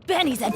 Benny's a...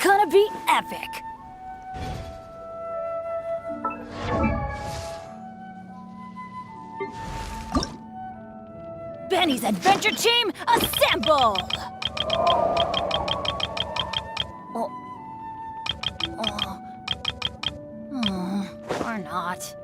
Gonna be epic! Benny's Adventure Team, assemble! Or not.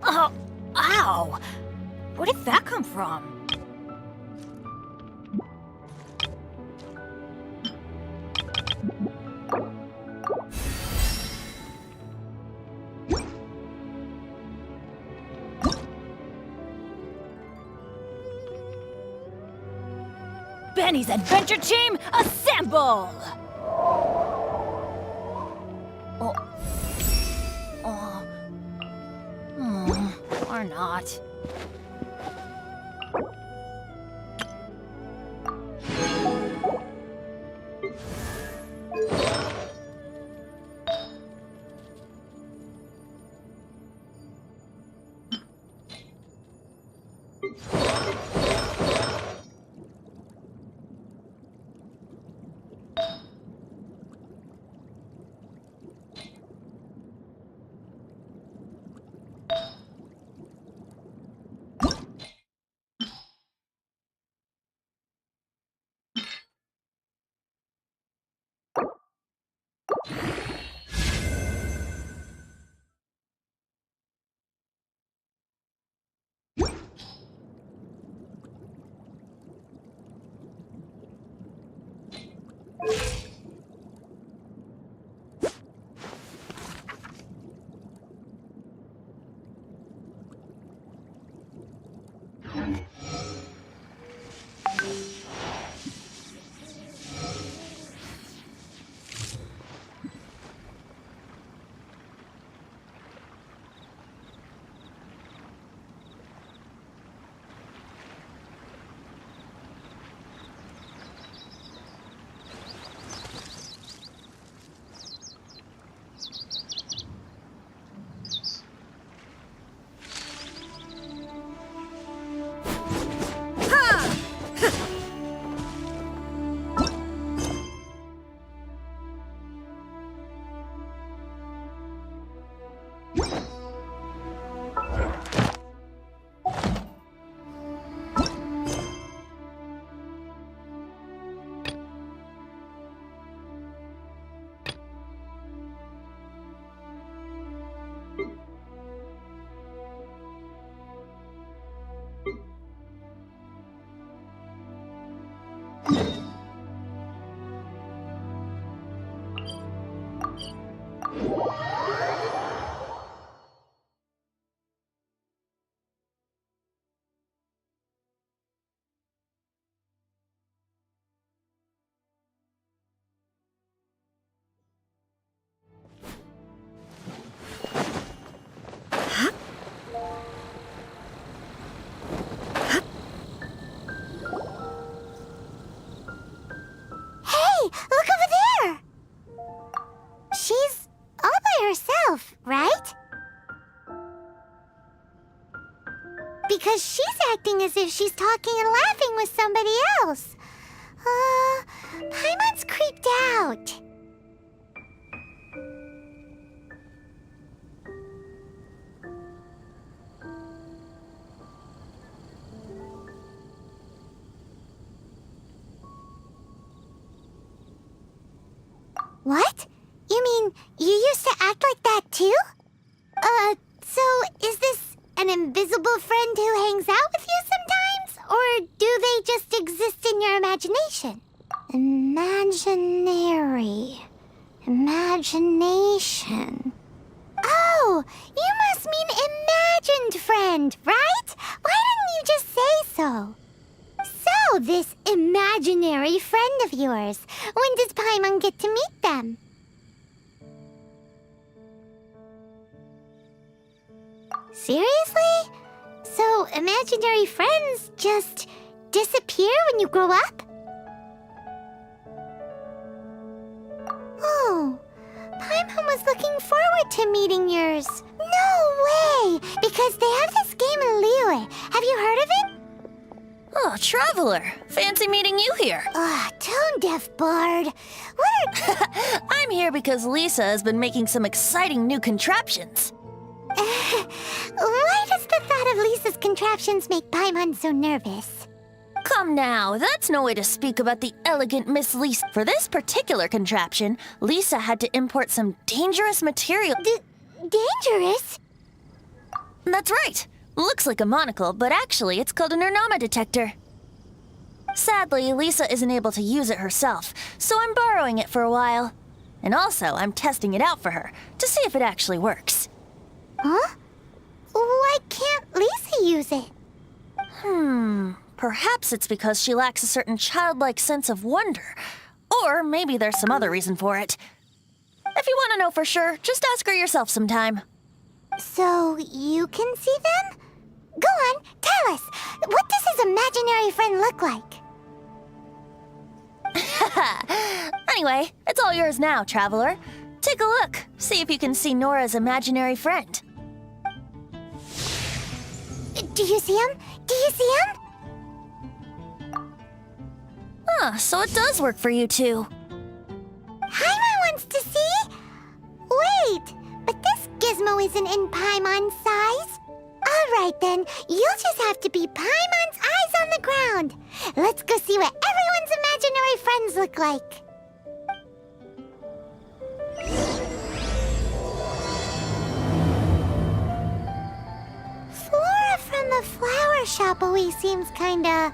Oh, ow! Where did that come from? Benny's Adventure Team, assemble! Or not. herself, right? Because she's acting as if she's talking and laughing with somebody else. Paimon's creeped out. What? You mean you used to act like that too? So is this an invisible friend who hangs out with you sometimes? Or do they just exist in your imagination? Imagination. Oh, you must mean imagined friend, right? Why didn't you just say so? So, this imaginary friend of yours, when does Paimon get to meet them? Seriously? So, imaginary friends just disappear when you grow up? Oh, Paimon was looking forward to meeting yours. No way! Because they have this game in Liyue. Have you heard of it? Oh, Traveler. Fancy meeting you here. Tone-deaf bard. What are... I'm here because Lisa has been making some exciting new contraptions. Why does the thought of Lisa's contraptions make Paimon so nervous? Come now, that's no way to speak about the elegant Miss Lisa. For this particular contraption, Lisa had to import some dangerous material. Dangerous? That's right. Looks like a monocle, but actually it's called an Ernama detector. Sadly, Lisa isn't able to use it herself, so I'm borrowing it for a while. And also, I'm testing it out for her, to see if it actually works. Huh? Why can't Lisa use it? Perhaps it's because she lacks a certain childlike sense of wonder. Or maybe there's some other reason for it. If you want to know for sure, just ask her yourself sometime. So, you can see them? Go on, tell us. What does his imaginary friend look like? Anyway, it's all yours now, Traveler. Take a look. See if you can see Nora's imaginary friend. Do you see him? Do you see him? So it does work for you two. Paimon wants to see? Wait, but this gizmo isn't in Paimon's size. All right then, you'll just have to be Paimon's eyes on the ground. Let's go see what everyone's imaginary friends look like. Flora from the flower shop always seems kinda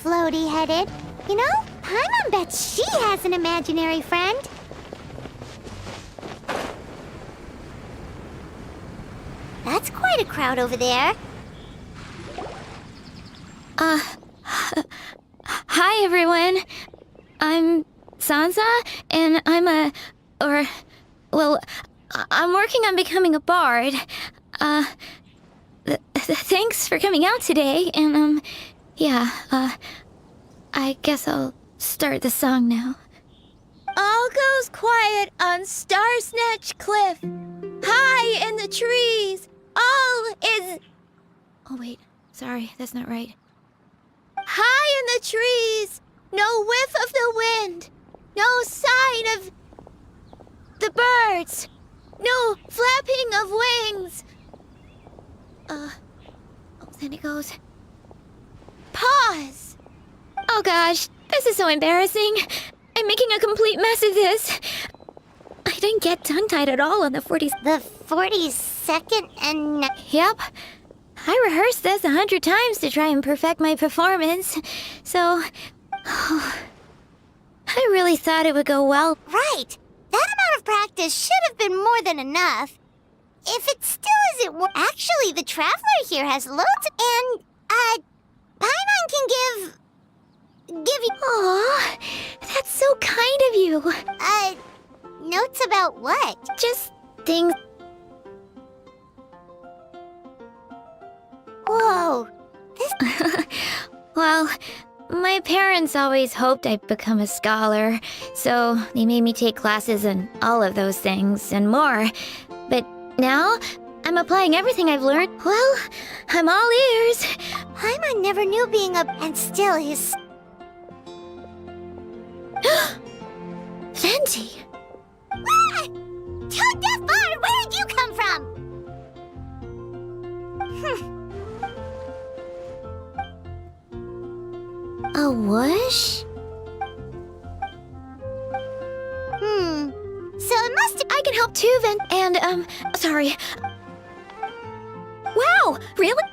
floaty-headed. You know, Paimon bets she has an imaginary friend. That's quite a crowd over there. Hi everyone. I'm Sansa, and I'm working on becoming a bard. Thanks for coming out today, and I guess I'll start the song now. All goes quiet on Star Snatch Cliff. High in the trees, all is... Oh wait, sorry, that's not right. High in the trees, no whiff of the wind, no sign of the birds, no flapping of wings. Then it goes. Pause. Oh gosh, this is so embarrassing. I'm making a complete mess of this. I didn't get tongue-tied at all on the 40s. The 42nd and... Yep. I rehearsed this 100 times to try and perfect my performance. So... I really thought it would go well. Right. That amount of practice should have been more than enough. If it still isn't actually, the Traveler here has loads and, Paimon can give you... Aw, that's so kind of you. Notes about what? Just things... Whoa. This... Well, my parents always hoped I'd become a scholar, so they made me take classes in all of those things and more. But Now, I'm applying everything I've learned. Well, I'm all ears. Paimon never knew being a... And still his... Venti! Ah! Toad Deathbar, where did you come from? A whoosh? So it must have... I can help too, And, sorry. Wow, really?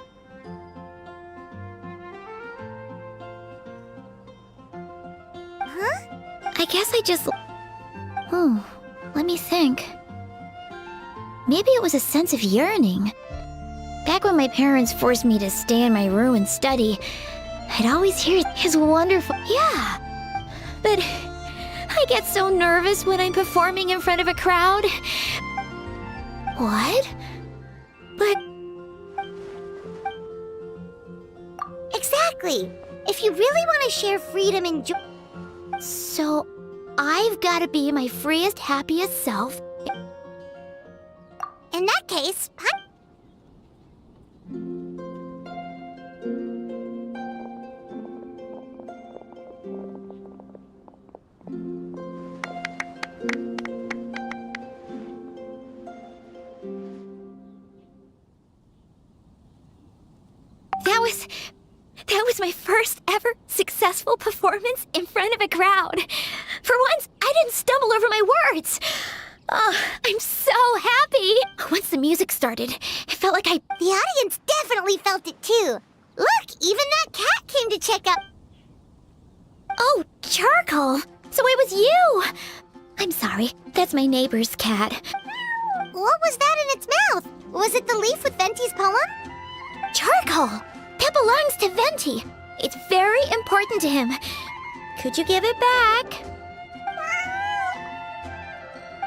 Huh? I guess I just... let me think. Maybe it was a sense of yearning. Back when my parents forced me to stay in my room and study, I'd always hear his wonderful... Yeah. But I get so nervous when I'm performing in front of a crowd. What? But... Exactly. If you really want to share freedom and joy... So, I've got to be my freest, happiest self. In that case, That was my first ever successful performance in front of a crowd. For once, I didn't stumble over my words. Oh, I'm so happy. Once the music started, it felt like the audience definitely felt it too. Look, even that cat came to check up. Oh, Charcoal! So it was you! I'm sorry, that's my neighbor's cat. What was that in its mouth? Was it the leaf with Venti's poem? Charcoal! That belongs to Venti. It's very important to him. Could you give it back?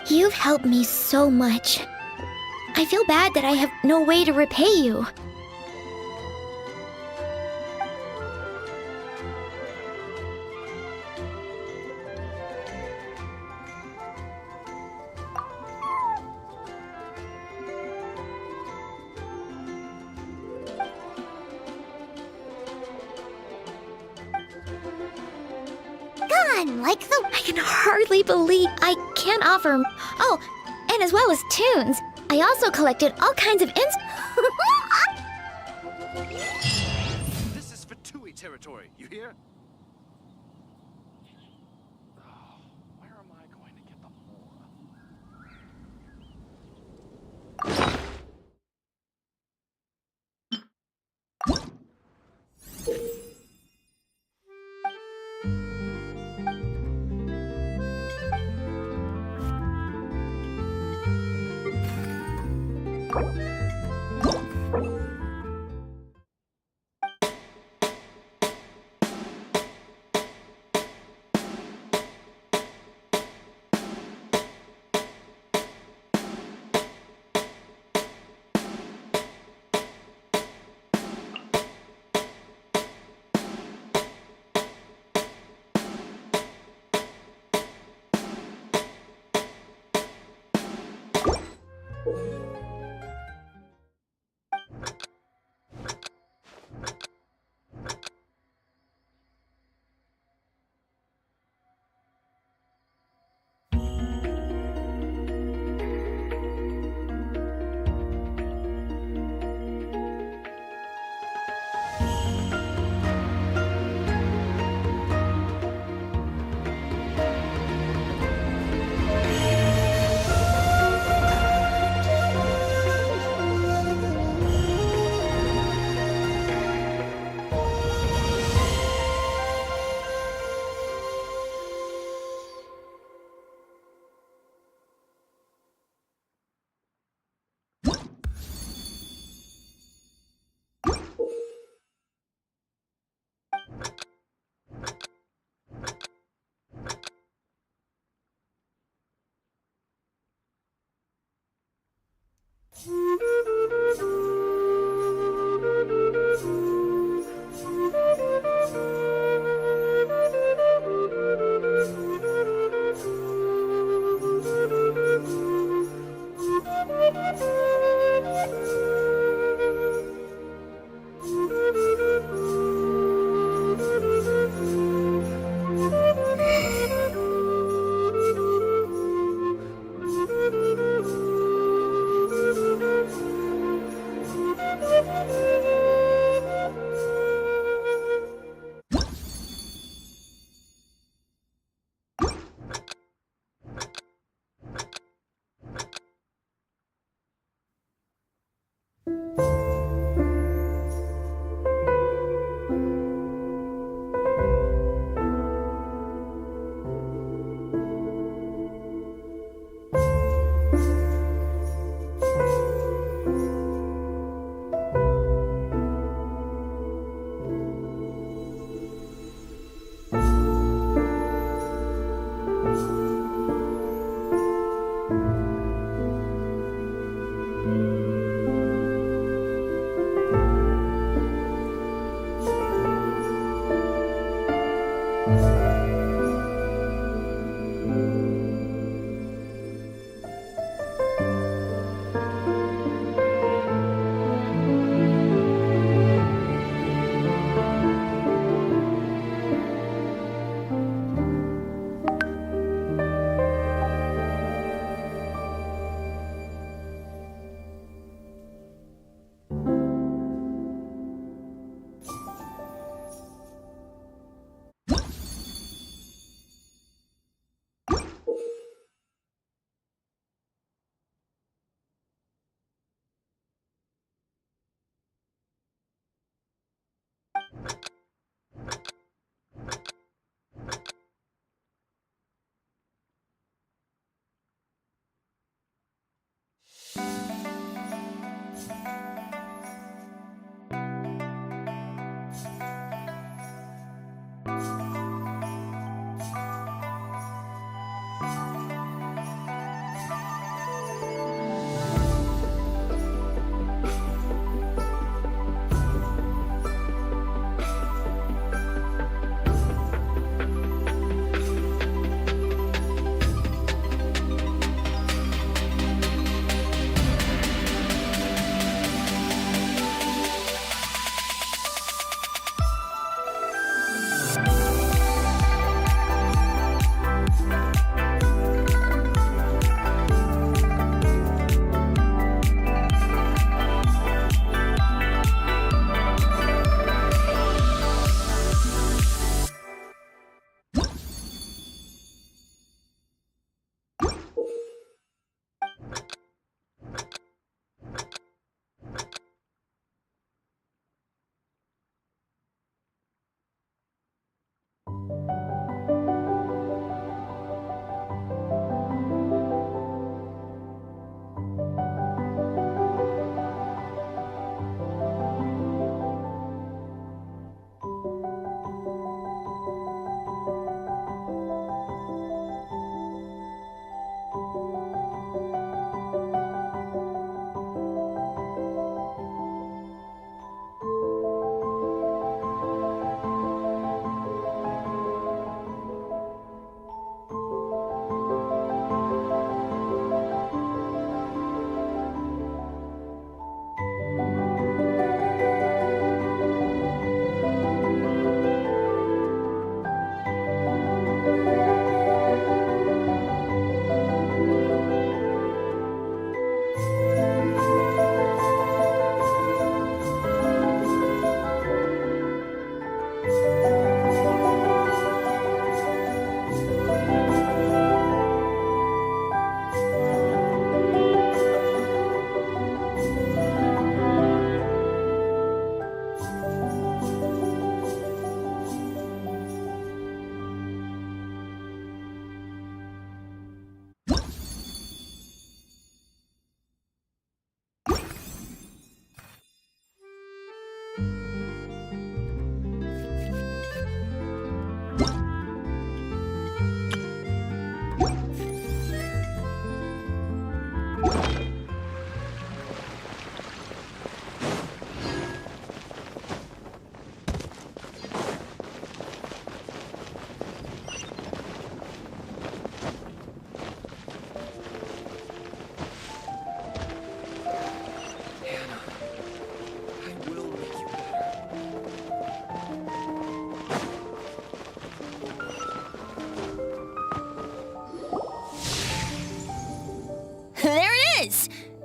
You've helped me so much. I feel bad that I have no way to repay you. Gone, like the... I can hardly believe I can't offer... Oh, and as well as tunes. I also collected all kinds of This is Fatui territory, you hear? Oh, where am I going to get the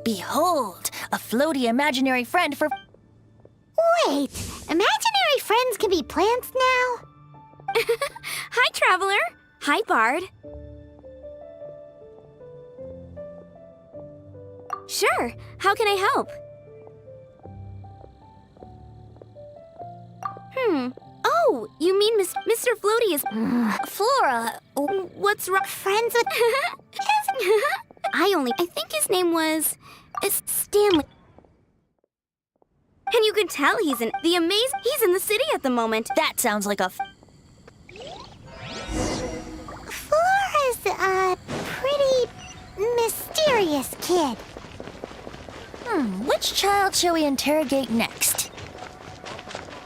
Behold, a floaty imaginary friend for... Wait, imaginary friends can be plants now? Hi, Traveler. Hi, Bard. Sure. How can I help? Oh, you mean Mr. Floaty is... Flora, What's wrong? Friends with... I think his name was... Stanley. And you can tell he's in the city at the moment. that sounds like a... Flora's a pretty mysterious kid. Which child shall we interrogate next?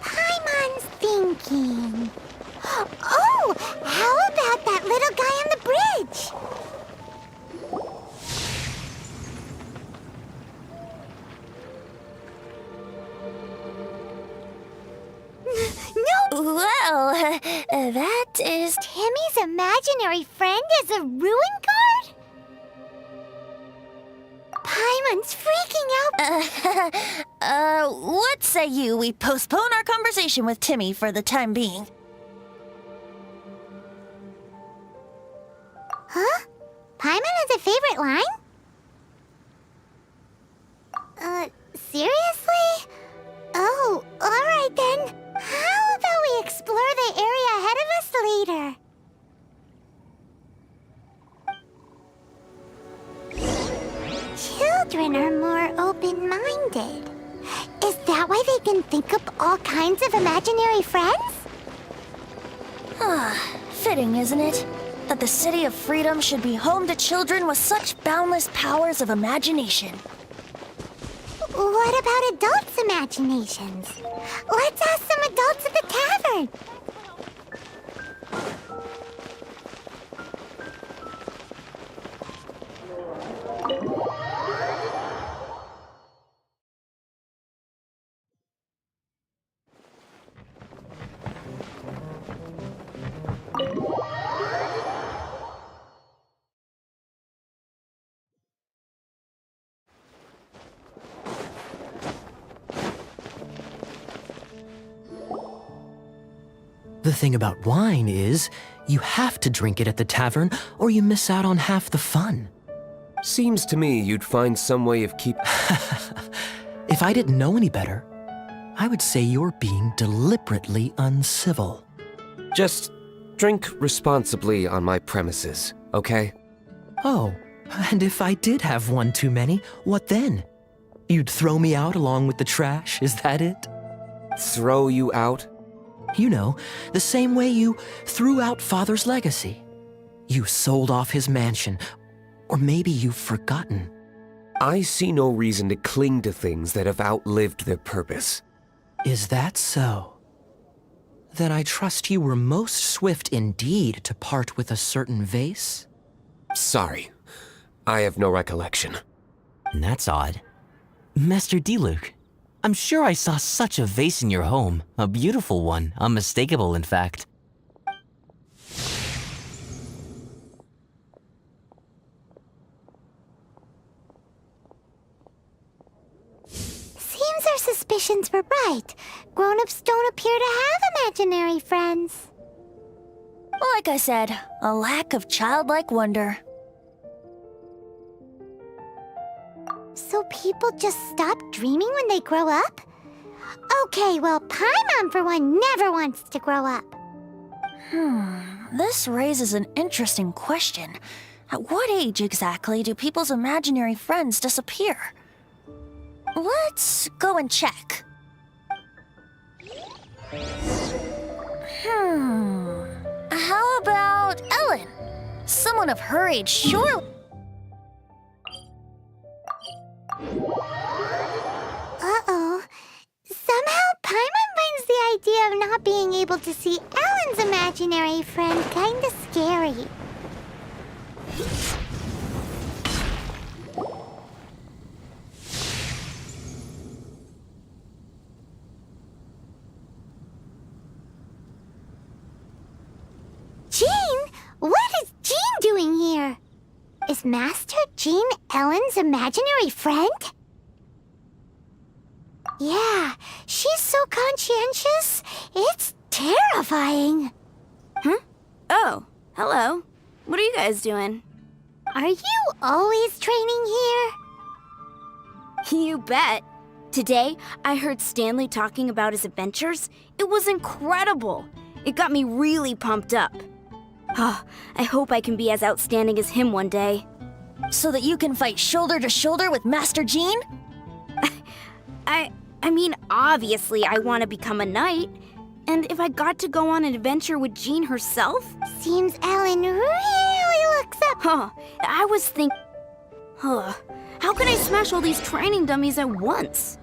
Paimon's thinking. Oh, how about that little guy on the bridge? No, Well, that is... Timmy's imaginary friend is a ruin guard? Paimon's freaking out. What say you we postpone our conversation with Timmy for the time being? Huh? Paimon has a favorite line? Seriously? Oh, alright then. How about we explore the area ahead of us later? Children are more open-minded. Is that why they can think up all kinds of imaginary friends? Fitting, isn't it? That the City of Freedom should be home to children with such boundless powers of imagination. What about adults' imaginations? Let's ask some adults at the tavern. The thing about wine is, you have to drink it at the tavern or you miss out on half the fun. Seems to me you'd find some way of keep... If I didn't know any better, I would say you're being deliberately uncivil. Just drink responsibly on my premises, okay? Oh, and if I did have one too many, what then? You'd throw me out along with the trash, is that it? Throw you out? You know, the same way you threw out Father's legacy. You sold off his mansion, or maybe you've forgotten. I see no reason to cling to things that have outlived their purpose. Is that so? Then I trust you were most swift indeed to part with a certain vase? Sorry, I have no recollection. That's odd. Master Diluc, I'm sure I saw such a vase in your home. A beautiful one, unmistakable in fact. Seems our suspicions were right. Grown-ups don't appear to have imaginary friends. Like I said, a lack of childlike wonder. So people just stop dreaming when they grow up? Okay, well, Paimon, for one, never wants to grow up. This raises an interesting question. At what age exactly do people's imaginary friends disappear? Let's go and check. How about Ellen? Someone of her age, surely. Uh-oh. Somehow, Paimon finds the idea of not being able to see Ellen's imaginary friend kinda scary. Jean? What is Jean doing here? Is Master Jean Ellen's imaginary friend? Yeah, she's so conscientious. It's terrifying. Oh, hello. What are you guys doing? Are you always training here? You bet. Today, I heard Stanley talking about his adventures. It was incredible. It got me really pumped up. Oh, I hope I can be as outstanding as him one day. So that you can fight shoulder to shoulder with Master Jean? I mean, obviously I want to become a knight. And if I got to go on an adventure with Jean herself? Seems Ellen really looks up. Huh, I was thinking... Huh, how can I smash all these training dummies at once?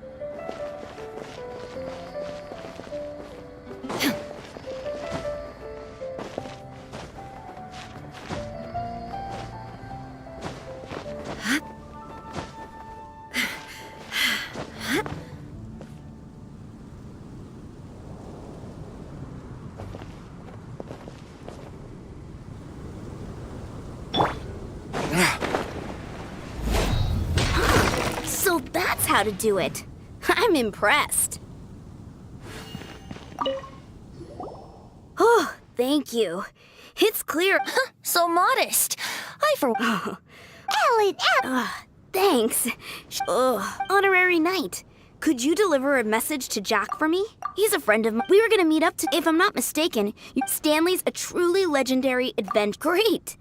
So that's how to do it. I'm impressed. Oh, thank you. It's clear. So modest. Ellen, Thanks. Honorary knight. Could you deliver a message to Jack for me? He's a friend of mine. We were gonna meet up to, if I'm not mistaken, Stanley's a truly legendary adventure. Great.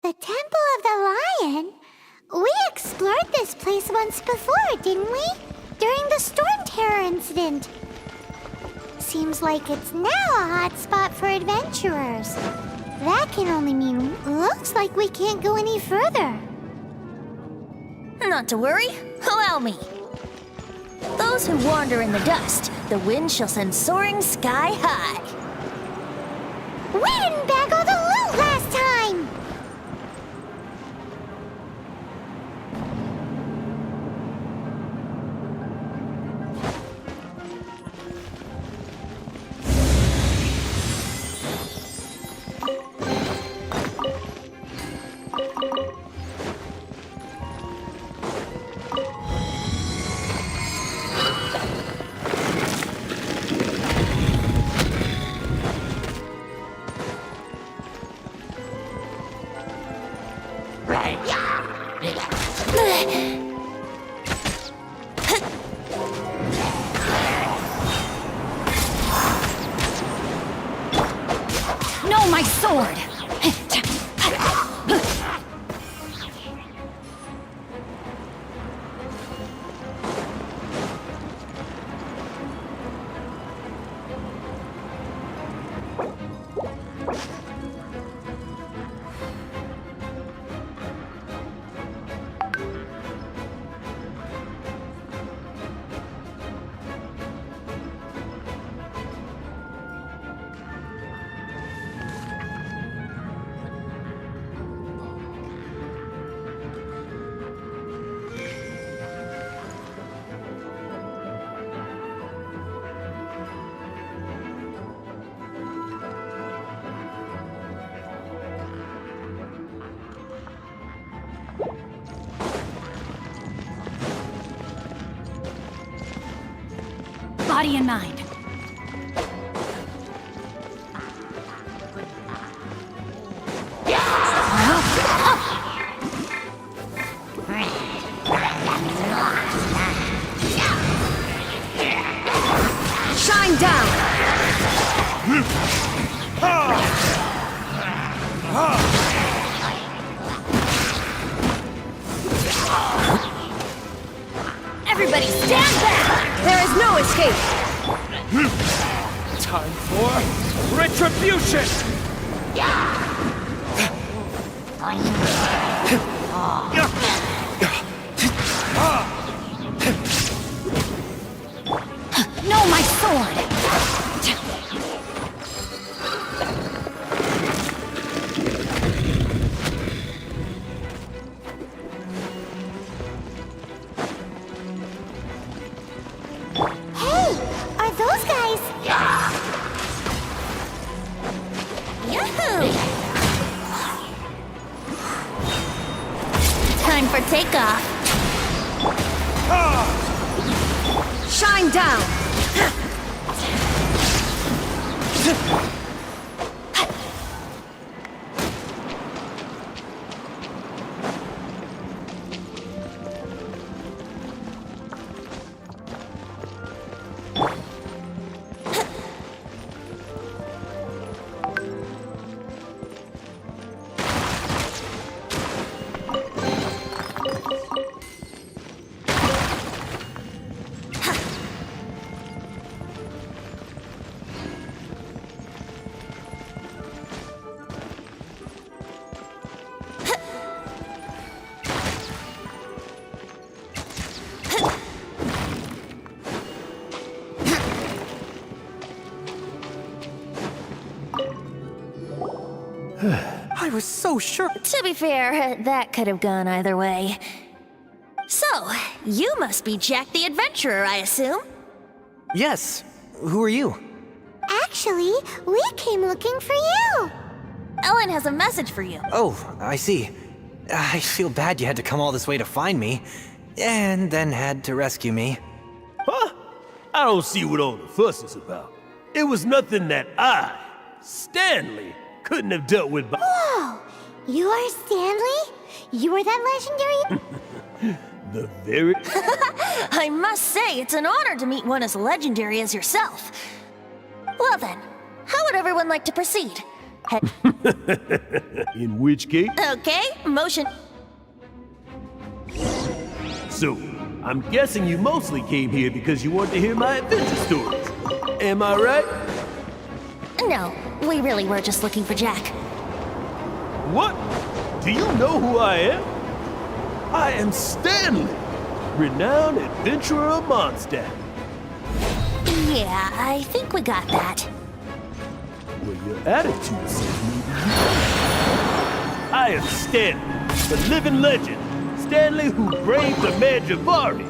The Temple of the Lion? We explored this place once before, didn't we? During the Storm Terror incident. Seems like it's now a hot spot for adventurers. That can only mean looks like we can't go any further. Not to worry. Allow me. Those who wander in the dust, the wind shall send soaring sky high. We didn't bag all the loot last time! body and mind. Shine down! Everybody stand back! There is no escape! Time for retribution! No, my sword! Hey, are those guys? Yahoo! Time for takeoff. Shine down! I was so sure. To be fair, that could have gone either way. So, you must be Jack the Adventurer, I assume? Yes. Who are you? Actually, we came looking for you. Ellen has a message for you. Oh, I see. I feel bad you had to come all this way to find me, and then had to rescue me. Huh? I don't see what all the fuss is about. It was nothing that I, Stanley, couldn't have dealt with by— Whoa, you are Stanley? You are that legendary? the very— I must say, it's an honor to meet one as legendary as yourself. Well then, how would everyone like to proceed? In which case? Okay, motion. So, I'm guessing you mostly came here because you want to hear my adventure stories. Am I right? No, we really were just looking for Jack. What? Do you know who I am? I am Stanley, renowned adventurer of Mondstadt. Yeah, I think we got that. Well, your attitude says maybe you don't. I am Stanley, the living legend. Stanley who braved the Manjavari.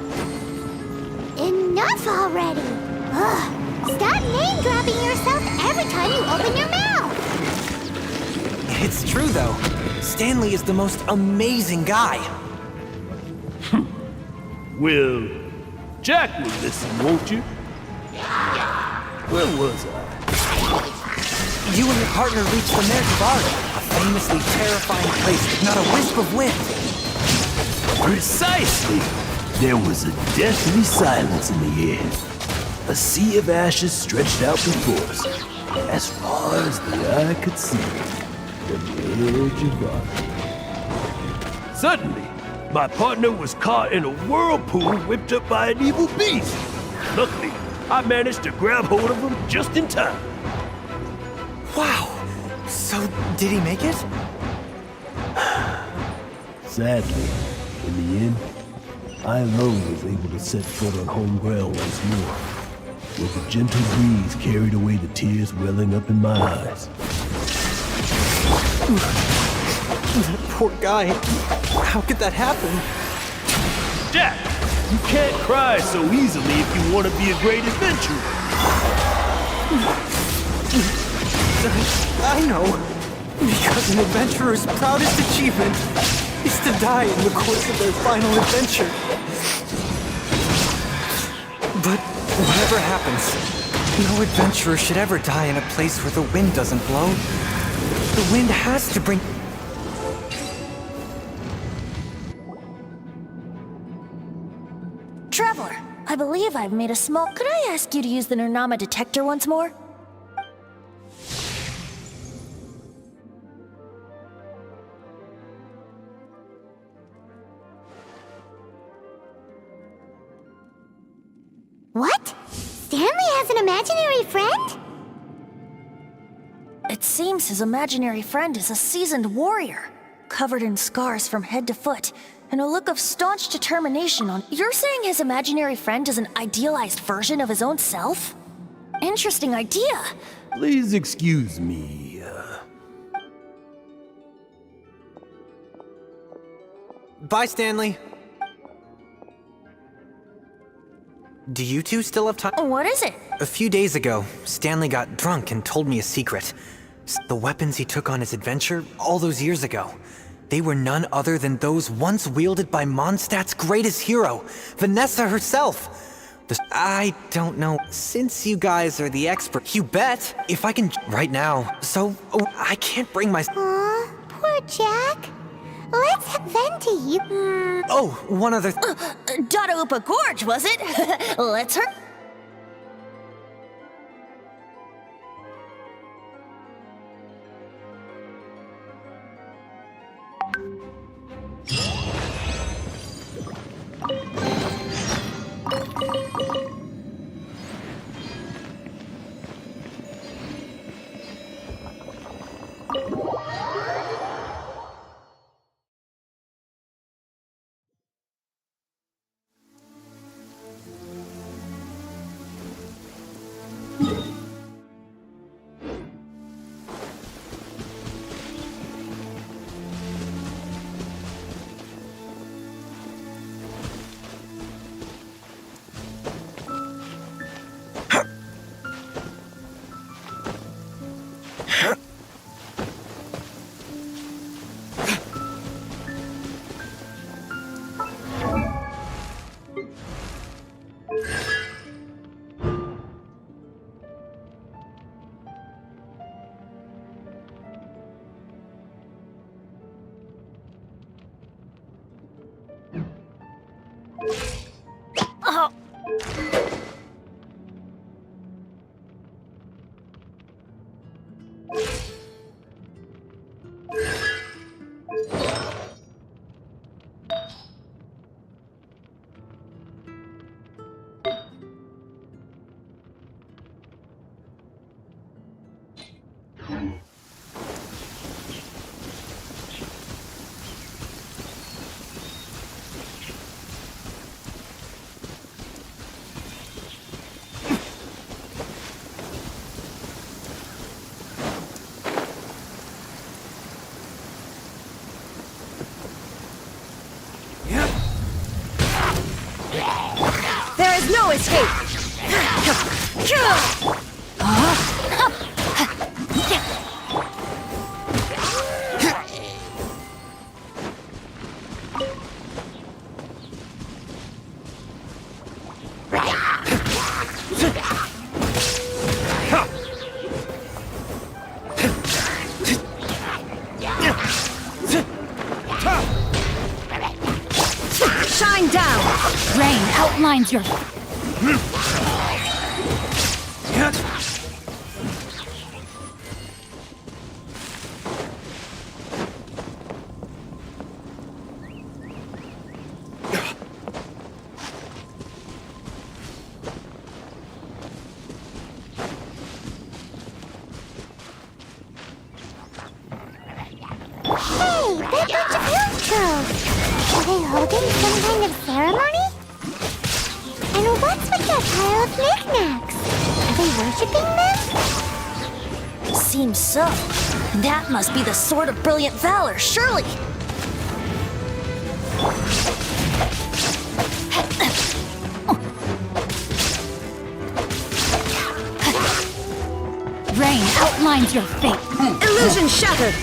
Enough already. Ugh. Stop name-dropping yourself every time you open your mouth. It's true, though. Stanley is the most amazing guy. Well, Jack will listen, won't you? Where was I? You and your partner reached the Manjavari, a famously terrifying place with not a wisp of wind. Precisely! There was a deathly silence in the air. A sea of ashes stretched out before us, as far as the eye could see, from the edge of our. Suddenly, my partner was caught in a whirlpool whipped up by an evil beast. Luckily, I managed to grab hold of him just in time. Wow. So, did he make it? Sadly, in the end, I alone was able to set foot on home ground once more, where the gentle breeze carried away the tears welling up in my eyes. Poor guy. How could that happen? Jack, you can't cry so easily if you want to be a great adventurer. I know. Because an adventurer's proudest achievement is to die in the course of their final adventure. But what whatever happens, no adventurer should ever die in a place where the wind doesn't blow. The wind has to bring... Traveler, I believe I've made a small... Could I ask you to use the Nernama detector once more? What? Stanley has an imaginary friend? It seems his imaginary friend is a seasoned warrior, covered in scars from head to foot, and a look of staunch determination on... You're saying his imaginary friend is an idealized version of his own self? Interesting idea. Please excuse me. Bye, Stanley. Do you two still have time? What is it? A few days ago, Stanley got drunk and told me a secret. The weapons he took on his adventure all those years ago, they were none other than those once wielded by Mondstadt's greatest hero, Vanessa herself. I don't know, since you guys are the expert, you bet, if I can right now. So, I can't bring my... Aw, poor Jack. Let's vent to you. Oh, one other... Dada Upa Gorge, was it? Let's her... Oh. There is no escape! Shine down! Rain outlines your... Hey, that bunch of hills trolls. Are they holding some kind of ceremony? And what's with that pile of knickknacks? Are they worshipping them? Seems so. That must be the Sword of Brilliant Valor, surely. Rain outlines your fate. Illusion shattered!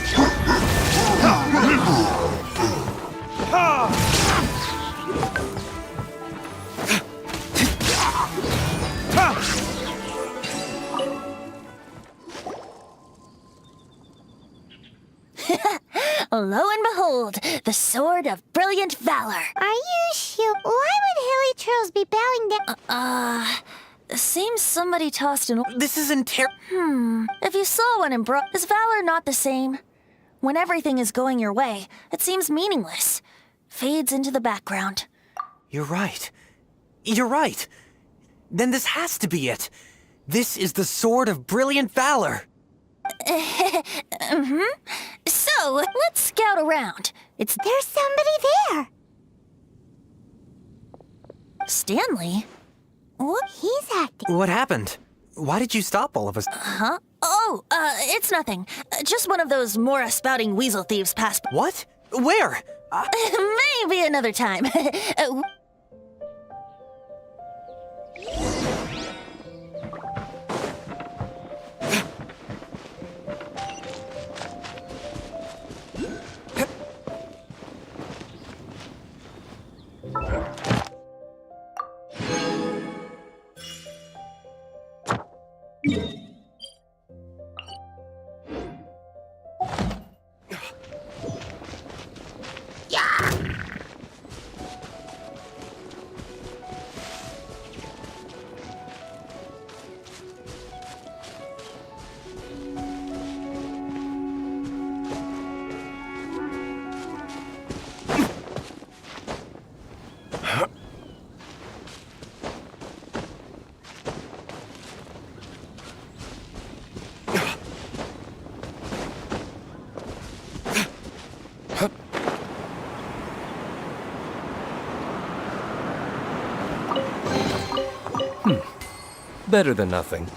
Lo and behold, the sword of brilliant valor. Are you sure? Why would hilly trolls be bowing down? Seems somebody tossed an. This isn't If you saw one and is valor not the same? When everything is going your way, it seems meaningless. Fades into the background. You're right. You're right. Then this has to be it. This is the sword of brilliant valor. So, let's scout around. There's somebody there. Stanley? What? He's acting. What happened? Why did you stop all of us? Huh? Oh, it's nothing. Just one of those Mora spouting weasel thieves passed. What? Where? Maybe another time. Better than nothing.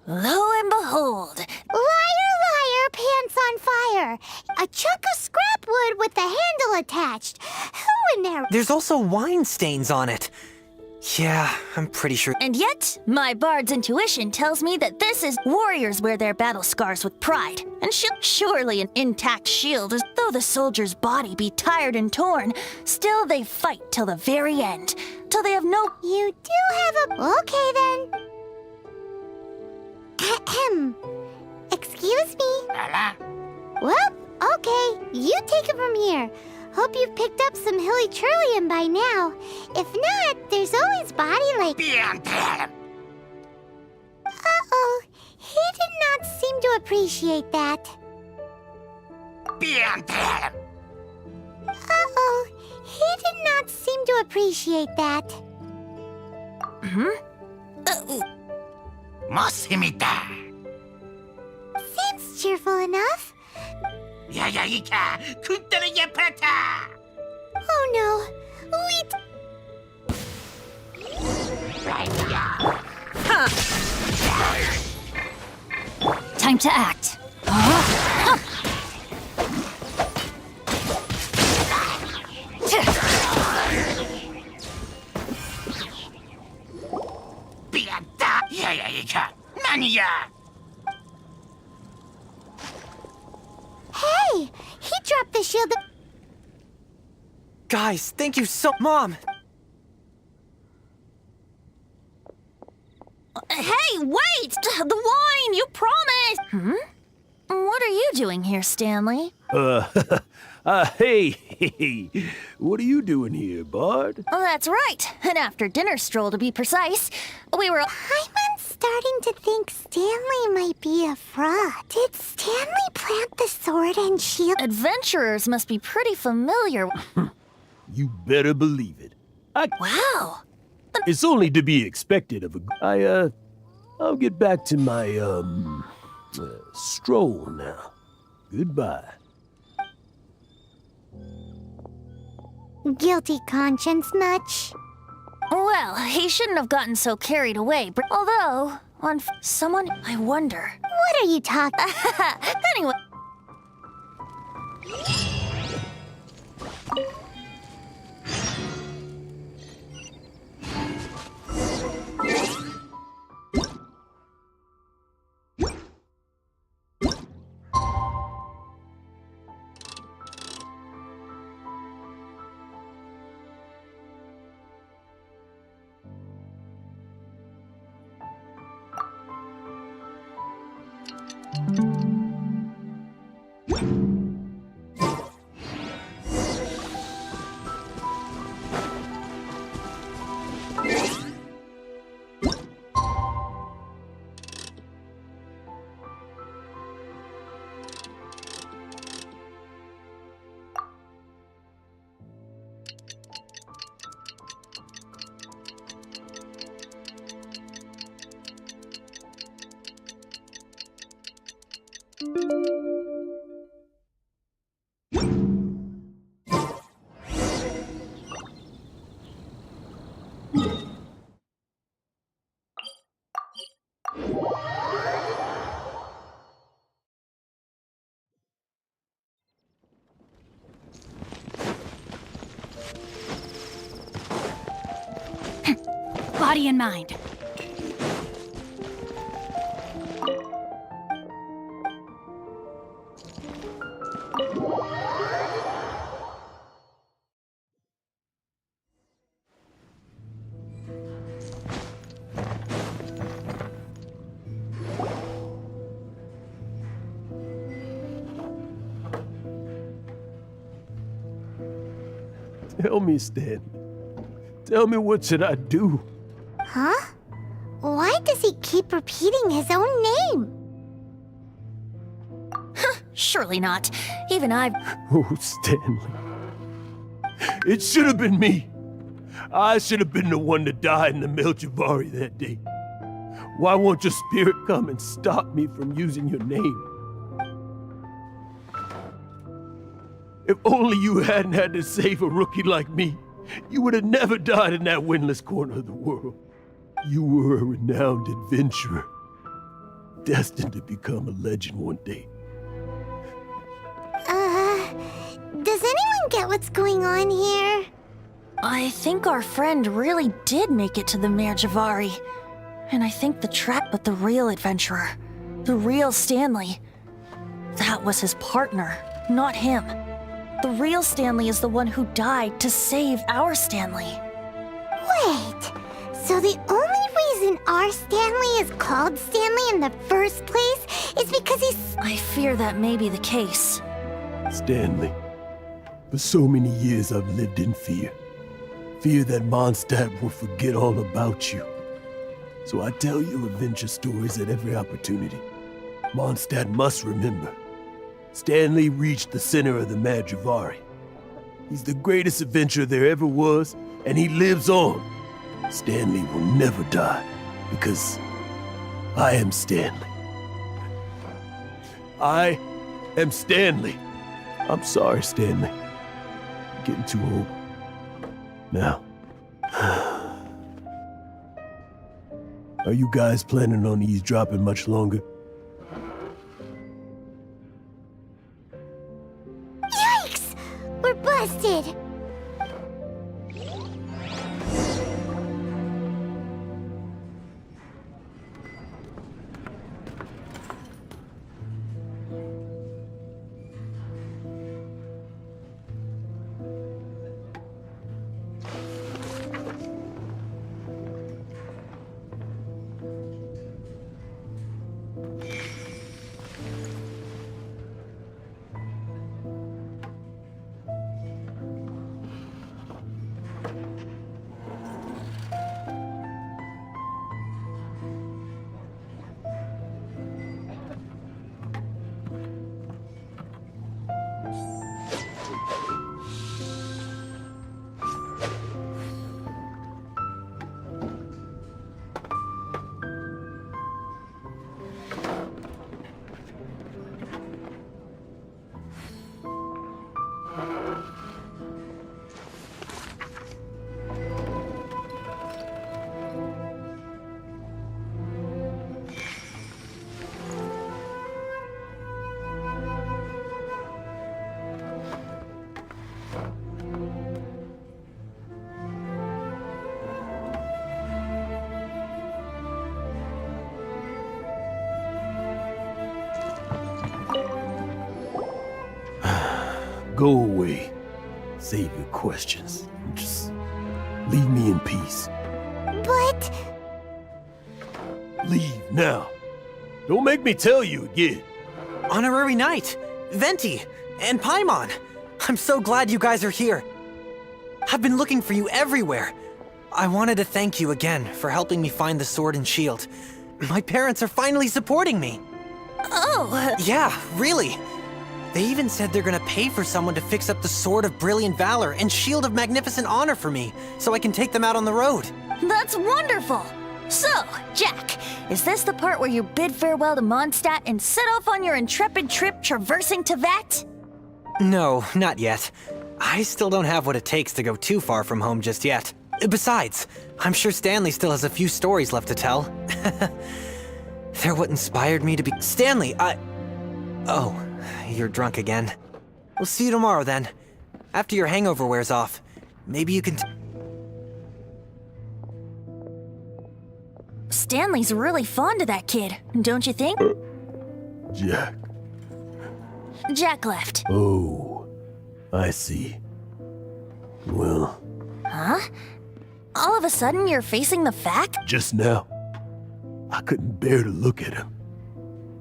Lo and behold. Liar, liar, pants on fire. A chunk of scrap wood with the handle attached. Who in there? There's also wine stains on it. Yeah, I'm pretty sure. And yet, my bard's intuition tells me that this is warriors wear their battle scars with pride. And surely an intact shield, as though the soldier's body be tired and torn, still they fight till the very end, till they have no. You do have a. Okay then. Ahem. Excuse me. Well, okay. You take it from here. Hope you've picked up some hilly trillium by now. If not, there's always body like. Uh-oh. He did not seem to appreciate that. Uh-oh. He did not seem to appreciate that. Seems cheerful enough. Oh no. Wait. Time to act. Hey, he dropped the shield. Guys, thank you so. Mom! Hey, wait! The wine, you promised! What are you doing here, Stanley? Hey, what are you doing here, Bard? Oh, that's right. An after-dinner stroll, to be precise. We were. I'm starting to think Stanley might be a fraud. Did Stanley plant the sword and shield? Adventurers must be pretty familiar. You better believe it. Wow. It's only to be expected of a. I'll get back to my, stroll now. Goodbye. Guilty conscience much? Well, he shouldn't have gotten so carried away. Although, on someone, I wonder. What are you talking? Anyway. Body and mind. Tell me, Stanley. Tell me, what should I do? Huh? Why does he keep repeating his own name? Surely not. Even I've... Oh, Stanley. It should have been me. I should have been the one to die in the Melchivari that day. Why won't your spirit come and stop me from using your name? If only you hadn't had to save a rookie like me, you would have never died in that windless corner of the world. You were a renowned adventurer, destined to become a legend one day. Does anyone get what's going on here? I think our friend really did make it to the Mare Javari. And I think the trap with the real adventurer, the real Stanley, that was his partner, not him. The real Stanley is the one who died to save our Stanley. Wait, so the only reason our Stanley is called Stanley in the first place is because he's... I fear that may be the case. Stanley, for so many years I've lived in fear. Fear that Mondstadt will forget all about you. So I tell you adventure stories at every opportunity. Mondstadt must remember. Stanley reached the center of the Mare Javari. He's the greatest adventurer there ever was, and he lives on. Stanley will never die, because I am Stanley. I am Stanley. I'm sorry, Stanley. I'm getting too old. Now. Are you guys planning on eavesdropping much longer? Yikes! We're busted! Go away. Save your questions. Just leave me in peace. But... Leave now. Don't make me tell you again. Honorary Knight, Venti, and Paimon. I'm so glad you guys are here. I've been looking for you everywhere. I wanted to thank you again for helping me find the sword and shield. My parents are finally supporting me. Oh, Yeah, really. They even said they're gonna pay for someone to fix up the Sword of Brilliant Valor and Shield of Magnificent Honor for me, so I can take them out on the road. that's wonderful! So, Jack, is this the part where you bid farewell to Mondstadt and set off on your intrepid trip traversing Tevat? No, not yet. I still don't have what it takes to go too far from home just yet. Besides, I'm sure Stanley still has a few stories left to tell. They're what inspired me to be— Stanley, Oh, you're drunk again. We'll see you tomorrow then. After your hangover wears off. Maybe you can— Stanley's really fond of that kid, don't you think? Jack. Jack left. Oh, I see. Well, Huh? All of a sudden, you're facing the fact? just now, I couldn't bear to look at him.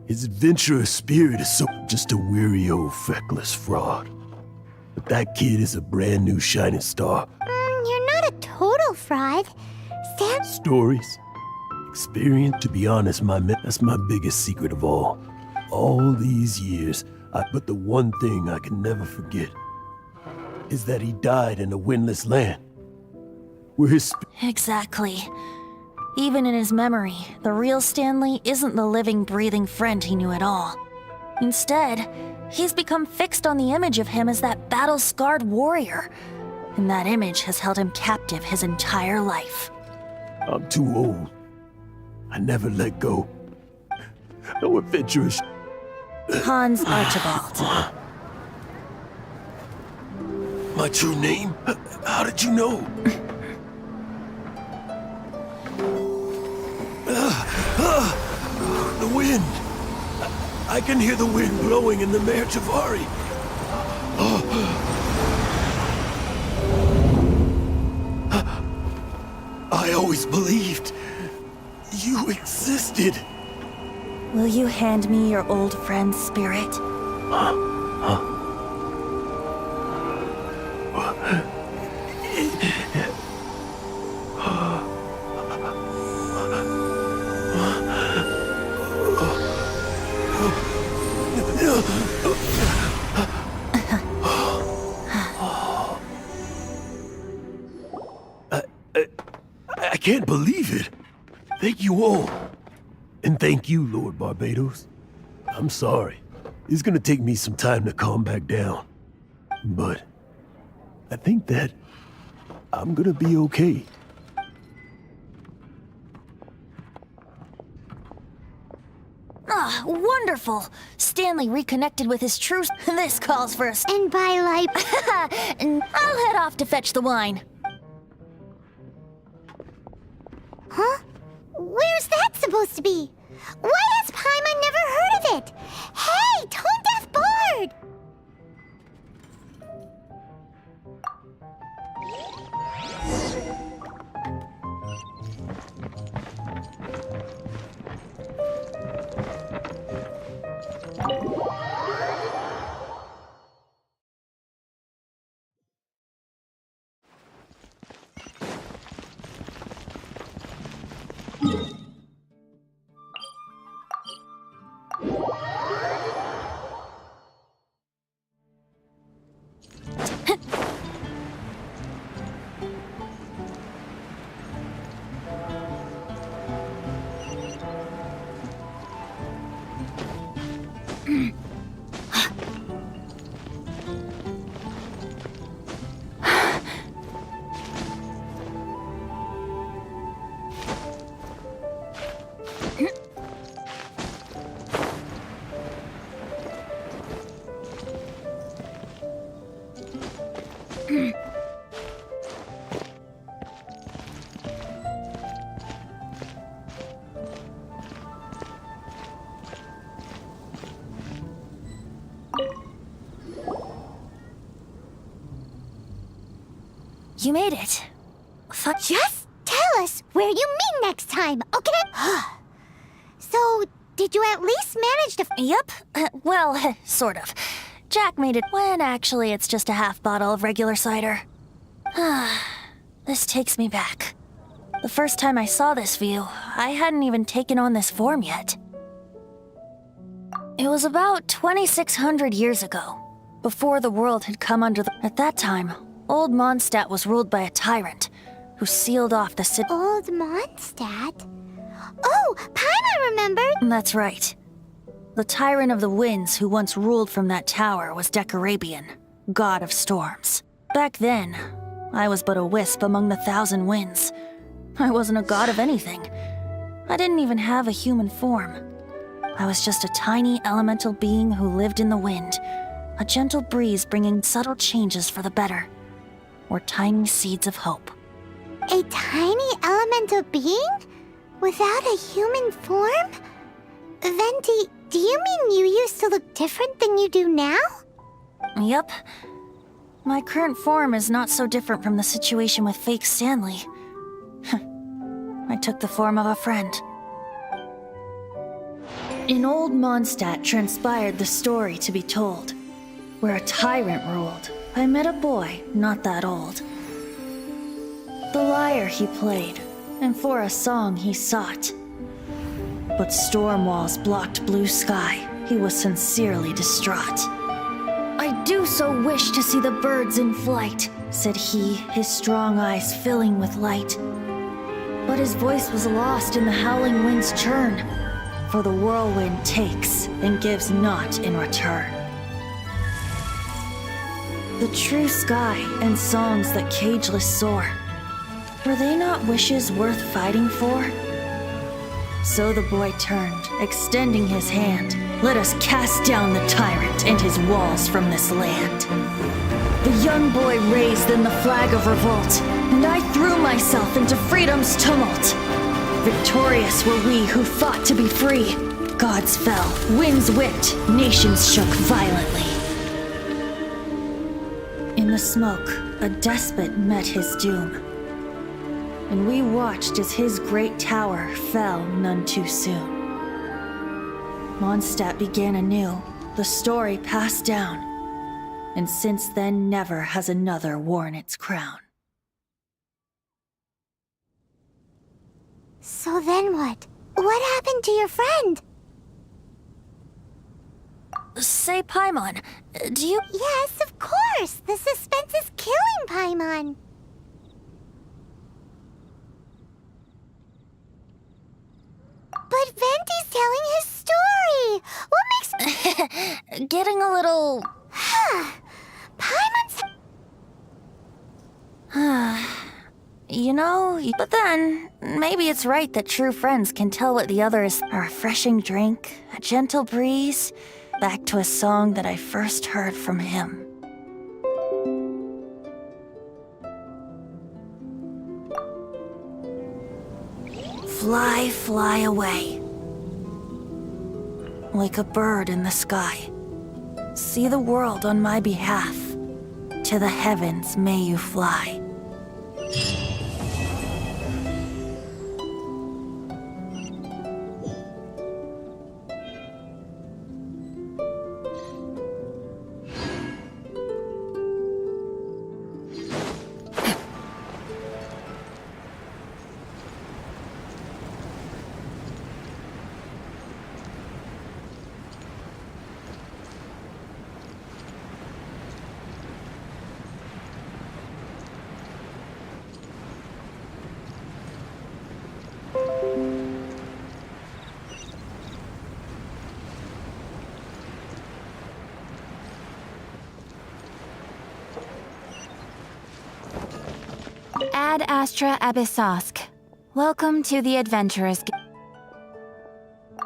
His adventurous spirit is so just a weary old feckless fraud. But that kid is a brand new shining star. You're not a total fraud. Sam. Stories, experience, to be honest, that's my biggest secret of all. All these years, but the one thing I can never forget is that he died in a windless land. Where his Exactly. Even in his memory, the real Stanley isn't the living, breathing friend he knew at all. Instead, he's become fixed on the image of him as that battle-scarred warrior. And that image has held him captive his entire life. I'm too old. I never let go. No adventurous. Hans Archibald. My true name? How did you know? The wind. I can hear the wind blowing in the Mare Javari. I always believed you existed. Will you hand me your old friend's spirit? I can't believe it. Thank you all. And thank you, Lord Barbados. I'm sorry. It's gonna take me some time to calm back down. But I think that I'm gonna be okay. Ah, wonderful! Stanley reconnected with his true— This calls for us. And by life. And I'll head off to fetch the wine. Huh? Where's that supposed to be? Why has Paimon never heard of it? Hey, Tone Deaf Bard! You made it. Just tell us where you meet next time, okay? So, did you at least manage to... Yep. Well, sort of. Jack made it when actually it's just a half bottle of regular cider. This takes me back. The first time I saw this view, I hadn't even taken on this form yet. It was about 2,600 years ago, before the world had come under the... At that time, Old Mondstadt was ruled by a tyrant who sealed off the city. Old Mondstadt? Oh, Paimon remembered! That's right. The tyrant of the winds who once ruled from that tower was Decarabian, god of storms. Back then, I was but a wisp among the 1,000 winds. I wasn't a god of anything. I didn't even have a human form. I was just a tiny elemental being who lived in the wind, a gentle breeze bringing subtle changes for the better, or tiny seeds of hope. A tiny elemental being? Without a human form? Venti, do you mean you used to look different than you do now? Yep. My current form is not so different from the situation with fake Stanley. I took the form of a friend. In old Mondstadt transpired the story to be told. Where a tyrant ruled, I met a boy not that old. The lyre he played, and for a song he sought. But storm walls blocked blue sky, he was sincerely distraught. I do so wish to see the birds in flight, said he, his strong eyes filling with light. But his voice was lost in the howling wind's churn, for the whirlwind takes and gives not in return. The true sky and songs that cageless soar, were they not wishes worth fighting for? So the boy turned, extending his hand. Let us cast down the tyrant and his walls from this land. The young boy raised then the flag of revolt, and I threw myself into freedom's tumult. Victorious were we who fought to be free. Gods fell, winds whipped, nations shook violently. In the smoke, a despot met his doom, and we watched as his great tower fell none too soon. Mondstadt began anew, the story passed down, and since then never has another worn its crown. So then what? What happened to your friend? Say, Paimon, do you... Yes, of course! The suspense is killing Paimon! But Venti's telling his story! What makes... Getting a little... Paimon's... You know, but then, maybe it's right that true friends can tell what the other is. A refreshing drink, a gentle breeze, back to a song that I first heard from him. Fly, fly away. Like a bird in the sky. See the world on my behalf. To the heavens may you fly. Ad Astra Abyssosk. Welcome to the Adventurous.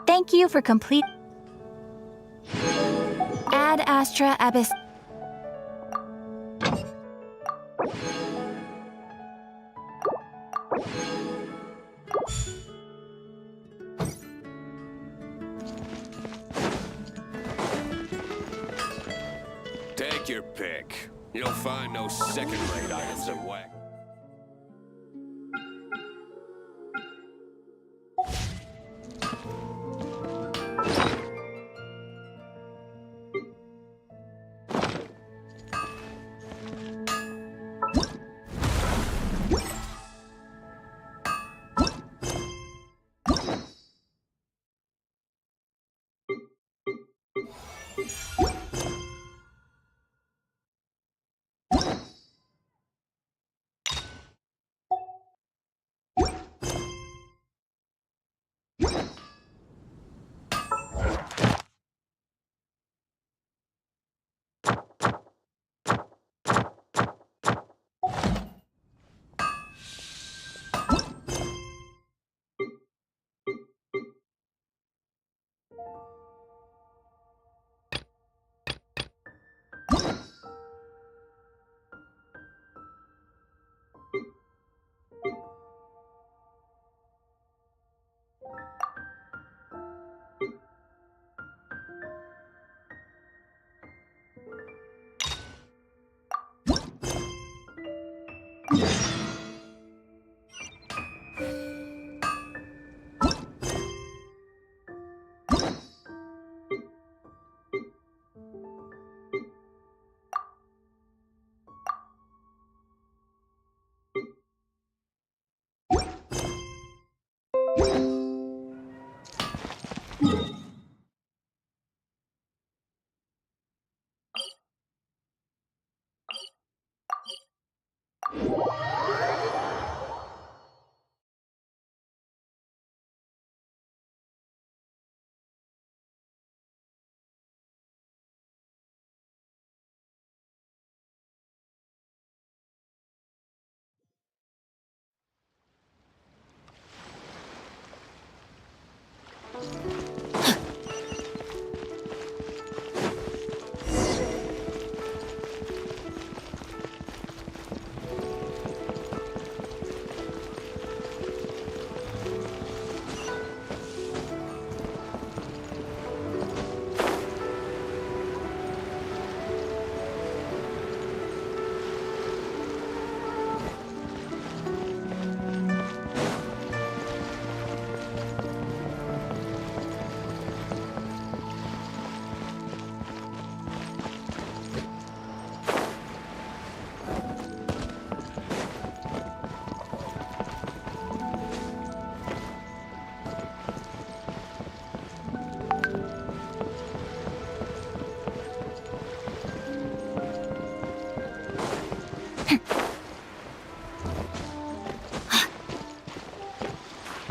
Thank you for complete. Ad Astra Abyss. Take your pick. You'll find no second-rate items at WAC.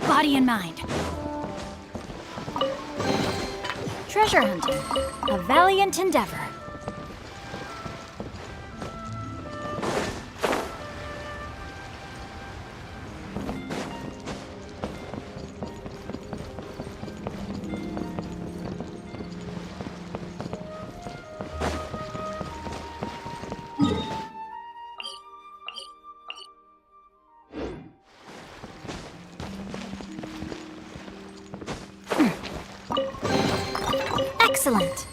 Body and mind. Treasure hunting. A valiant endeavor. Excellent.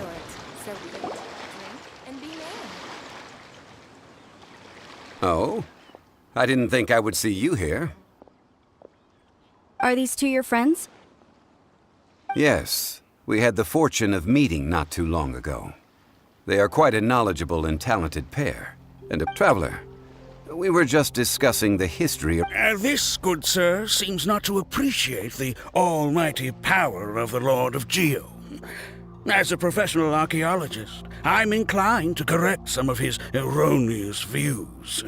short, so eat, drink, and be merry. Oh? I didn't think I would see you here. Are these two your friends? Yes, we had the fortune of meeting not too long ago. They are quite a knowledgeable and talented pair, and a traveler. We were just discussing the history of... This, good sir, seems not to appreciate the almighty power of the Lord of Geo. As a professional archaeologist, I'm inclined to correct some of his erroneous views.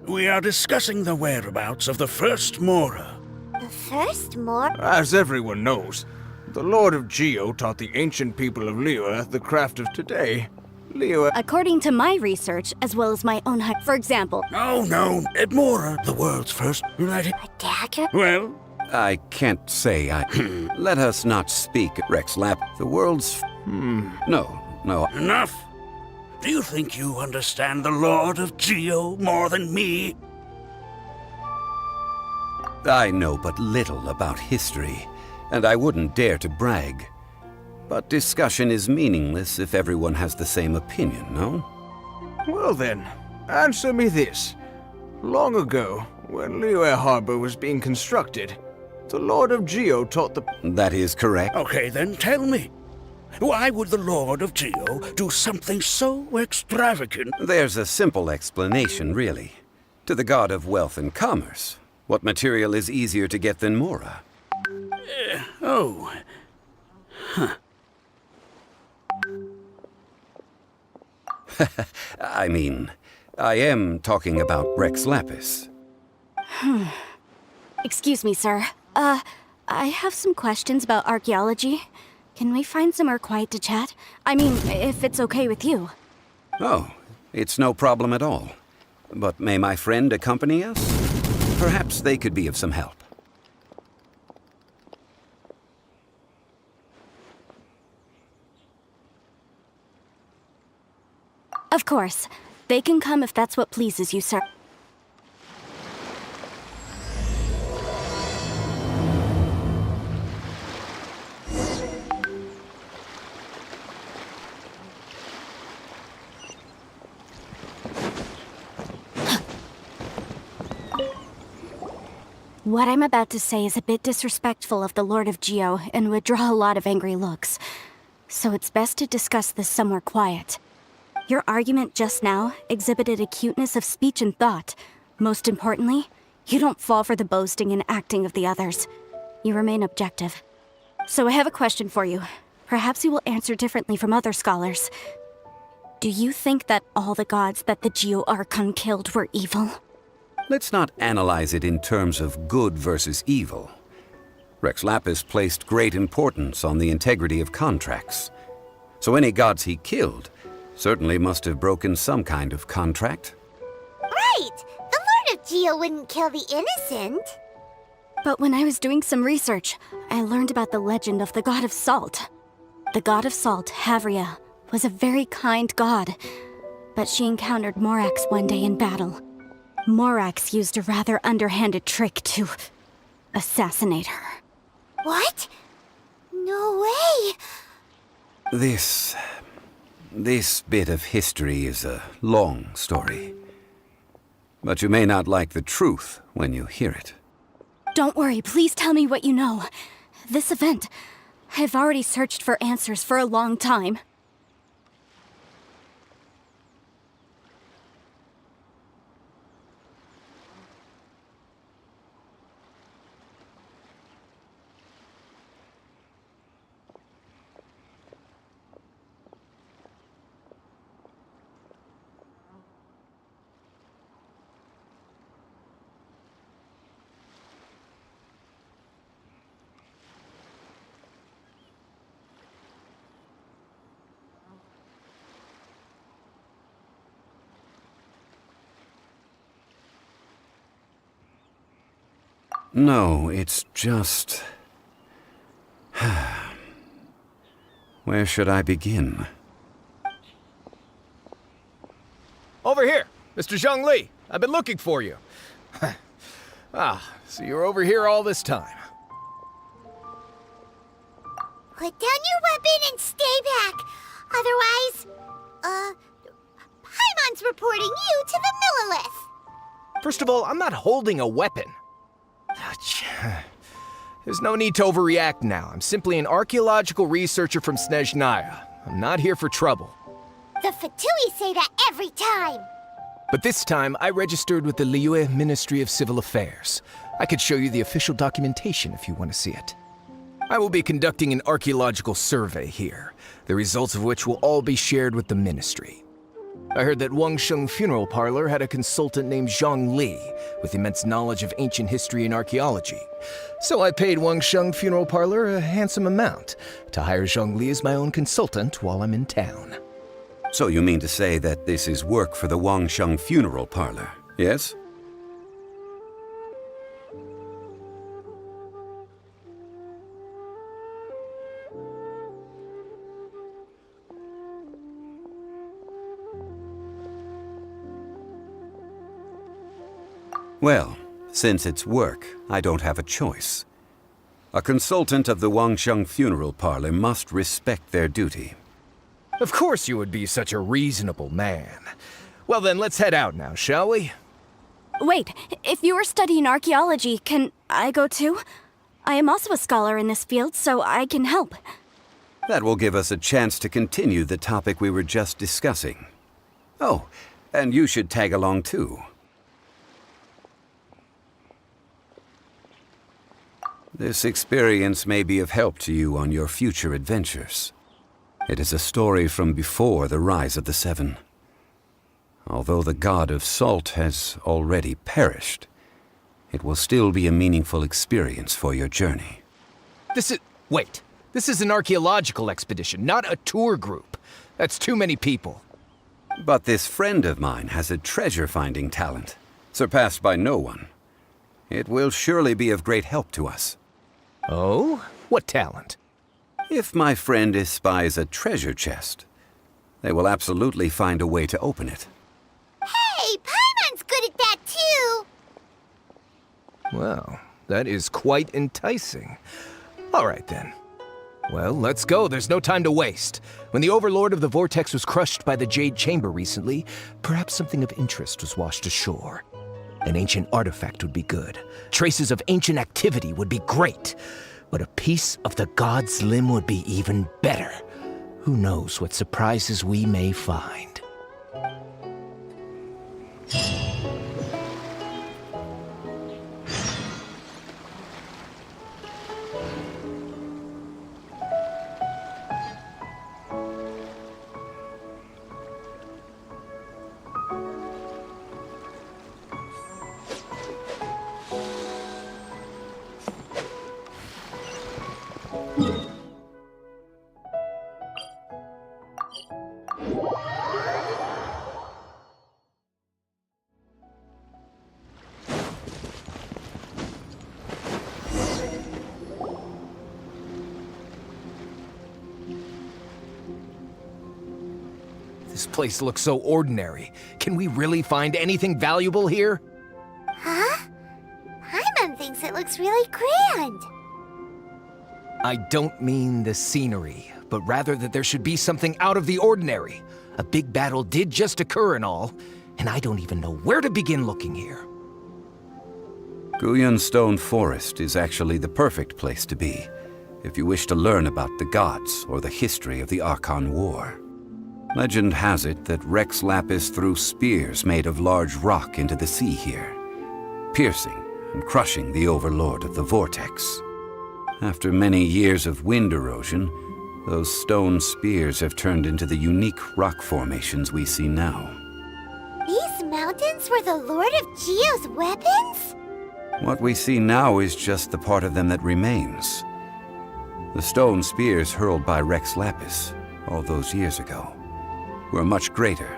We are discussing the whereabouts of the first Mora. The first more? As everyone knows, the Lord of Geo taught the ancient people of Liyue the craft of today. Liyue... According to my research, as well as my own for example... Oh, no. At Mora, the world's first... Right? A dagger? Well... I can't say I... Let us not speak, Rex Lap. The world's... No. Enough! Do you think you understand the Lord of Geo more than me? I know but little about history, and I wouldn't dare to brag. But discussion is meaningless if everyone has the same opinion, no? Well then, answer me this. Long ago, when Liyue Harbor was being constructed, the Lord of Geo taught the... That is correct. Okay, then tell me. Why would the Lord of Geo do something so extravagant? There's a simple explanation, really. To the god of wealth and commerce, what material is easier to get than Mora? Oh. Huh. I mean, I am talking about Rex Lapis. Excuse me, sir. I have some questions about archaeology. Can we find somewhere quiet to chat? I mean, if it's okay with you. Oh, it's no problem at all. But may my friend accompany us? Perhaps they could be of some help. Of course. They can come if that's what pleases you, sir. What I'm about to say is a bit disrespectful of the Lord of Geo and would draw a lot of angry looks. So it's best to discuss this somewhere quiet. Your argument just now exhibited acuteness of speech and thought. Most importantly, you don't fall for the boasting and acting of the others. You remain objective. So I have a question for you. Perhaps you will answer differently from other scholars. Do you think that all the gods that the Geo Archon killed were evil? Let's not analyze it in terms of good versus evil. Rex Lapis placed great importance on the integrity of contracts. So any gods he killed certainly must have broken some kind of contract. Right! The Lord of Geo wouldn't kill the innocent. But when I was doing some research, I learned about the legend of the god of salt. The god of salt, Havria, was a very kind god, but she encountered Morax one day in battle. Morax used a rather underhanded trick to assassinate her. What? No way! This bit of history is a long story. But you may not like the truth when you hear it. Don't worry, please tell me what you know. This event, I've already searched for answers for a long time. No, it's just... Where should I begin? Over here! Mr. Zhongli! I've been looking for you! So you're over here all this time. Put down your weapon and stay back. Otherwise, Paimon's reporting you to the Millilith. First of all, I'm not holding a weapon. There's no need to overreact now. I'm simply an archaeological researcher from Snezhnaya. I'm not here for trouble. The Fatui say that every time. But this time, I registered with the Liyue Ministry of Civil Affairs. I could show you the official documentation if you want to see it. I will be conducting an archaeological survey here, the results of which will all be shared with the ministry. I heard that Wangsheng Funeral Parlor had a consultant named Zhang Li with immense knowledge of ancient history and archaeology. So I paid Wangsheng Funeral Parlor a handsome amount to hire Zhang Li as my own consultant while I'm in town. So you mean to say that this is work for the Wangsheng Funeral Parlor, yes? Well, since it's work, I don't have a choice. A consultant of the Wangsheng Funeral Parlor must respect their duty. Of course you would be such a reasonable man. Well then, let's head out now, shall we? Wait, if you are studying archaeology, can I go too? I am also a scholar in this field, so I can help. That will give us a chance to continue the topic we were just discussing. Oh, and you should tag along too. This experience may be of help to you on your future adventures. It is a story from before the rise of the Seven. Although the god of salt has already perished, it will still be a meaningful experience for your journey. Wait. This is an archaeological expedition, not a tour group. That's too many people. But this friend of mine has a treasure-finding talent, surpassed by no one. It will surely be of great help to us. Oh? What talent? If my friend espies a treasure chest, they will absolutely find a way to open it. Hey, Paimon's good at that too! Well, that is quite enticing. All right then. Well, let's go. There's no time to waste. When the Overlord of the Vortex was crushed by the Jade Chamber recently, perhaps something of interest was washed ashore. An ancient artifact would be good. Traces of ancient activity would be great. But a piece of the god's limb would be even better. Who knows what surprises we may find. This place looks so ordinary. Can we really find anything valuable here? Huh? Paimon thinks it looks really grand. I don't mean the scenery, but rather that there should be something out of the ordinary. A big battle did just occur and all, and I don't even know where to begin looking here. Guyan Stone Forest is actually the perfect place to be, if you wish to learn about the gods or the history of the Archon War. Legend has it that Rex Lapis threw spears made of large rock into the sea here, piercing and crushing the Overlord of the Vortex. After many years of wind erosion, those stone spears have turned into the unique rock formations we see now. These mountains were the Lord of Geo's weapons? What we see now is just the part of them that remains. The stone spears hurled by Rex Lapis all those years ago were much greater,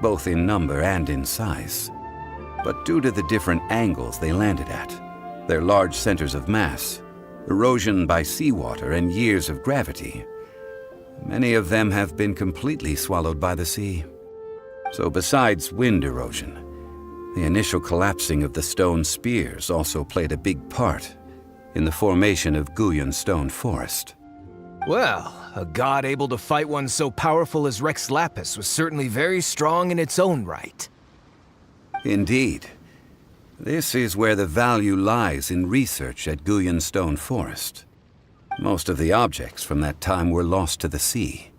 both in number and in size. But due to the different angles they landed at, their large centers of mass, erosion by seawater, and years of gravity, many of them have been completely swallowed by the sea. So besides wind erosion, the initial collapsing of the stone spears also played a big part in the formation of Guyan Stone Forest. Well, a god able to fight one so powerful as Rex Lapis was certainly very strong in its own right. Indeed. This is where the value lies in research at Guyan Stone Forest. Most of the objects from that time were lost to the sea.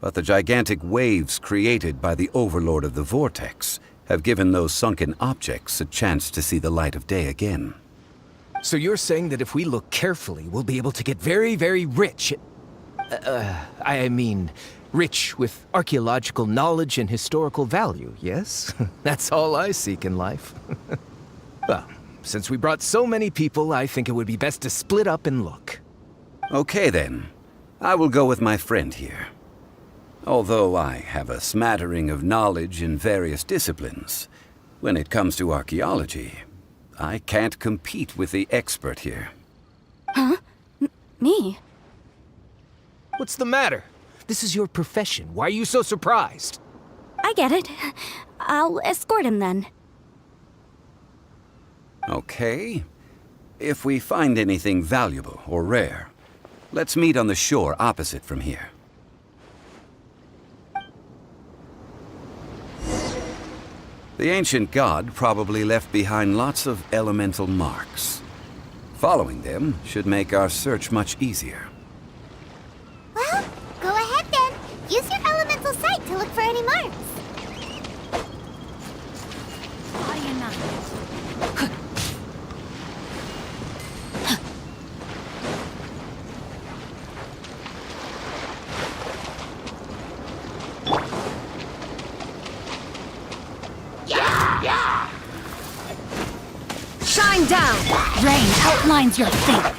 But the gigantic waves created by the Overlord of the Vortex have given those sunken objects a chance to see the light of day again. So you're saying that if we look carefully, we'll be able to get very, very rich. I mean, rich with archaeological knowledge and historical value, yes? That's all I seek in life. Well, since we brought so many people, I think it would be best to split up and look. Okay then. I will go with my friend here. Although I have a smattering of knowledge in various disciplines, when it comes to archaeology, I can't compete with the expert here. Huh? Me? What's the matter? This is your profession. Why are you so surprised? I get it. I'll escort him then. Okay. If we find anything valuable or rare, let's meet on the shore opposite from here. The ancient god probably left behind lots of elemental marks. Following them should make our search much easier. Well, go ahead then. Use your elemental sight to look for any marks. How do you know? Shine down! Rain outlines your fate.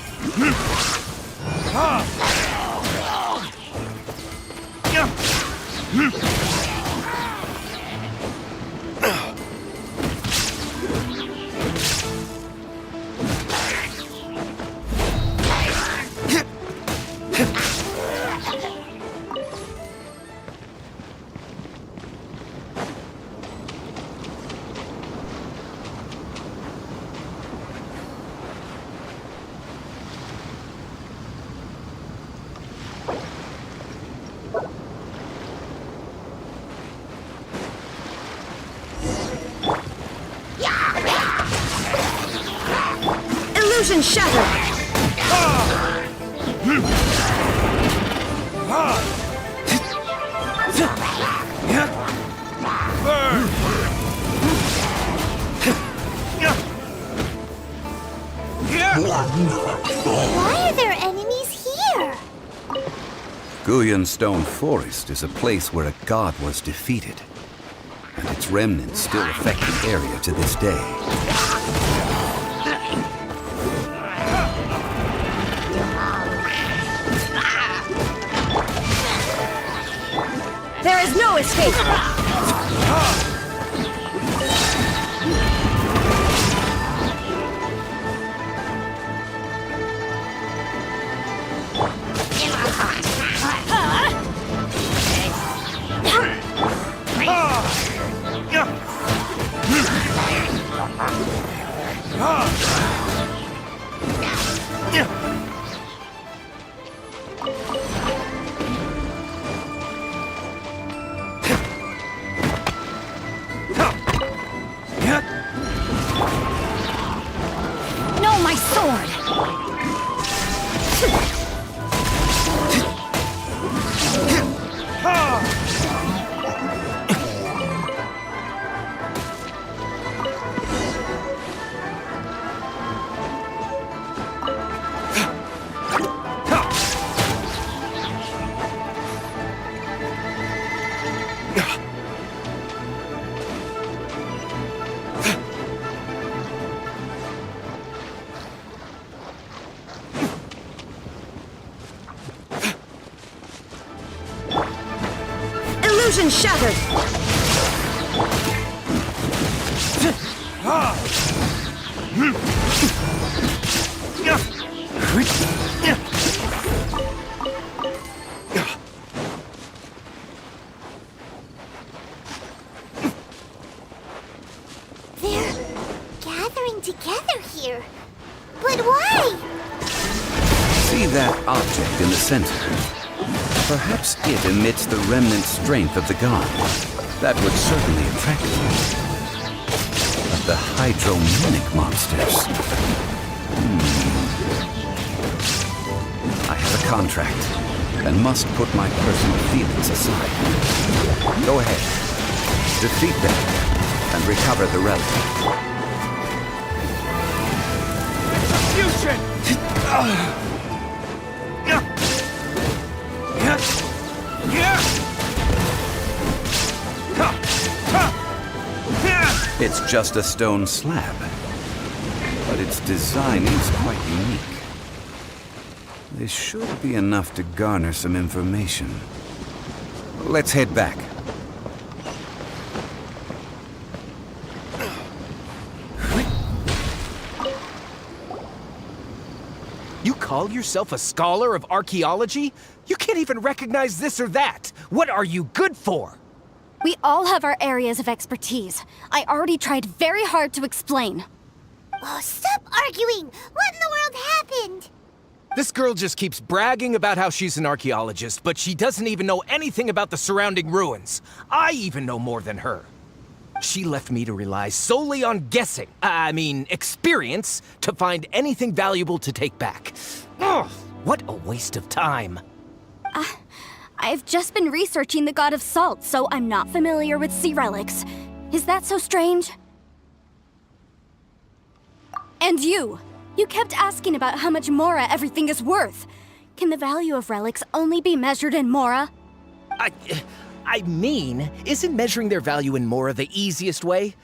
Illusion shattered! Why are there enemies here? Guyan Stone Forest is a place where a god was defeated, and its remnants still affect the area to this day. There is no escape! No, my sword! Illusion shattered! They're gathering together here. But why? See that object in the center. Perhaps it emits the remnant strength of the god. That would certainly attract you. But the hydrominic monsters... I have a contract, and must put my personal feelings aside. Go ahead. Defeat them, and recover the relic. Fusion! It's just a stone slab, but its design is quite unique. This should be enough to garner some information. Let's head back. You call yourself a scholar of archaeology? You can't even recognize this or that. What are you good for? We all have our areas of expertise. I already tried very hard to explain. Oh, stop arguing! What in the world happened? This girl just keeps bragging about how she's an archaeologist, but she doesn't even know anything about the surrounding ruins. I even know more than her. She left me to rely solely on guessing, experience, to find anything valuable to take back. Ugh, what a waste of time. I've just been researching the god of salt, so I'm not familiar with sea relics. Is that so strange? And you kept asking about how much Mora everything is worth. Can the value of relics only be measured in Mora? Isn't measuring their value in Mora the easiest way?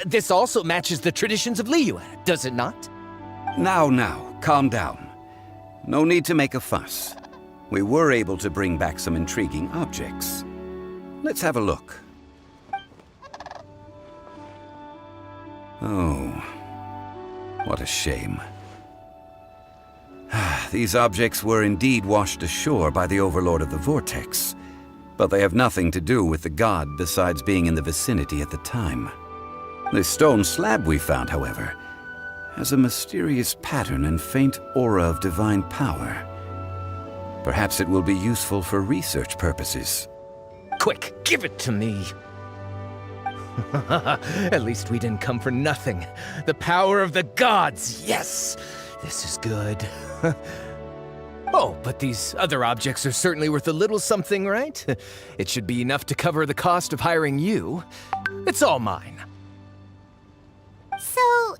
This also matches the traditions of Liyue, does it not? Now, calm down. No need to make a fuss. We were able to bring back some intriguing objects. Let's have a look. Oh, what a shame. These objects were indeed washed ashore by the Overlord of the Vortex, but they have nothing to do with the god besides being in the vicinity at the time. This stone slab we found, however, has a mysterious pattern and faint aura of divine power. Perhaps it will be useful for research purposes. Quick, give it to me. At least we didn't come for nothing. The power of the gods, yes! This is good. Oh, but these other objects are certainly worth a little something, right? It should be enough to cover the cost of hiring you. It's all mine. So,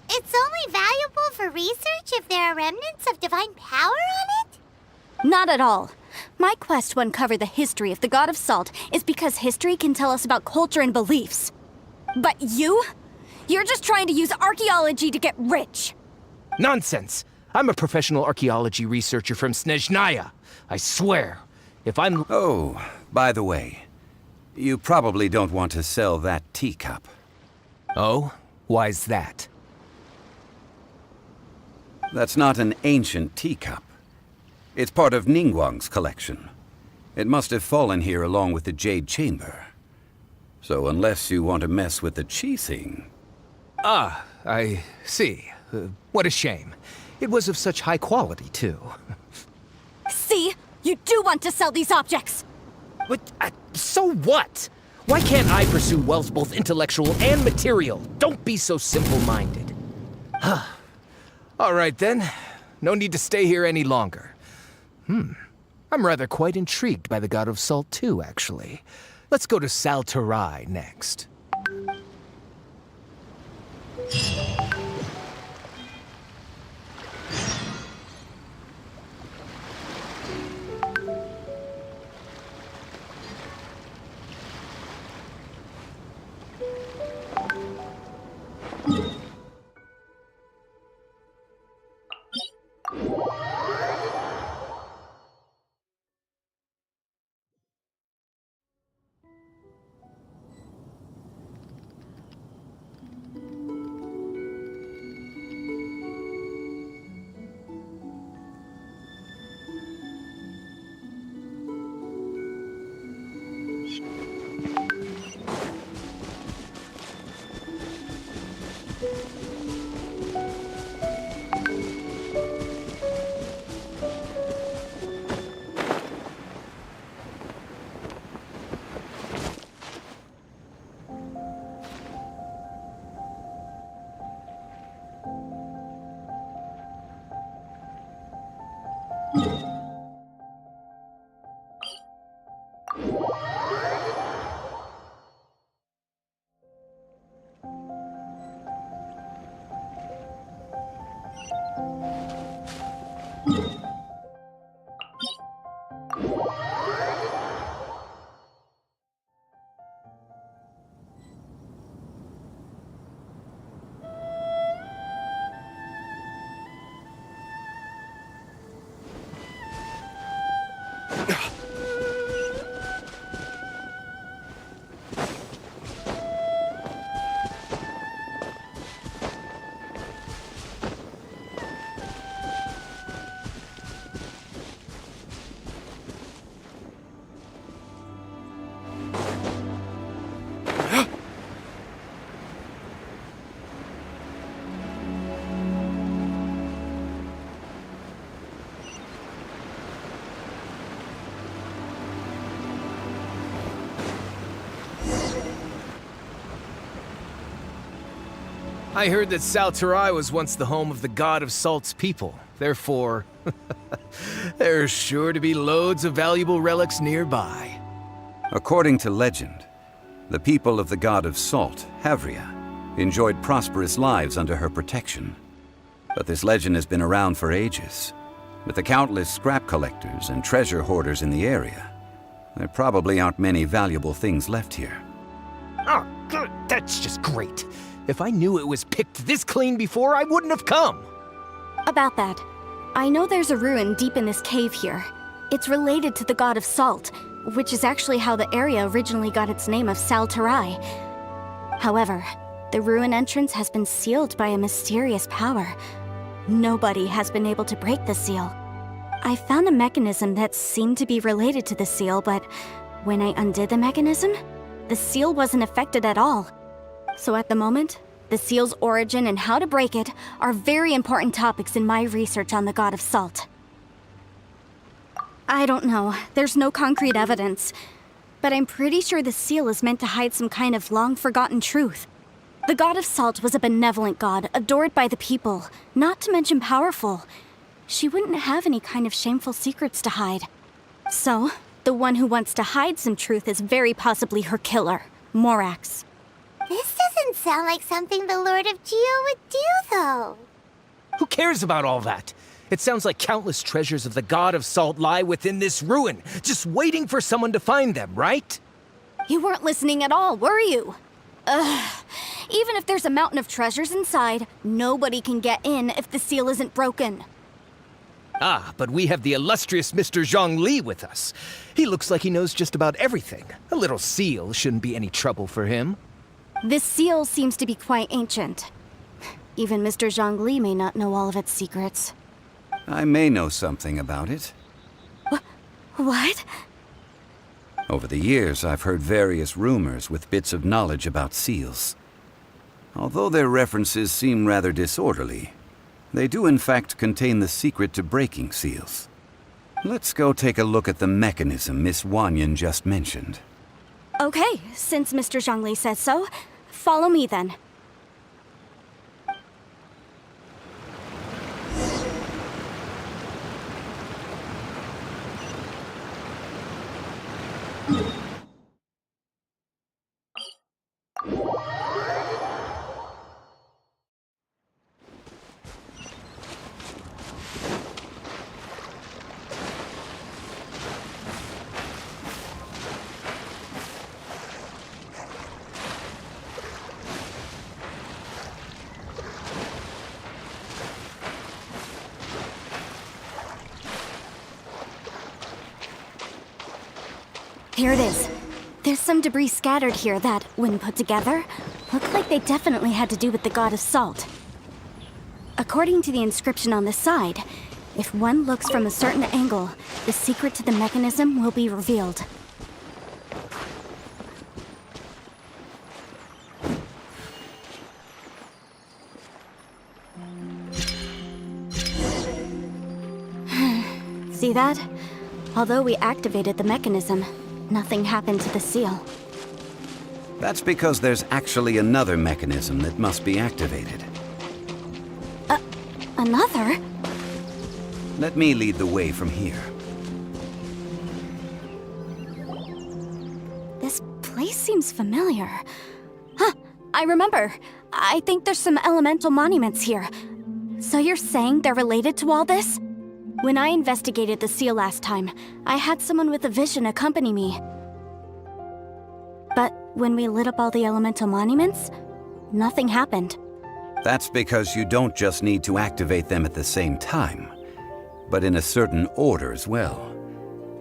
it's only valuable for research if there are remnants of divine power on it? Not at all. My quest to uncover the history of the god of salt is because history can tell us about culture and beliefs. But you're just trying to use archaeology to get rich. Nonsense! I'm a professional archaeology researcher from Snezhnaya. I swear, if I'm... Oh, by the way, you probably don't want to sell that teacup. Oh? Why's that? That's not an ancient teacup. It's part of Ningguang's collection. It must have fallen here along with the Jade Chamber. So unless you want to mess with the Qixing... Ah, I see. What a shame. It was of such high quality, too. See? You do want to sell these objects! What? So what? Why can't I pursue wealth both intellectual and material? Don't be so simple-minded. All right, then. No need to stay here any longer. I'm rather quite intrigued by the God of Salt, too, actually. Let's go to Saltarai next. I heard that Salterai was once the home of the god of Salt's people. Therefore, there's sure to be loads of valuable relics nearby. According to legend, the people of the god of Salt, Havria, enjoyed prosperous lives under her protection. But this legend has been around for ages. With the countless scrap collectors and treasure hoarders in the area, there probably aren't many valuable things left here. Oh, good. That's just great. If I knew it was picked this clean before, I wouldn't have come. About that, I know there's a ruin deep in this cave here. It's related to the god of Salt, which is actually how the area originally got its name of Salterai. However, the ruin entrance has been sealed by a mysterious power. Nobody has been able to break the seal. I found a mechanism that seemed to be related to the seal, but when I undid the mechanism, the seal wasn't affected at all. So at the moment, the seal's origin and how to break it are very important topics in my research on the god of Salt. I don't know, there's no concrete evidence, but I'm pretty sure the seal is meant to hide some kind of long-forgotten truth. The god of Salt was a benevolent god, adored by the people, not to mention powerful. She wouldn't have any kind of shameful secrets to hide. So, the one who wants to hide some truth is very possibly her killer, Morax. This doesn't sound like something the Lord of Geo would do, though. Who cares about all that? It sounds like countless treasures of the god of Salt lie within this ruin, just waiting for someone to find them, right? You weren't listening at all, were you? Ugh. Even if there's a mountain of treasures inside, nobody can get in if the seal isn't broken. Ah, but we have the illustrious Mr. Zhongli with us. He looks like he knows just about everything. A little seal shouldn't be any trouble for him. This seal seems to be quite ancient. Even Mr. Zhongli may not know all of its secrets. I may know something about it. What? Over the years, I've heard various rumors with bits of knowledge about seals. Although their references seem rather disorderly, they do in fact contain the secret to breaking seals. Let's go take a look at the mechanism Miss Wanyan just mentioned. Okay, since Mr. Zhongli says so, follow me then. Here it is. There's some debris scattered here that, when put together, look like they definitely had to do with the god of Salt. According to the inscription on the side, if one looks from a certain angle, the secret to the mechanism will be revealed. See that? Although we activated the mechanism, nothing happened to the seal. That's because there's actually another mechanism that must be activated. Another? Let me lead the way from here. This place seems familiar. Huh, I remember. I think there's some elemental monuments here. So you're saying they're related to all this? When I investigated the seal last time, I had someone with a vision accompany me. But when we lit up all the elemental monuments, nothing happened. That's because you don't just need to activate them at the same time, but in a certain order as well.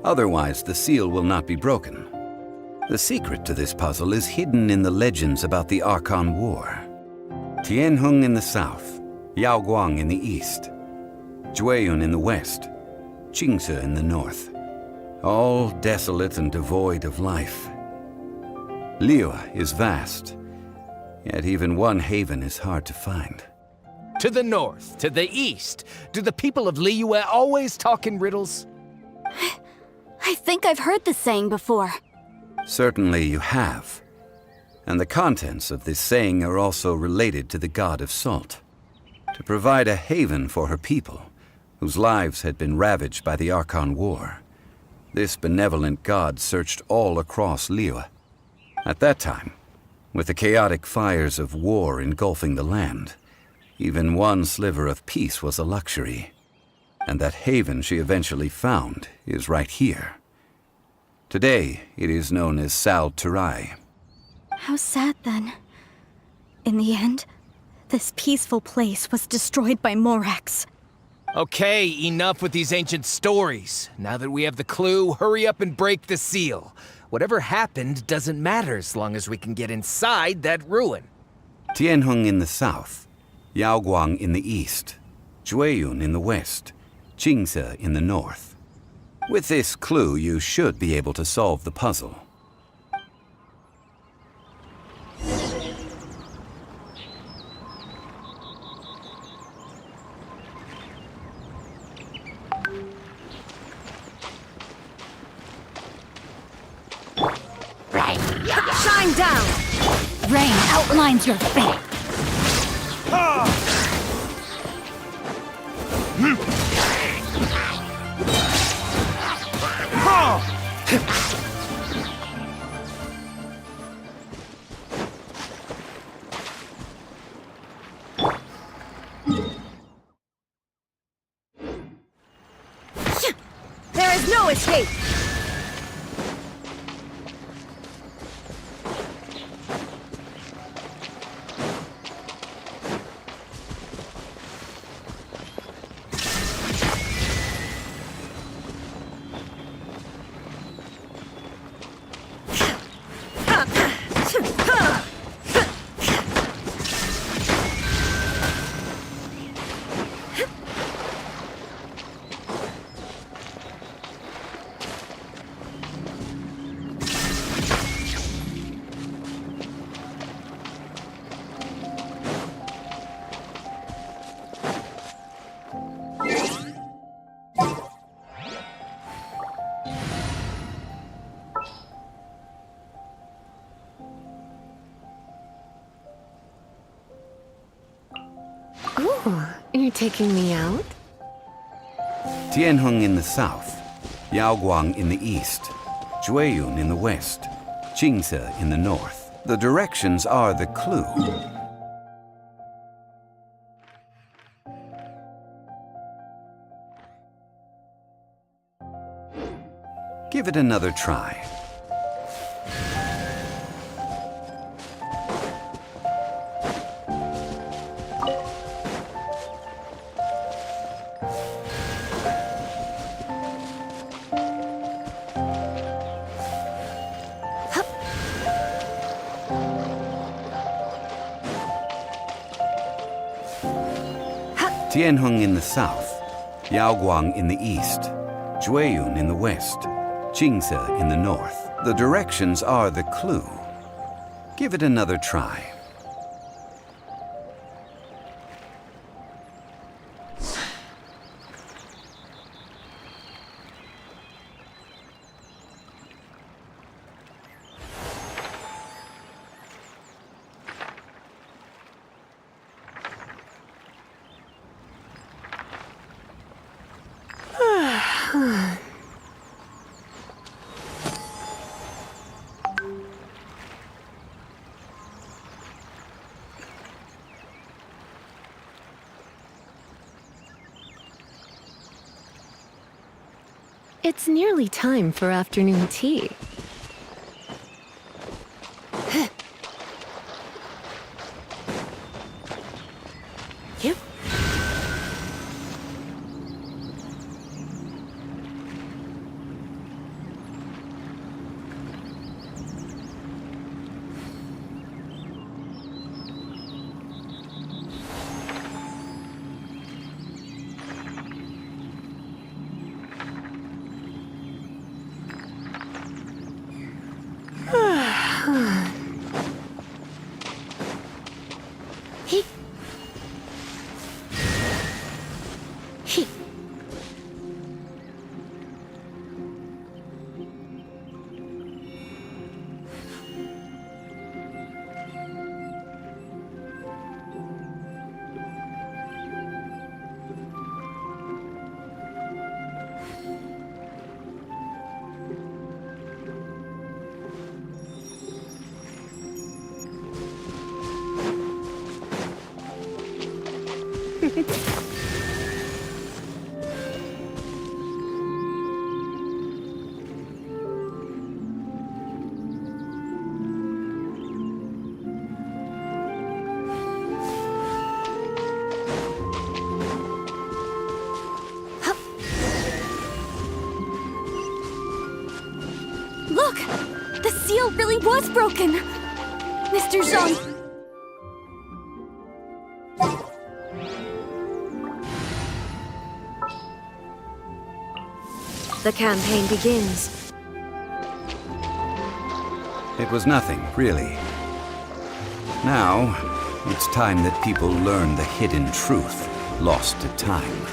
Otherwise, the seal will not be broken. The secret to this puzzle is hidden in the legends about the Archon War. Tianheng in the south, Yaoguang in the east, Jueyun in the west, Qingce in the north. All desolate and devoid of life. Liyue is vast, yet even one haven is hard to find. To the north, to the east. Do the people of Liyue always talk in riddles? I think I've heard this saying before. Certainly you have. And the contents of this saying are also related to the god of salt, to provide a haven for her people, whose lives had been ravaged by the Archon War. This benevolent god searched all across Liyue. At that time, with the chaotic fires of war engulfing the land, even one sliver of peace was a luxury. And that haven she eventually found is right here. Today, it is known as Sal Turai. How sad then. In the end, this peaceful place was destroyed by Morax. Okay, enough with these ancient stories. Now that we have the clue, hurry up and break the seal. Whatever happened doesn't matter as long as we can get inside that ruin. Tianheng in the south, Yaoguang in the east, Jueyun in the west, Qingse in the north. With this clue, you should be able to solve the puzzle. Shine down! Rain outlines your fate. There is no escape! Ooh, you're taking me out? Tianheng in the south, Yaoguang in the east, Jueyun in the west, Qingse in the north. The directions are the clue. Give it another try. Tianheng in the south, Yaoguang in the east, Jueyun in the west, Qingse in the north. The directions are the clue. Give it another try. It's nearly time for afternoon tea. Yep. Look! The seal really was broken! Mr. Jean... The campaign begins. It was nothing, really. Now, it's time that people learn the hidden truth lost to time.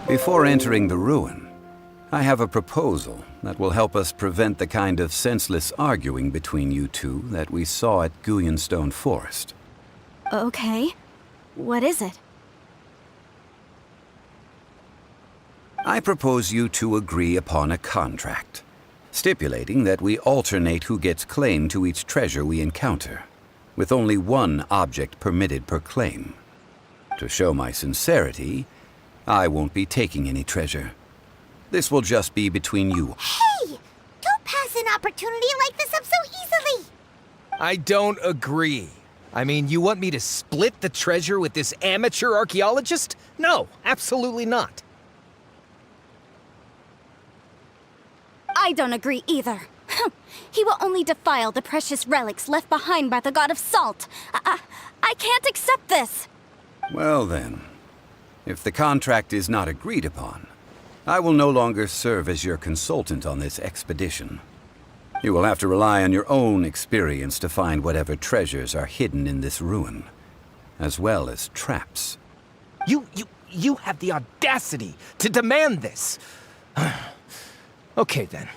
Before entering the ruin, I have a proposal that will help us prevent the kind of senseless arguing between you two that we saw at Guyonstone Forest. Okay. What is it? I propose you two agree upon a contract, stipulating that we alternate who gets claim to each treasure we encounter, with only one object permitted per claim. To show my sincerity, I won't be taking any treasure. This will just be between you. Hey! Don't pass an opportunity like this up so easily! I don't agree. I mean, you want me to split the treasure with this amateur archaeologist? No, absolutely not. I don't agree either. He will only defile the precious relics left behind by the God of Salt. I can't accept this! Well then, if the contract is not agreed upon, I will no longer serve as your consultant on this expedition. You will have to rely on your own experience to find whatever treasures are hidden in this ruin, as well as traps. You have the audacity to demand this! Okay then.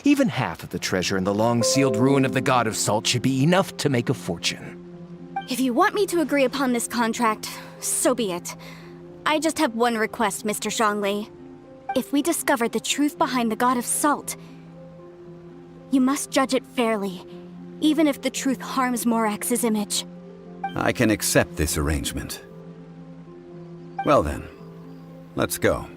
Even half of the treasure in the long-sealed ruin of the God of Salt should be enough to make a fortune. If you want me to agree upon this contract, so be it. I just have one request, Mr. Zhongli. If we discover the truth behind the God of Salt, you must judge it fairly, even if the truth harms Morax's image. I can accept this arrangement. Well then, let's go.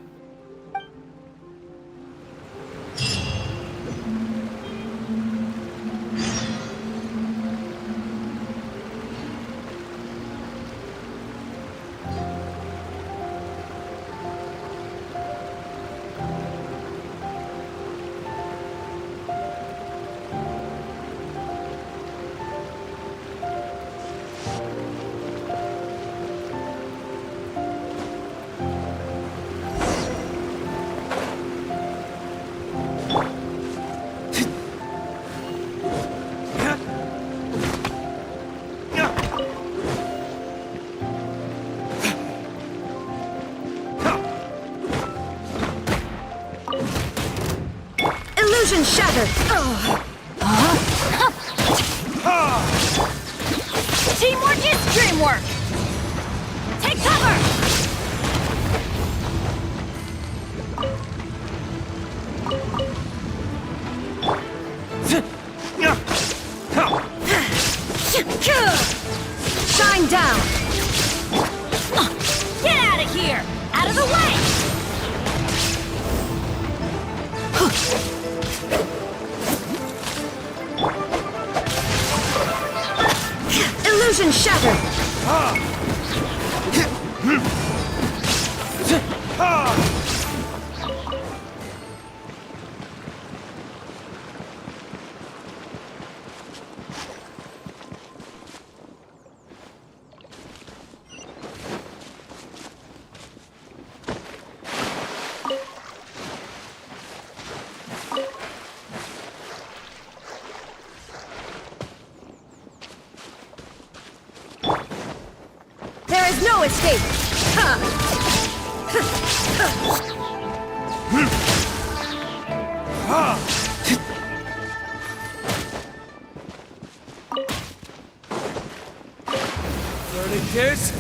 Illusion shattered! Teamwork is dreamwork! Take cover! Shine down! Get out of here! Out of the way! Illusion shattered! There is no escape! Learning this?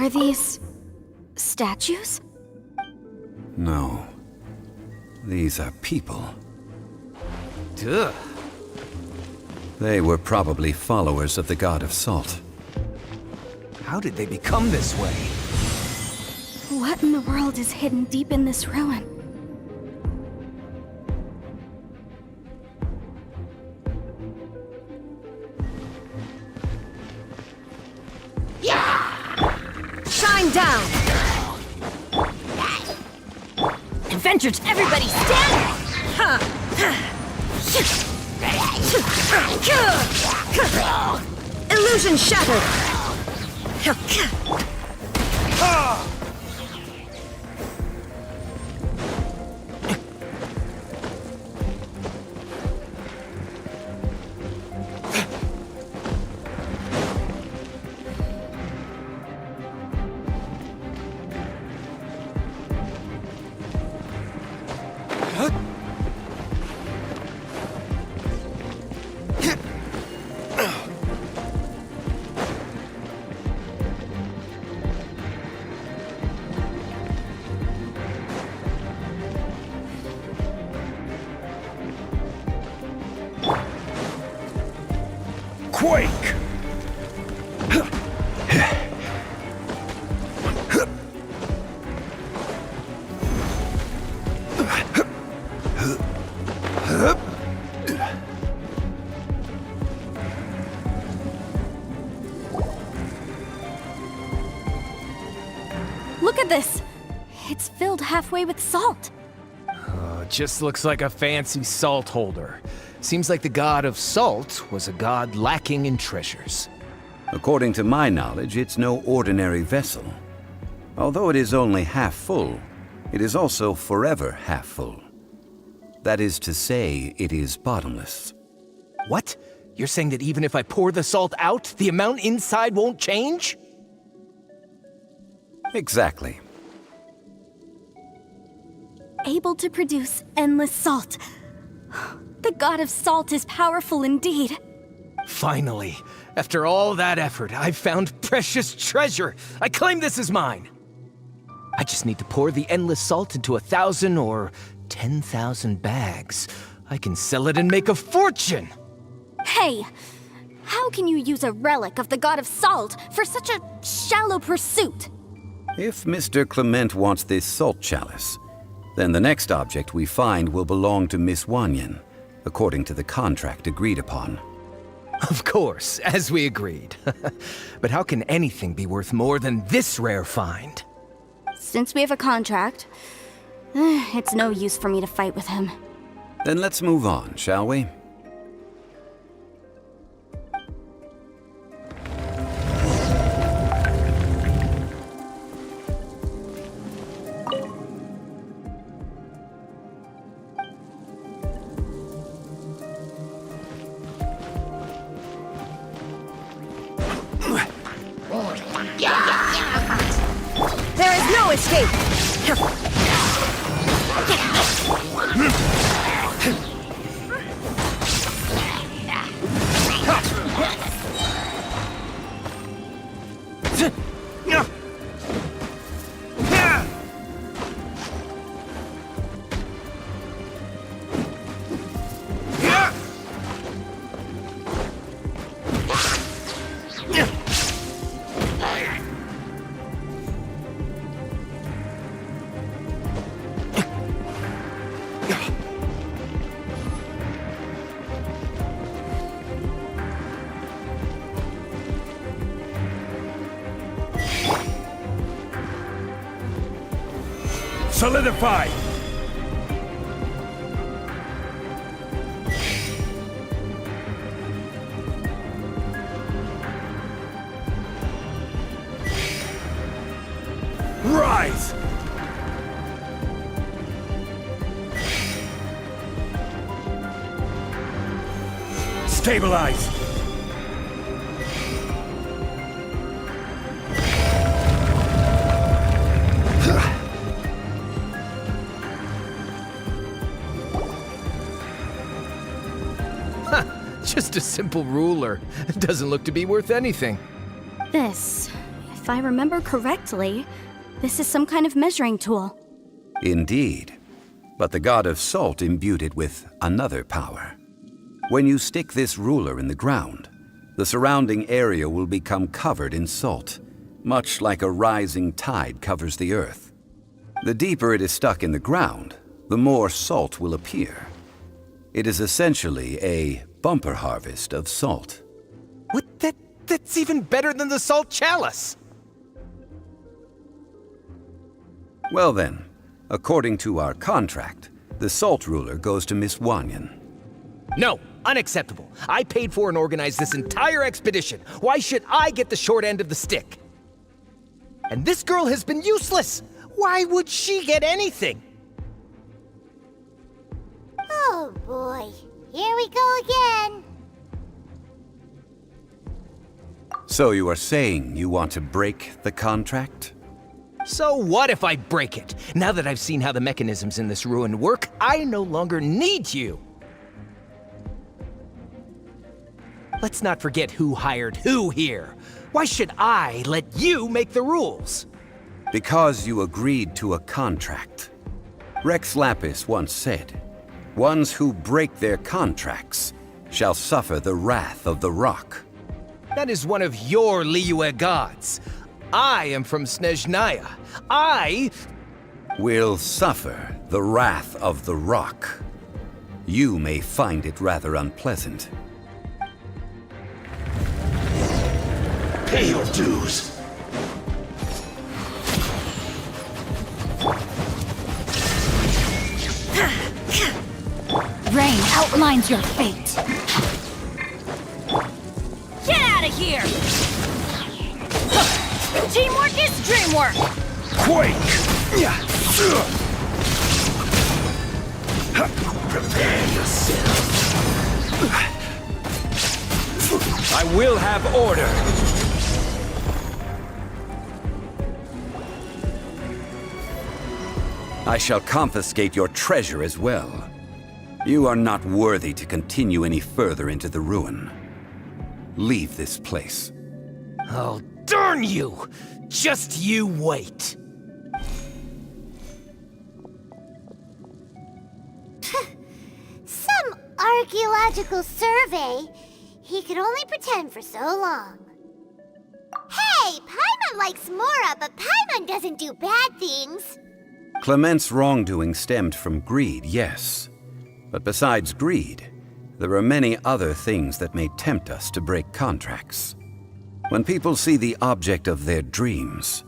Are these statues? No. These are people. Duh. They were probably followers of the god of salt. How did they become this way? What in the world is hidden deep in this ruin? Shine down! Adventures, everybody stand! Illusion shattered! Quake! Look at this! It's filled halfway with salt. Just looks like a fancy salt holder. Seems like the god of salt was a god lacking in treasures. According to my knowledge, it's no ordinary vessel. Although it is only half full, it is also forever half full. That is to say, it is bottomless. What? You're saying that even if I pour the salt out, the amount inside won't change? Exactly. Able to produce endless salt. The god of salt is powerful indeed. Finally, after all that effort, I've found precious treasure. I claim this as mine. I just need to pour the endless salt into 1,000 or 10,000 bags. I can sell it and make a fortune. Hey, how can you use a relic of the god of salt for such a shallow pursuit? If Mr. Clement wants this salt chalice, then the next object we find will belong to Miss Wanyan, according to the contract agreed upon. Of course, as we agreed. But how can anything be worth more than this rare find? Since we have a contract, it's no use for me to fight with him. Then let's move on, shall we? There is no escape! Solidify! Rise! Stabilize! Just a simple ruler. It doesn't look to be worth anything. This If I remember correctly, this is some kind of measuring tool. Indeed. But the god of salt imbued it with another power. When you stick this ruler in the ground, the surrounding area will become covered in salt, much like a rising tide covers the earth. The deeper it is stuck in the ground, the more salt will appear. It is essentially a bumper harvest of salt. What? That's even better than the salt chalice! Well then, according to our contract, the salt ruler goes to Miss Wanyan. No, unacceptable. I paid for and organized this entire expedition. Why should I get the short end of the stick? And this girl has been useless! Why would she get anything? Oh boy, here we go again. So you are saying you want to break the contract? So what if I break it? Now that I've seen how the mechanisms in this ruin work, I no longer need you! Let's not forget who hired who here. Why should I let you make the rules? Because you agreed to a contract. Rex Lapis once said, "Ones who break their contracts shall suffer the wrath of the rock." That is one of your Liyue gods. I am from Snezhnaya. I will suffer the wrath of the rock. You may find it rather unpleasant. Pay your dues. Rain outlines your fate. Get out of here! Teamwork is dreamwork! Quake! Prepare yourself. I will have order. I shall confiscate your treasure as well. You are not worthy to continue any further into the ruin. Leave this place. Oh, darn you! Just you wait. Some archaeological survey. He could only pretend for so long. Hey, Paimon likes Mora, but Paimon doesn't do bad things. Clement's wrongdoing stemmed from greed, yes. But besides greed, there are many other things that may tempt us to break contracts. When people see the object of their dreams,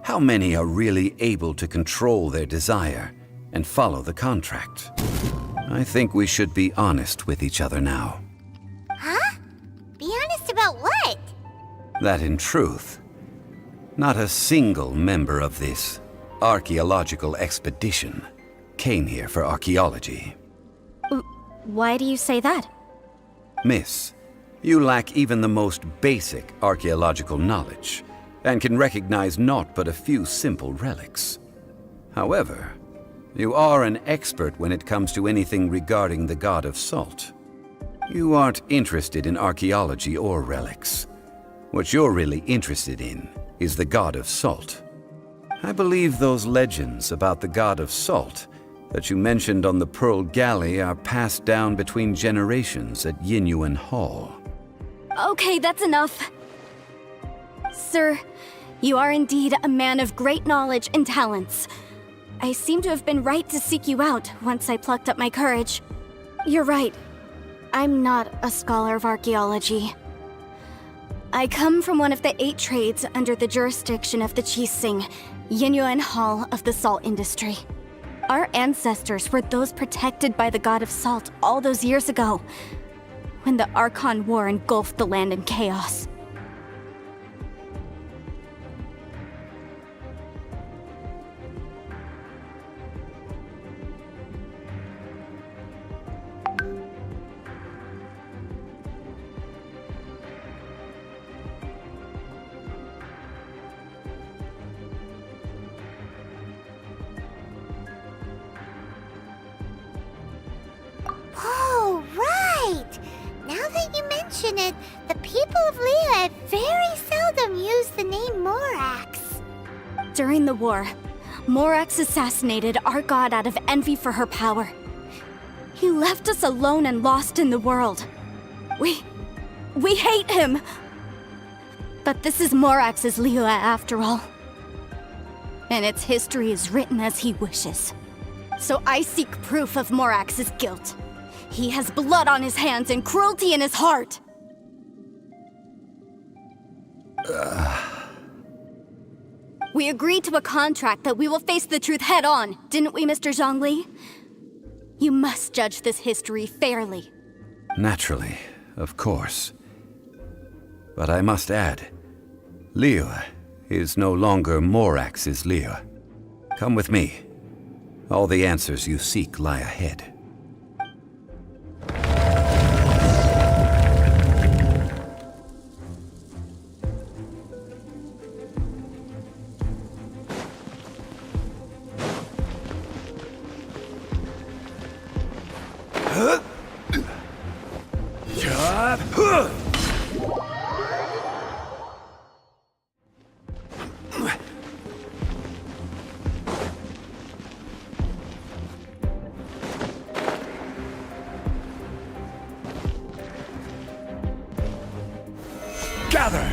how many are really able to control their desire and follow the contract? I think we should be honest with each other now. Huh? Be honest about what? That in truth, not a single member of this archaeological expedition came here for archaeology. Why do you say that? Miss, you lack even the most basic archaeological knowledge, and can recognize naught but a few simple relics. However, you are an expert when it comes to anything regarding the god of salt. You aren't interested in archaeology or relics. What you're really interested in is the god of salt. I believe those legends about the god of salt that you mentioned on the Pearl Galley are passed down between generations at Yinyuan Hall. Okay, that's enough. Sir, you are indeed a man of great knowledge and talents. I seem to have been right to seek you out once I plucked up my courage. You're right. I'm not a scholar of archaeology. I come from one of the 8 trades under the jurisdiction of the Qixing, Yinyuan Hall of the salt industry. Our ancestors were those protected by the god of salt all those years ago, when the Archon War engulfed the land in chaos. Oh, right! Now that you mention it, The people of Liyue very seldom use the name Morax. During the war, Morax assassinated our god out of envy for her power. He left us alone and lost in the world. We hate him! But this is Morax's Liyue after all. And its history is written as he wishes. So I seek proof of Morax's guilt. He has blood on his hands and cruelty in his heart! We agreed to a contract that we will face the truth head on, didn't we, Mr. Zhongli? You must judge this history fairly. Naturally, of course. But I must add, Liyue is no longer Morax's Liyue. Come with me. All the answers you seek lie ahead. Gather!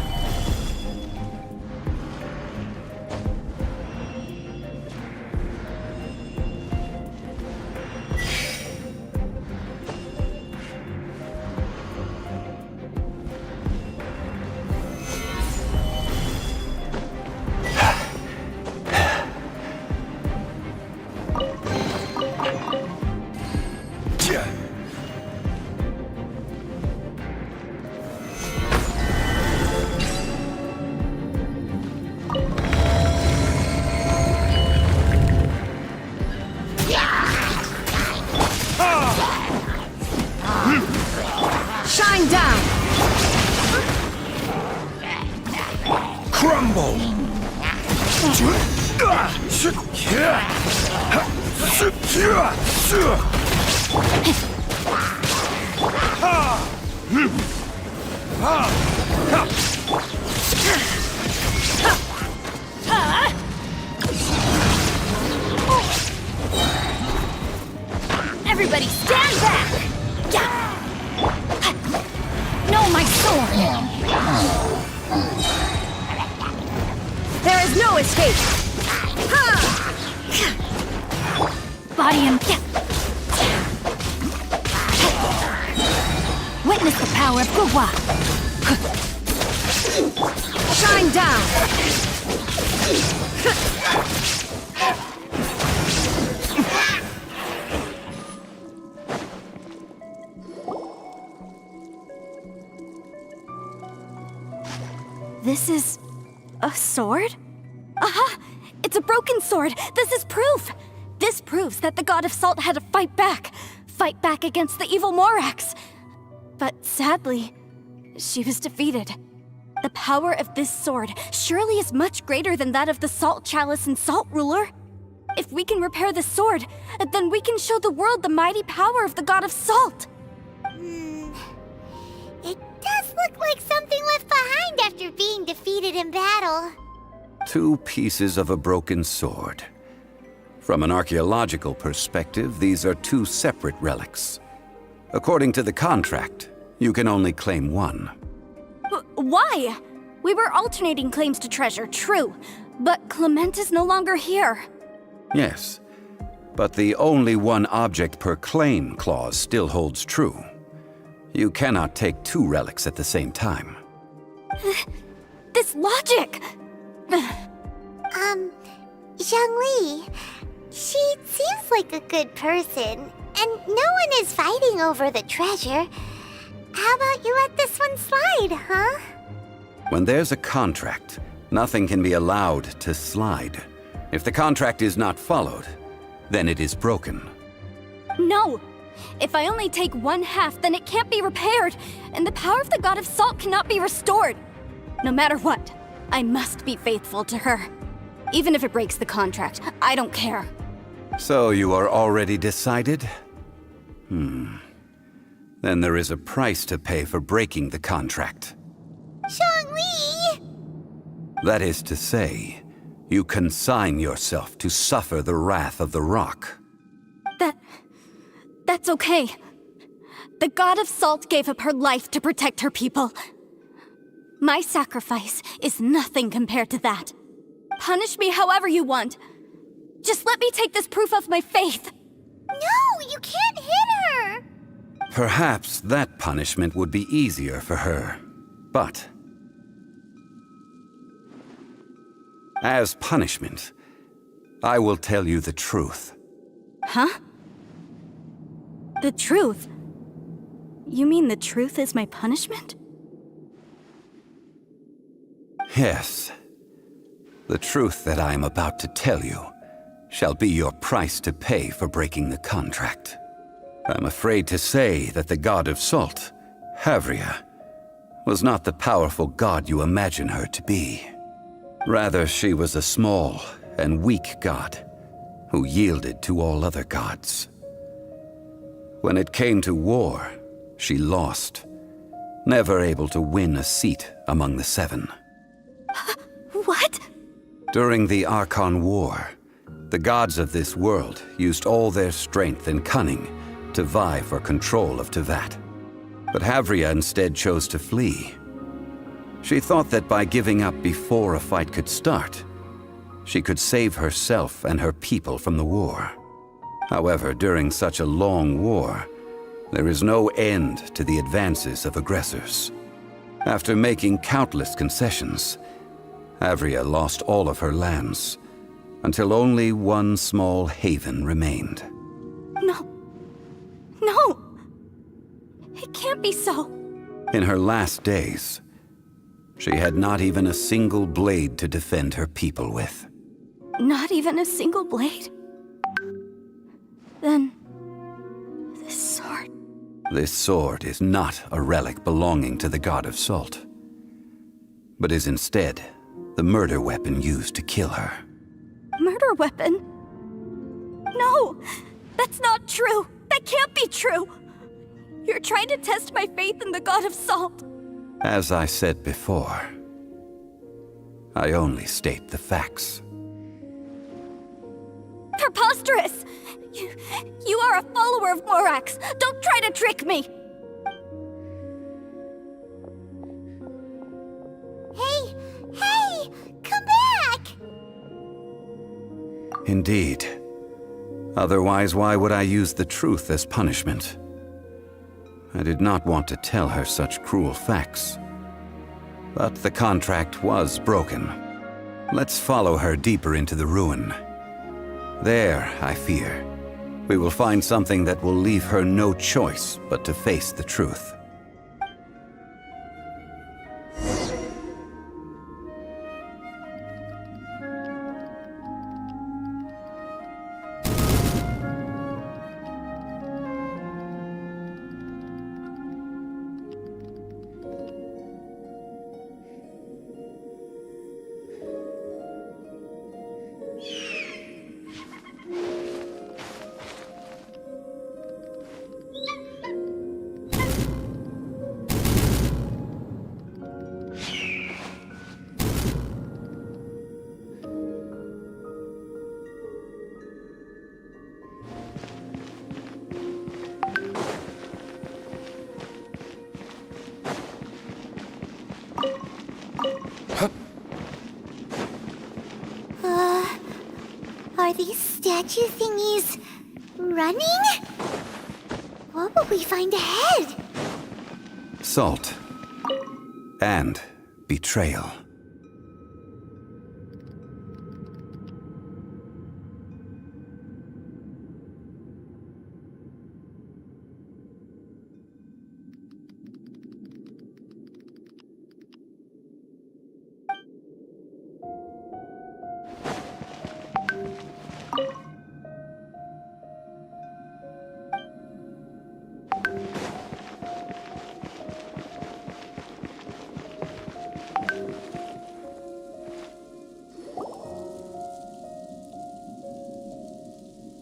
Shine down! Crumble! Everybody stand back! No, my sword! There is no escape! Body him! Witness the power of Guhua! Shine down! This is a sword? Aha! It's a broken sword! This is proof! This proves that the God of Salt had to fight back against the evil Morax. But sadly, she was defeated. The power of this sword surely is much greater than that of the Salt Chalice and Salt Ruler. If we can repair the sword, then we can show the world the mighty power of the God of Salt. It does look like something left behind after being defeated in battle. 2 pieces of a broken sword. From an archaeological perspective, these are 2 separate relics. According to the contract, you can only claim one. Why? We were alternating claims to treasure, true, but Clement is no longer here. Yes, but the only one object per claim clause still holds true. You cannot take 2 relics at the same time. This logic! Zhongli, she seems like a good person, and no one is fighting over the treasure. How about you let this one slide, huh? When there's a contract, nothing can be allowed to slide. If the contract is not followed, then it is broken. No! If I only take 1/2, then it can't be repaired, and the power of the God of Salt cannot be restored. No matter what, I must be faithful to her. Even if it breaks the contract, I don't care. So you are already decided? then there is a price to pay for breaking the contract. Zhongli! That is to say, you consign yourself to suffer the wrath of the rock. That's okay. The God of Salt gave up her life to protect her people. My sacrifice is nothing compared to that. Punish me however you want. Just let me take this proof of my faith. No, you can't hit her! Perhaps that punishment would be easier for her, but as punishment, I will tell you the truth. Huh? The truth? You mean the truth is my punishment? Yes. The truth that I am about to tell you shall be your price to pay for breaking the contract. I'm afraid to say that the God of Salt, Havria, was not the powerful god you imagine her to be. Rather, she was a small and weak god who yielded to all other gods. When it came to war, she lost, never able to win a seat among the seven. What? During the Archon War, the gods of this world used all their strength and cunning to vie for control of Tevat. But Havria instead chose to flee. She thought that by giving up before a fight could start, she could save herself and her people from the war. However, during such a long war, there is no end to the advances of aggressors. After making countless concessions, Havria lost all of her lands, until only one small haven remained. No! It can't be so. In her last days, she had not even a single blade to defend her people with. Not even a single blade? Then, this sword... This sword is not a relic belonging to the God of Salt, but is instead the murder weapon used to kill her. Murder weapon? No! That's not true! That can't be true! You're trying to test my faith in the God of Salt. As I said before, I only state the facts. Preposterous! You are a follower of Morax! Don't try to trick me! Hey! Come back! Indeed. Otherwise, why would I use the truth as punishment? I did not want to tell her such cruel facts. But the contract was broken. Let's follow her deeper into the ruin. There, I fear, we will find something that will leave her no choice but to face the truth. Are these statue thingies running? What will we find ahead? Salt. And betrayal.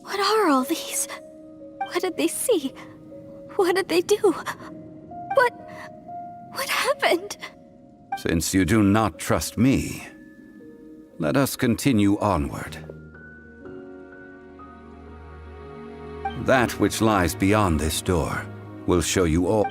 What are all these? What did they see? What did they do? What happened? Since you do not trust me, let us continue onward. That which lies beyond this door will show you all.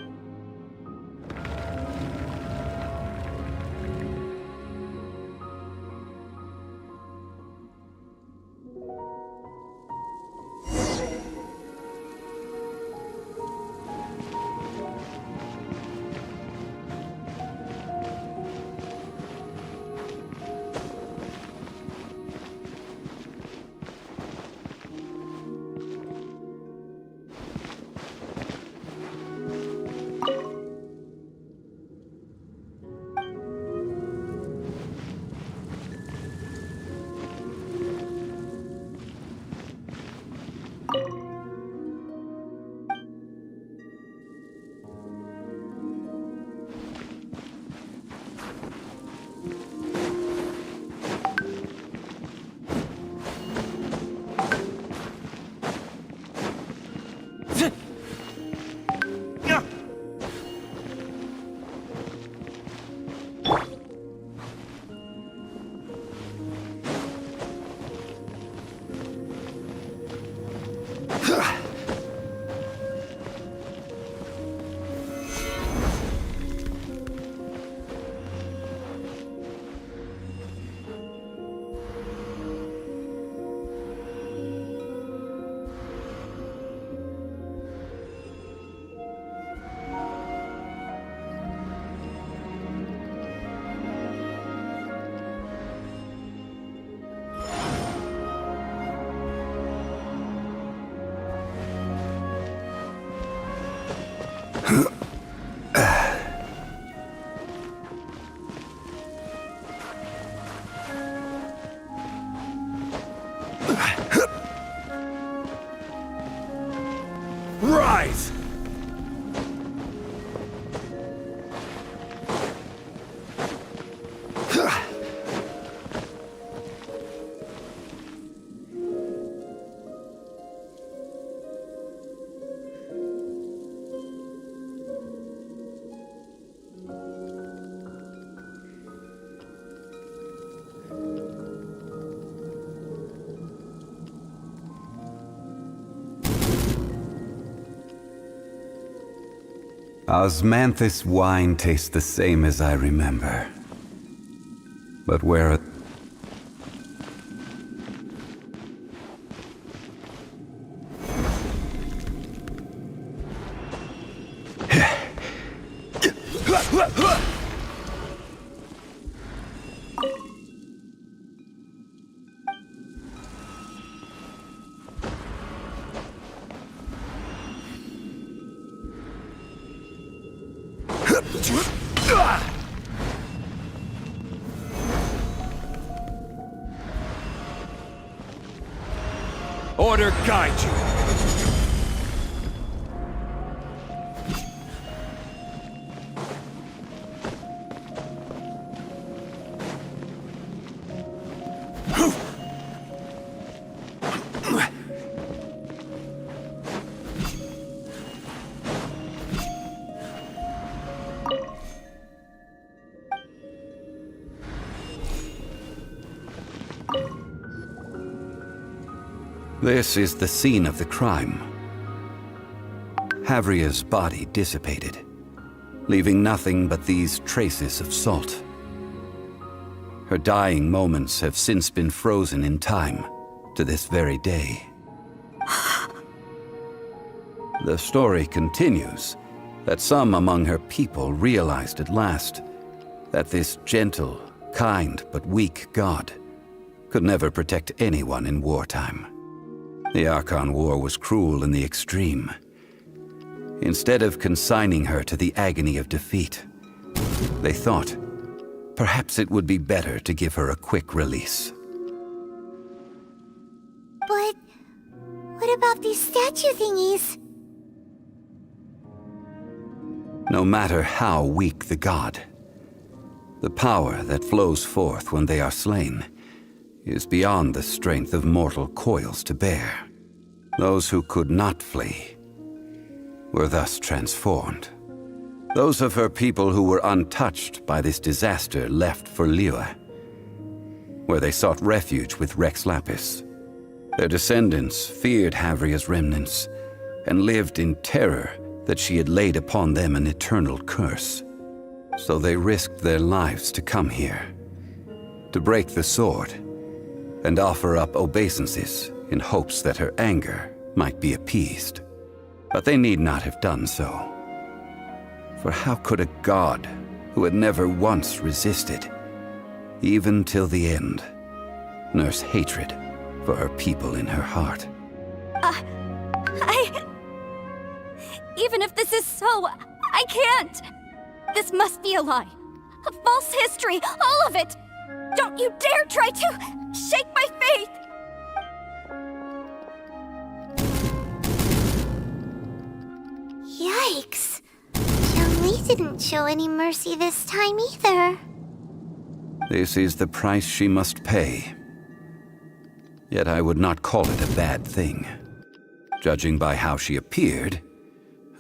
Rise! Osmanthus wine tastes the same as I remember. But where... Order guide you. This is the scene of the crime. Havria's body dissipated, leaving nothing but these traces of salt. Her dying moments have since been frozen in time to this very day. The story continues that some among her people realized at last that this gentle, kind, but weak god could never protect anyone in wartime. The Archon War was cruel in the extreme. Instead of consigning her to the agony of defeat, they thought perhaps it would be better to give her a quick release. But what about these statue thingies? No matter how weak the god, the power that flows forth when they are slain is beyond the strength of mortal coils to bear. Those who could not flee were thus transformed. Those of her people who were untouched by this disaster left for Liyue, where they sought refuge with Rex Lapis. Their descendants feared Havria's remnants and lived in terror that she had laid upon them an eternal curse. So they risked their lives to come here, to break the sword, and offer up obeisances in hopes that her anger might be appeased. But they need not have done so. For how could a god who had never once resisted, even till the end, nurse hatred for her people in her heart? Even if this is so, I can't! This must be a lie. A false history, all of it! Don't you dare try to shake my faith! Yikes. Zhongli didn't show any mercy this time either. This is the price she must pay. Yet I would not call it a bad thing. Judging by how she appeared,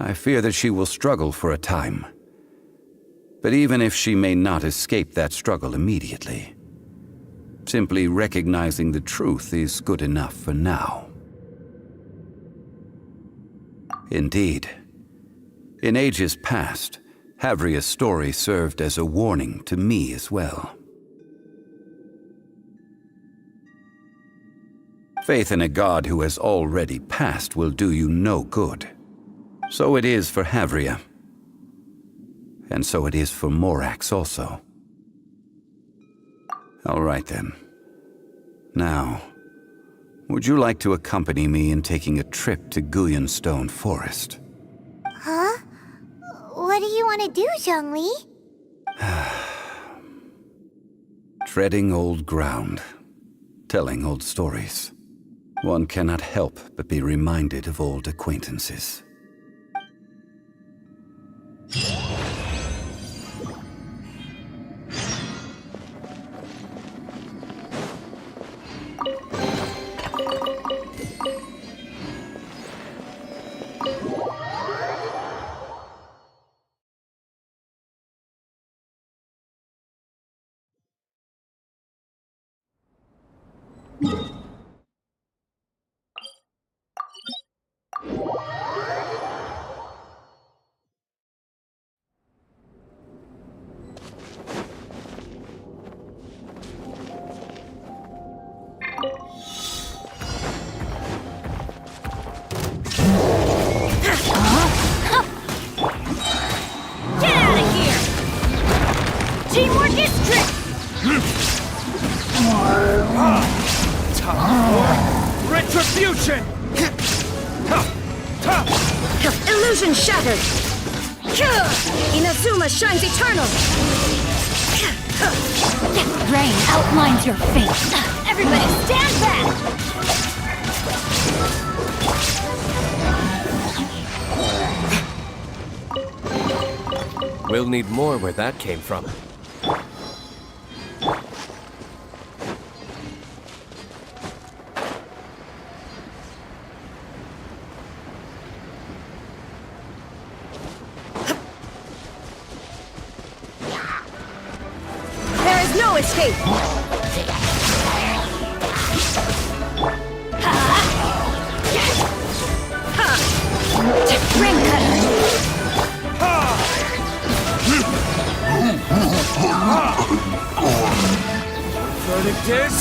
I fear that she will struggle for a time. But even if she may not escape that struggle immediately, simply recognizing the truth is good enough for now. Indeed, in ages past, Havria's story served as a warning to me as well. Faith in a god who has already passed will do you no good. So it is for Havria. And so it is for Morax also. All right then. Now, would you like to accompany me in taking a trip to Guyonstone Forest? Huh? What do you want to do, Zhongli? Treading old ground, telling old stories. One cannot help but be reminded of old acquaintances. Retribution! Illusion shattered! Inazuma shines eternal! Rain outlines your fate! Everybody stand back! We'll need more where that came from. No escape! Ring cutter! Verdict is...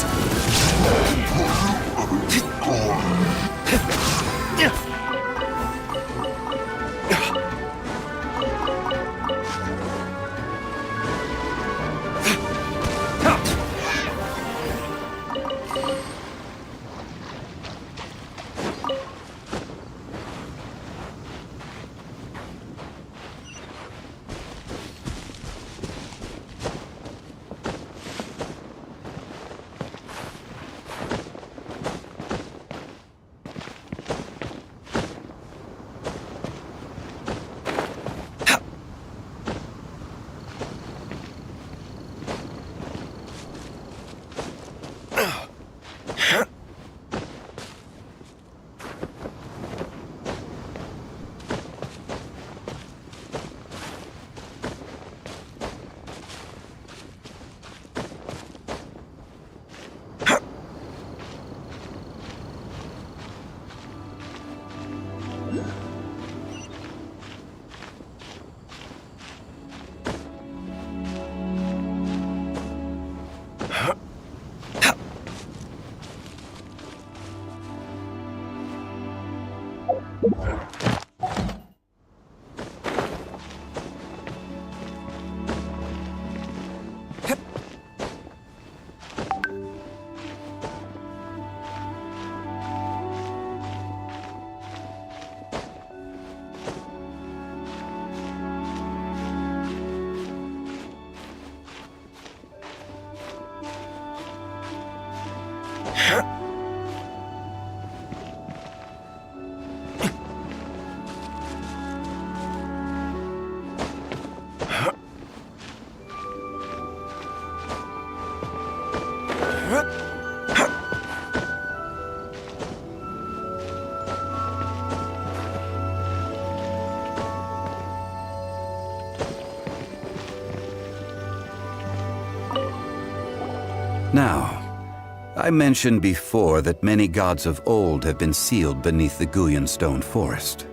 Now, I mentioned before that many gods of old have been sealed beneath the Guyan stone forest.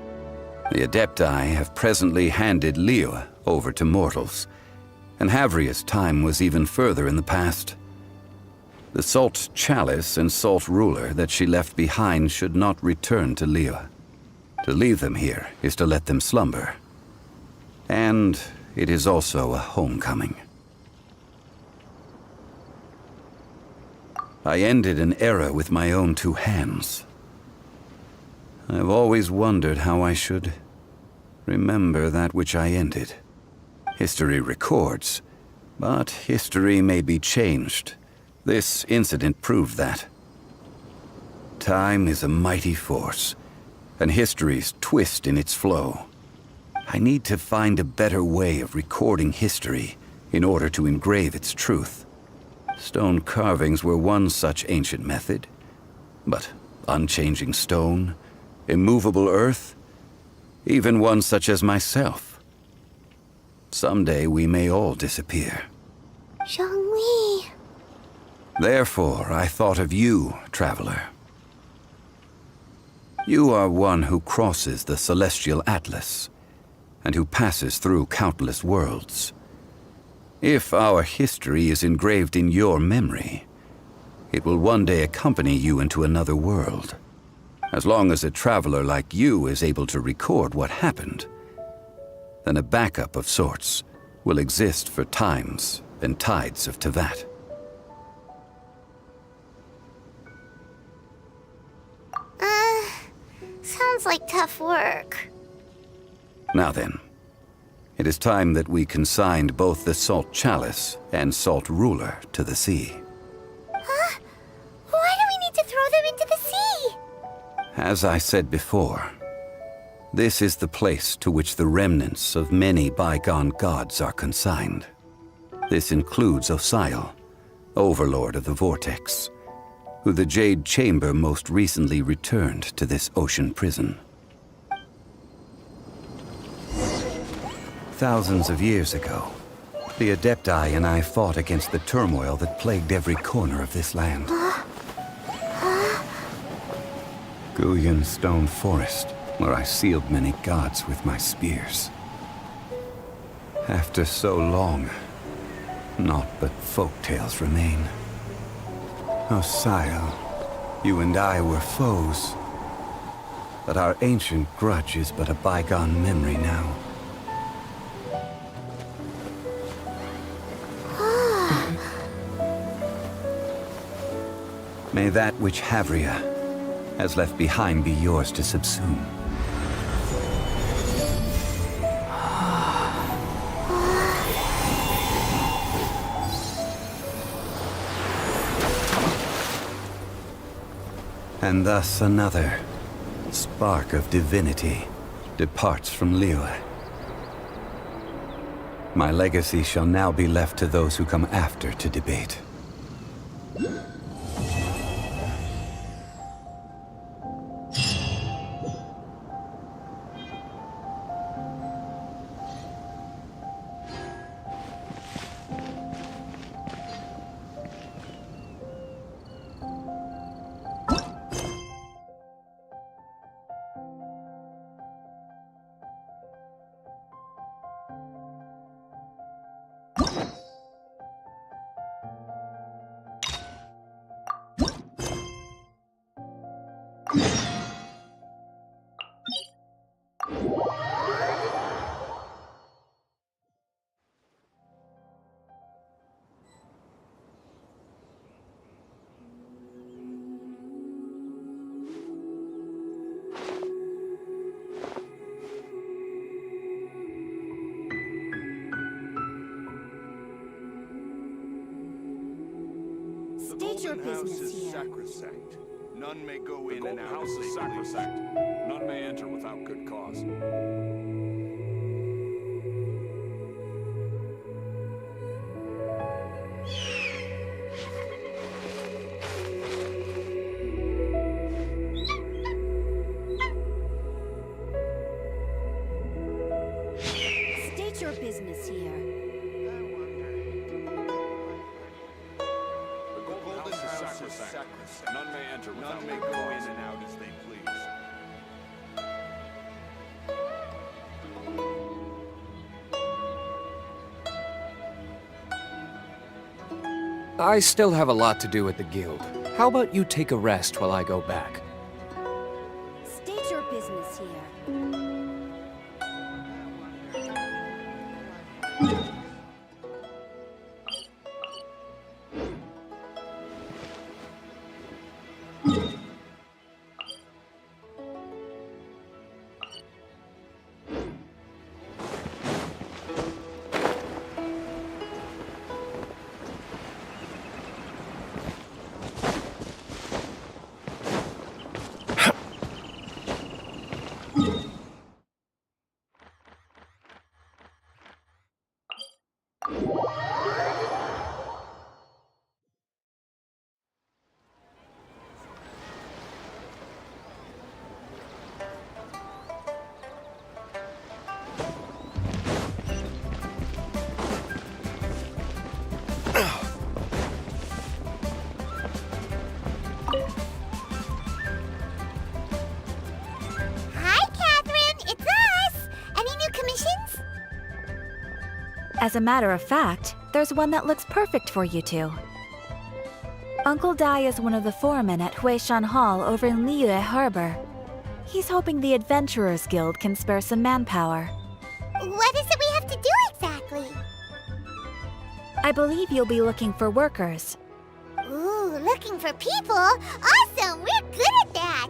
The Adepti have presently handed Liyue over to mortals, and Havria's time was even further in the past. The Salt Chalice and Salt Ruler that she left behind should not return to Liyue. To leave them here is to let them slumber. And it is also a homecoming. I ended an era with my own two hands. I've always wondered how I should remember that which I ended. History records, but history may be changed. This incident proved that. Time is a mighty force, and history's twist in its flow. I need to find a better way of recording history in order to engrave its truth. Stone carvings were one such ancient method, but unchanging stone, immovable earth, even one such as myself. Someday we may all disappear. Zhongli. Therefore, I thought of you, traveler. You are one who crosses the celestial atlas, and who passes through countless worlds. If our history is engraved in your memory, it will one day accompany you into another world. As long as a traveler like you is able to record what happened, then a backup of sorts will exist for times and tides of Teyvat. Sounds like tough work. Now then, it is time that we consigned both the Salt Chalice and Salt Ruler to the sea. Huh? Why do we need to throw them into the sea? As I said before, this is the place to which the remnants of many bygone gods are consigned. This includes Osial, Overlord of the Vortex, who the Jade Chamber most recently returned to this ocean prison. Thousands of years ago, the Adepti and I fought against the turmoil that plagued every corner of this land. Guyan Stone Forest, where I sealed many gods with my spears. After so long, naught but folk tales remain. Osial, you and I were foes, but our ancient grudge is but a bygone memory now. May that which Havria has left behind be yours to subsume. And thus another spark of divinity departs from Liyue. My legacy shall now be left to those who come after to debate. business here. Sacrosanct. None may go in and out. The house is sacrosanct. None may enter without good cause. State your business here. The golden house is sacrosanct. None may enter without None may go in and out as they please. I still have a lot to do at the guild. How about you take a rest while I go back? State your business here. Hi, Catherine! It's us! Any new commissions? As a matter of fact, there's one that looks perfect for you two. Uncle Dai is one of the foremen at Huishan Hall over in Liyue Harbor. He's hoping the Adventurers Guild can spare some manpower. What is it we have to do exactly? I believe you'll be looking for workers. Ooh, looking for people? Awesome! We're good at that!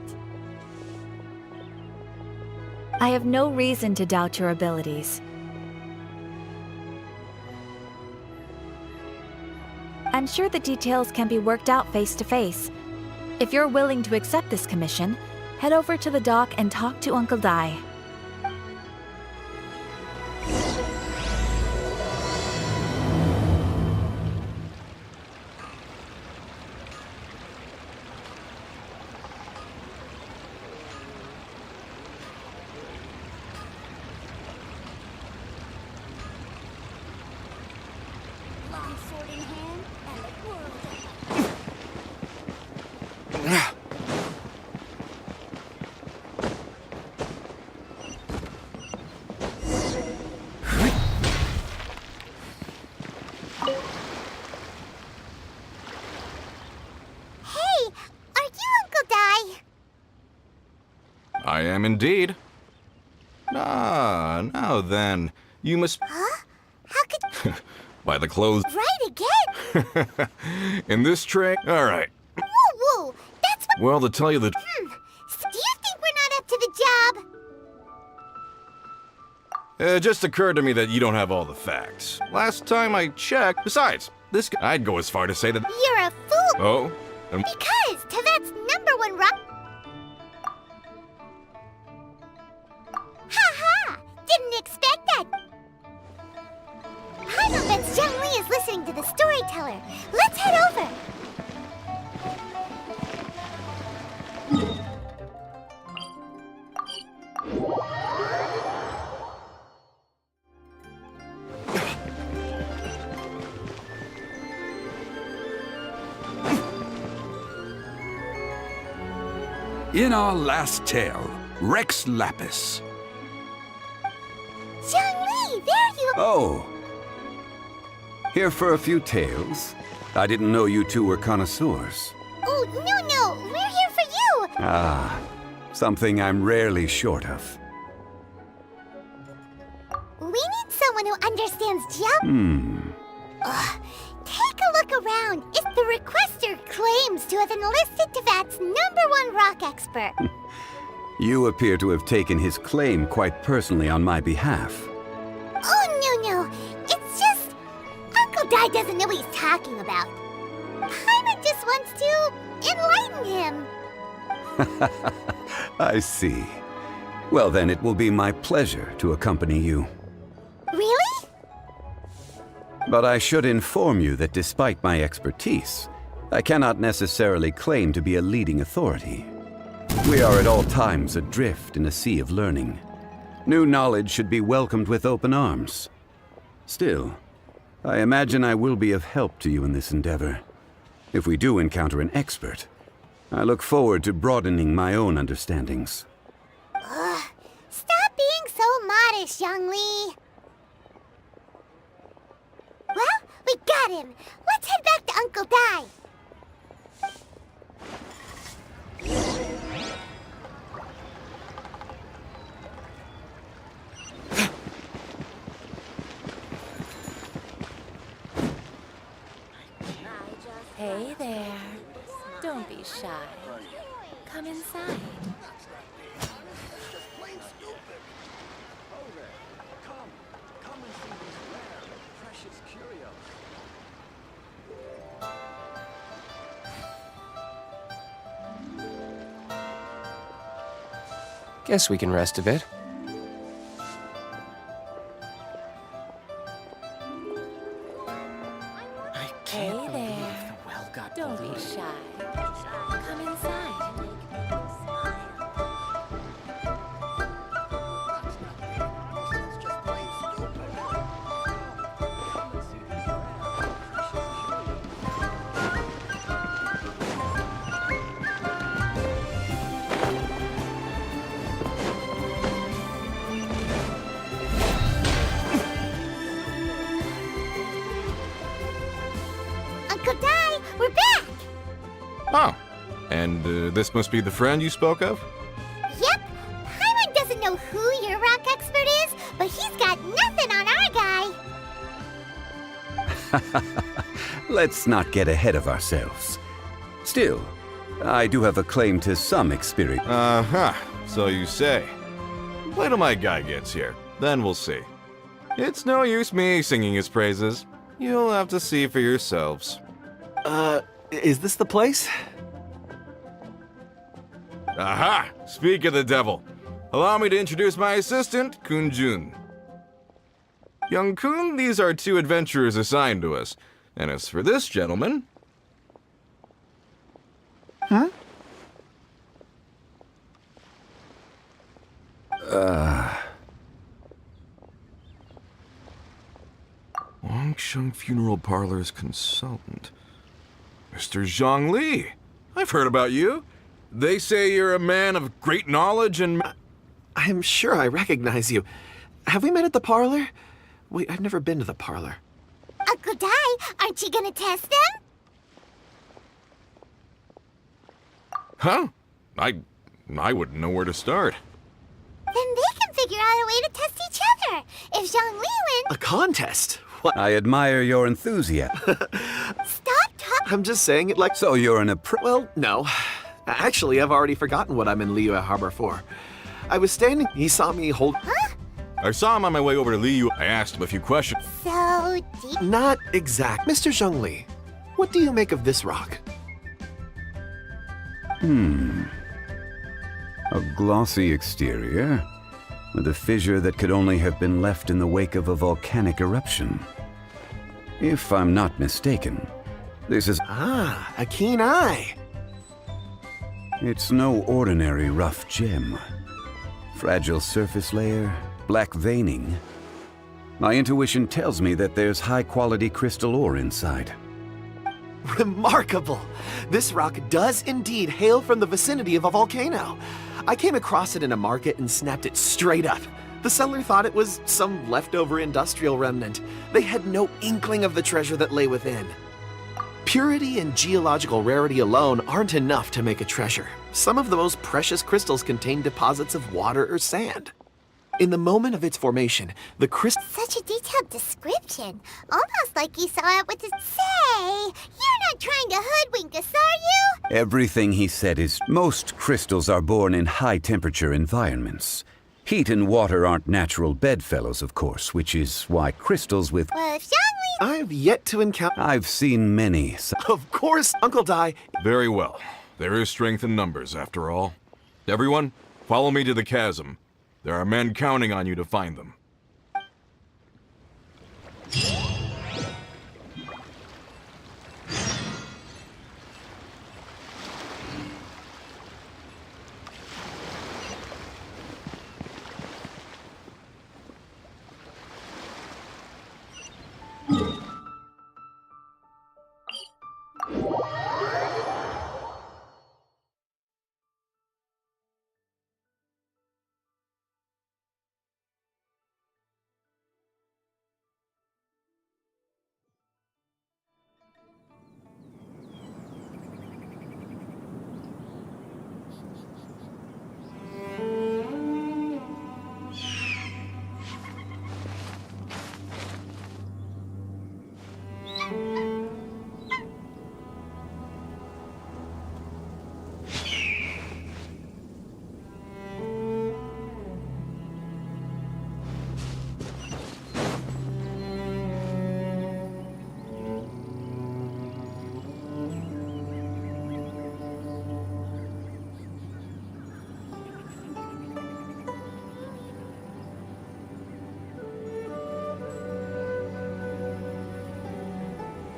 I have no reason to doubt your abilities. I'm sure the details can be worked out face to face. If you're willing to accept this commission, head over to the dock and talk to Uncle Dai. Long sword in hand and the world. Hey, are you Uncle Dai? I am indeed. Ah, now then, you must... Huh? How could... By the clothes... Right again? In this tray? Alright. Woo woo! That's what... Well, to tell you the... Do you think we're not up to the job? It just occurred to me that you don't have all the facts. Last time I checked... Besides, this guy... I'd go as far to say that... You're a fool! Oh? Because Tevet's #1 rock... Ha-ha! Didn't expect that! Paimon bets Zhang Li is listening to the storyteller. Let's head over! In our last tale, Rex Lapis. Zhang Li, there you... Oh. Here for a few tales? I didn't know you two were connoisseurs. Oh, no, we're here for you! Ah, something I'm rarely short of. We need someone who understands geography. Ugh, take a look around. It's the requester claims to have enlisted Tevat's #1 rock expert. You appear to have taken his claim quite personally on my behalf. Oh, no. It's just... Uncle Dai doesn't know what he's talking about. Paimon just wants to enlighten him. I see. Well then, it will be my pleasure to accompany you. Really? But I should inform you that despite my expertise, I cannot necessarily claim to be a leading authority. We are at all times adrift in a sea of learning. New knowledge should be welcomed with open arms. Still, I imagine I will be of help to you in this endeavor. If we do encounter an expert, I look forward to broadening my own understandings. Ugh, stop being so modest, Young Lee. Well, we got him. Let's head back to Uncle Dai. Hey there. Don't be shy. Come inside. Guess we can rest a bit. Hey there. Don't be shy. Come inside. Uncle Dai, we're back! Oh, and this must be the friend you spoke of? Yep. Paimon doesn't know who your rock expert is, but he's got nothing on our guy. Let's not get ahead of ourselves. Still, I do have a claim to some experience. Uh-huh, so you say. Wait till my guy gets here, then we'll see. It's no use me singing his praises. You'll have to see for yourselves. Is this the place? Aha! Speak of the devil. Allow me to introduce my assistant, Kun Jun. Young Kun, these are 2 adventurers assigned to us. And as for this gentleman... Huh? Wangsheng Funeral Parlor's consultant. Mr. Zhang Li. I've heard about you. They say you're a man of great knowledge and... I am sure I recognize you. Have we met at the parlor? Wait, I've never been to the parlor. Uncle Dai, aren't you gonna test them? Huh? I wouldn't know where to start. Then they can figure out a way to test each other. If Zhang Li wins... A contest? What? I admire your enthusiasm. Stop talking... I'm just saying it like... So you're an Well, no. Actually, I've already forgotten what I'm in Liyue Harbor for. I was standing... He saw me hold... Huh? I saw him on my way over to Liyue. I asked him a few questions. So deep... Not exact. Mr. Zhang Li, what do you make of this rock? A glossy exterior, with a fissure that could only have been left in the wake of a volcanic eruption. If I'm not mistaken, this is... Ah, a keen eye. It's no ordinary rough gem. Fragile surface layer, black veining. My intuition tells me that there's high-quality crystal ore inside. Remarkable! This rock does indeed hail from the vicinity of a volcano. I came across it in a market and snapped it straight up. The seller thought it was some leftover industrial remnant. They had no inkling of the treasure that lay within. Purity and geological rarity alone aren't enough to make a treasure. Some of the most precious crystals contain deposits of water or sand. In the moment of its formation, the crystal... Such a detailed description. Almost like you saw it with his... Say, you're not trying to hoodwink us, are you? Everything he said is... Most crystals are born in high-temperature environments. Heat and water aren't natural bedfellows, of course, which is why crystals with... Well, if Zhang Li I've yet to encounter... I've seen many. Of course, Uncle Dai. Very well. There is strength in numbers, after all. Everyone, follow me to the chasm. There are men counting on you to find them.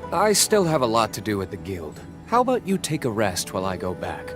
I still have a lot to do at the guild. How about you take a rest while I go back?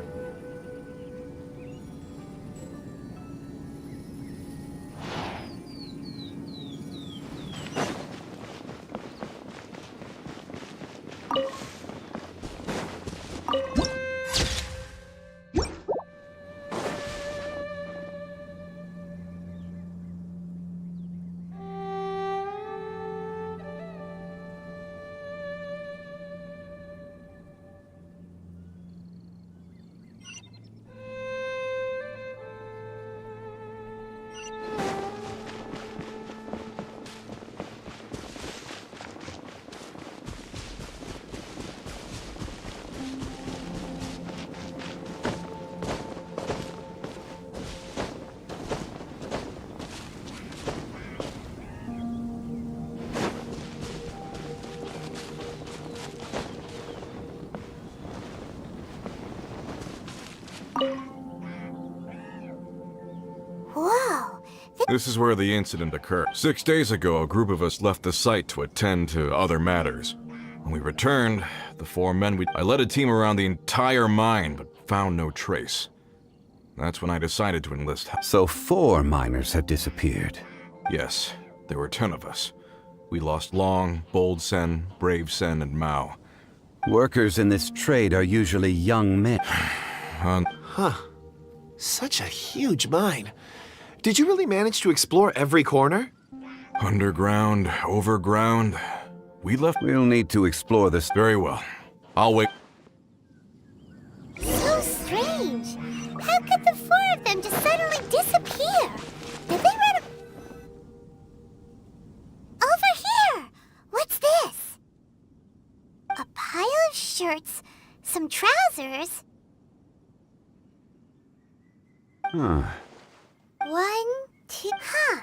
Whoa! This is where the incident occurred. 6 days ago, a group of us left the site to attend to other matters. When we returned, the 4 men I led a team around the entire mine, but found no trace. That's when I decided to enlist help. So 4 miners have disappeared. Yes, there were 10 of us. We lost Long, Bold Sen, Brave Sen, and Mao. Workers in this trade are usually young men. Huh. Such a huge mine. Did you really manage to explore every corner? Underground, overground. We'll need to explore this. Very well. I'll wait. So strange. How could the 4 of them just suddenly disappear? Did they run over here? What's this? A pile of shirts, some trousers. Huh. 1, 2. Huh.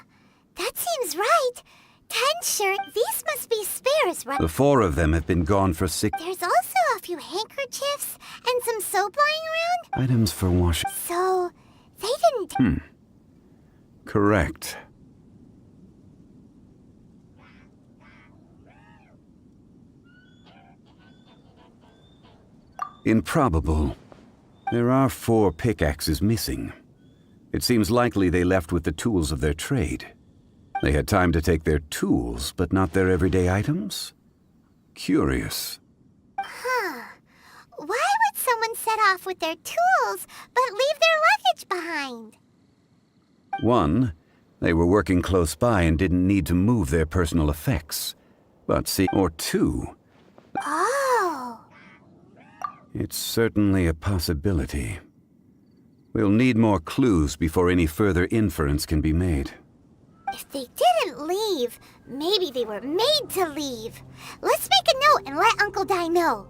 That seems right. 10 shirts. These must be spares, right? The 4 of them have been gone for 6. There's also a few handkerchiefs and some soap lying around. Items for washing. So, they didn't... Correct. Improbable. There are 4 pickaxes missing. It seems likely they left with the tools of their trade. They had time to take their tools, but not their everyday items? Curious. Huh. Why would someone set off with their tools, but leave their luggage behind? 1, they were working close by and didn't need to move their personal effects. But see, or 2, Oh. it's certainly a possibility. We'll need more clues before any further inference can be made. If they didn't leave, maybe they were made to leave. Let's make a note and let Uncle Dai know.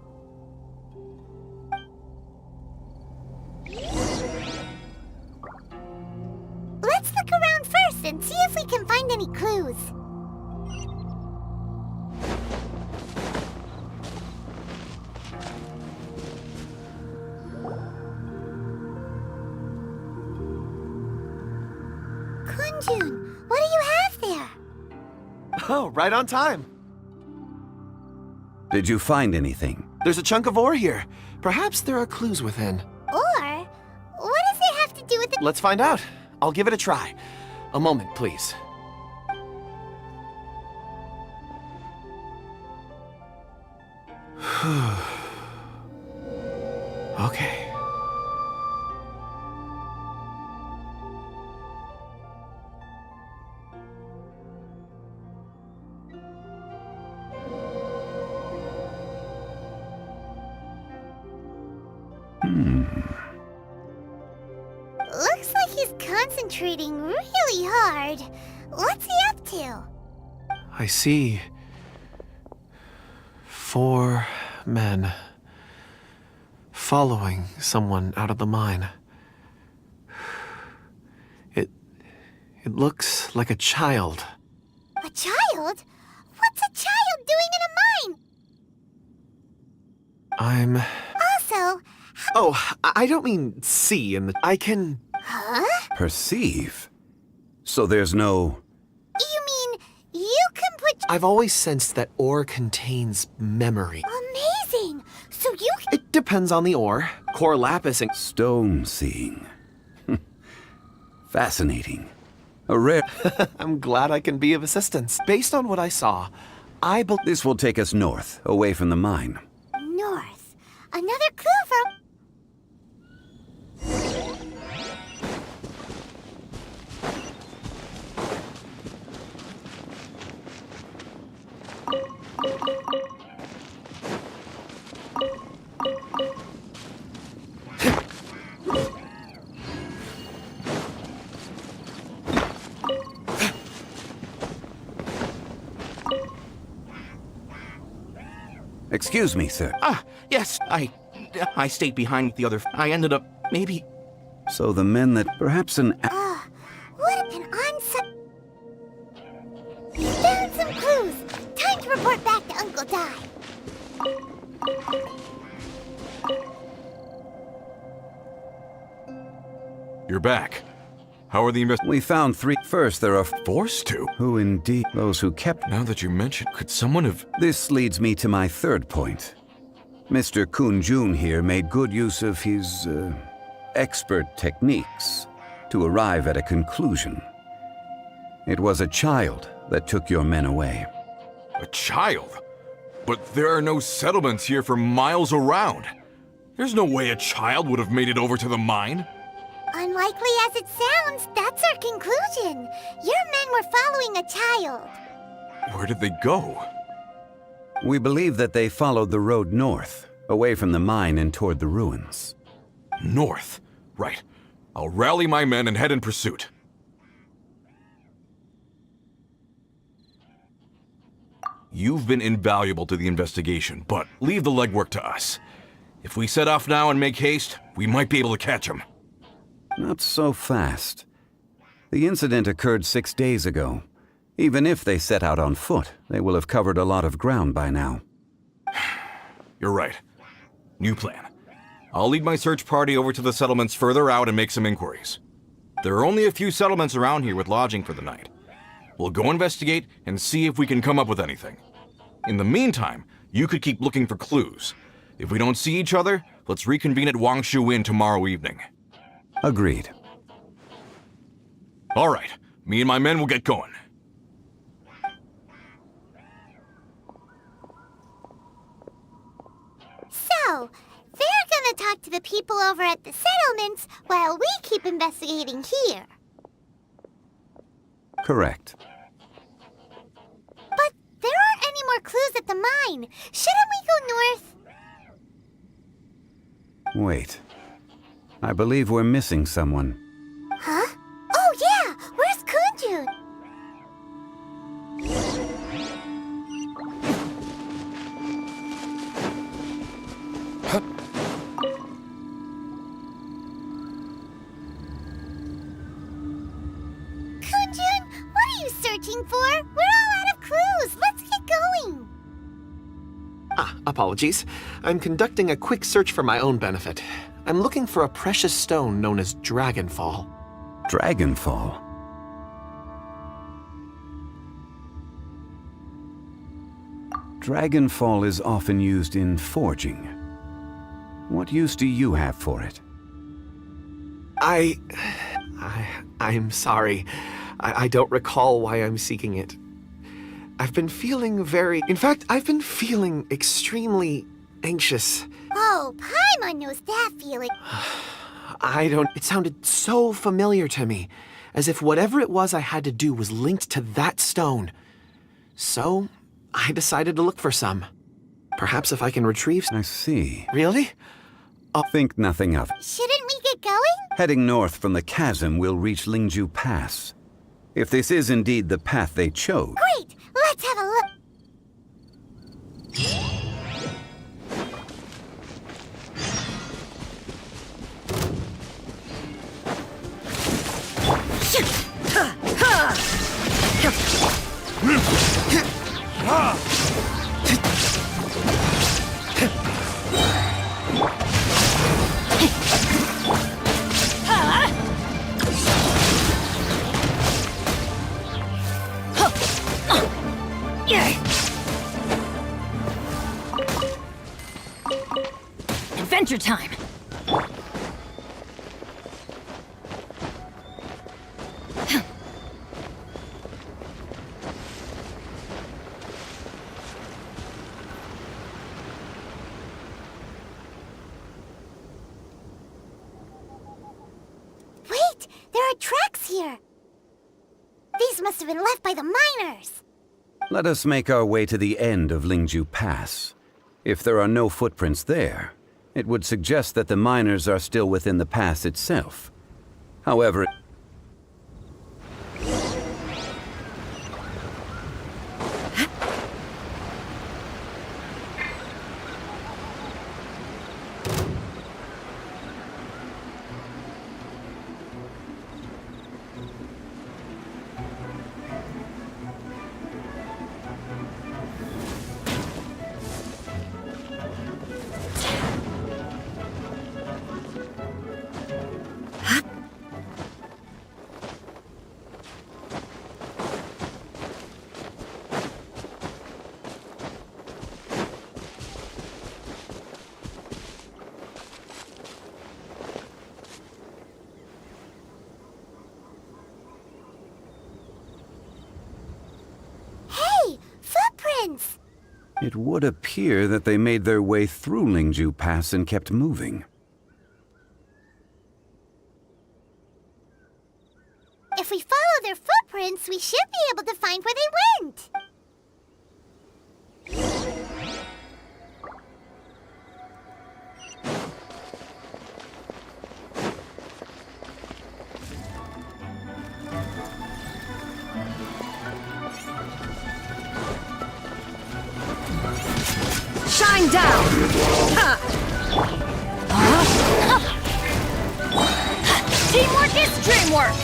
Let's look around first and see if we can find any clues. Kunjun, what do you have there? Oh, right on time. Did you find anything? There's a chunk of ore here. Perhaps there are clues within. Or, what does it have to do with the— Let's find out. I'll give it a try. A moment, please. Okay. Looks like he's concentrating really hard. What's he up to? I see 4 men following someone out of the mine. It looks like a child. A child? What's a child doing in a mine? I'm... Also, Oh, I don't mean see in the... I can... huh? Perceive? So there's no... You mean you can put— I've always sensed that ore contains memory. Amazing! So you can— It depends on the ore. Core lapis and... Stone seeing. Fascinating. A rare... I'm glad I can be of assistance. Based on what I saw, I believe... This will take us north, away from the mine. north. Another clue from— Excuse me, sir. Yes, I stayed behind with the other. I ended up, maybe... So the men that... Perhaps an... what an onset— Found some clues. Time to report back to Uncle Di. You're back. How are the We found 3. First, there are... Forced to? Who indeed? Those who kept... Now that you mention, could someone have... This leads me to my third point. Mr. Kunjun here made good use of his, expert techniques to arrive at a conclusion. It was a child that took your men away. A child? But there are no settlements here for miles around. There's no way a child would have made it over to the mine. Unlikely as it sounds, that's our conclusion. Your men were following a child. Where did they go? We believe that they followed the road north, away from the mine and toward the ruins. North? Right. I'll rally my men and head in pursuit. You've been invaluable to the investigation, but leave the legwork to us. If we set off now and make haste, we might be able to catch them. Not so fast. The incident occurred 6 days ago. Even if they set out on foot, they will have covered a lot of ground by now. You're right. New plan. I'll lead my search party over to the settlements further out and make some inquiries. There are only a few settlements around here with lodging for the night. We'll go investigate and see if we can come up with anything. In the meantime, you could keep looking for clues. If we don't see each other, let's reconvene at Wangshu Inn tomorrow evening. Agreed. All right. Me and my men will get going. So, they're gonna talk to the people over at the settlements while we keep investigating here. Correct. But there aren't any more clues at the mine. Shouldn't we go north? Wait. I believe we're missing someone. Huh? Oh yeah! Where's Kunjun? Kunjun, what are you searching for? We're all out of clues. Let's get going. Apologies. I'm conducting a quick search for my own benefit. I'm looking for a precious stone known as Dragonfall. Dragonfall? Dragonfall is often used in forging. What use do you have for it? I'm sorry. I don't recall why I'm seeking it. I've been feeling In fact, I've been feeling extremely anxious. Oh, Paimon knows that feeling. It sounded so familiar to me, as if whatever it was I had to do was linked to that stone. So, I decided to look for some. Perhaps if I can retrieve... I see. Really? Think nothing of it. Shouldn't we get going? Heading north from the chasm, we'll reach Lingju Pass. If this is indeed the path they chose... Great! Let's have a look. Adventure time! Wait! There are tracks here! These must have been left by the miners! Let us make our way to the end of Lingju Pass. If there are no footprints there, it would suggest that the miners are still within the pass itself. However... It would appear that they made their way through Lingju Pass and kept moving. If we follow their footprints, we should be able to find where they went. Shine down! Ha! Teamwork is dreamwork!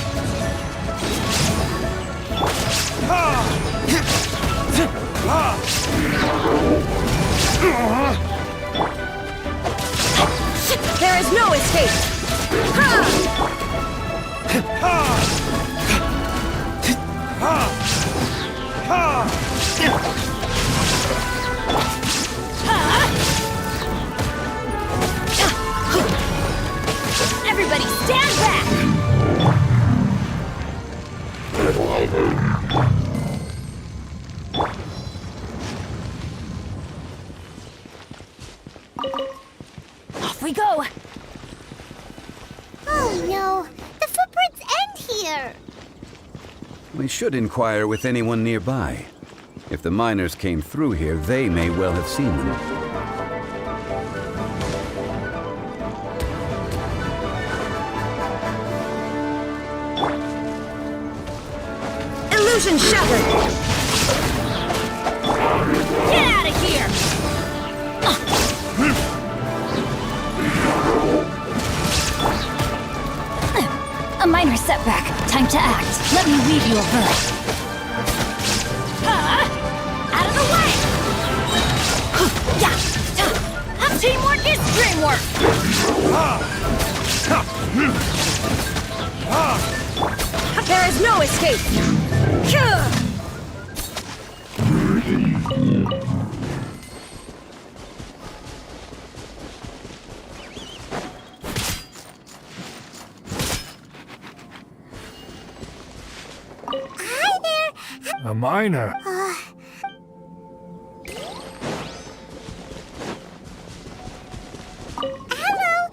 There is no escape! Everybody stand back! Off we go! Oh no! The footprints end here! We should inquire with anyone nearby. If the miners came through here, they may well have seen them. Illusion shattered! Get out of here! A minor setback. Time to act. Let me weave you a verse. Out of the way! Teamwork is dreamwork! There is no escape! A miner. Hello?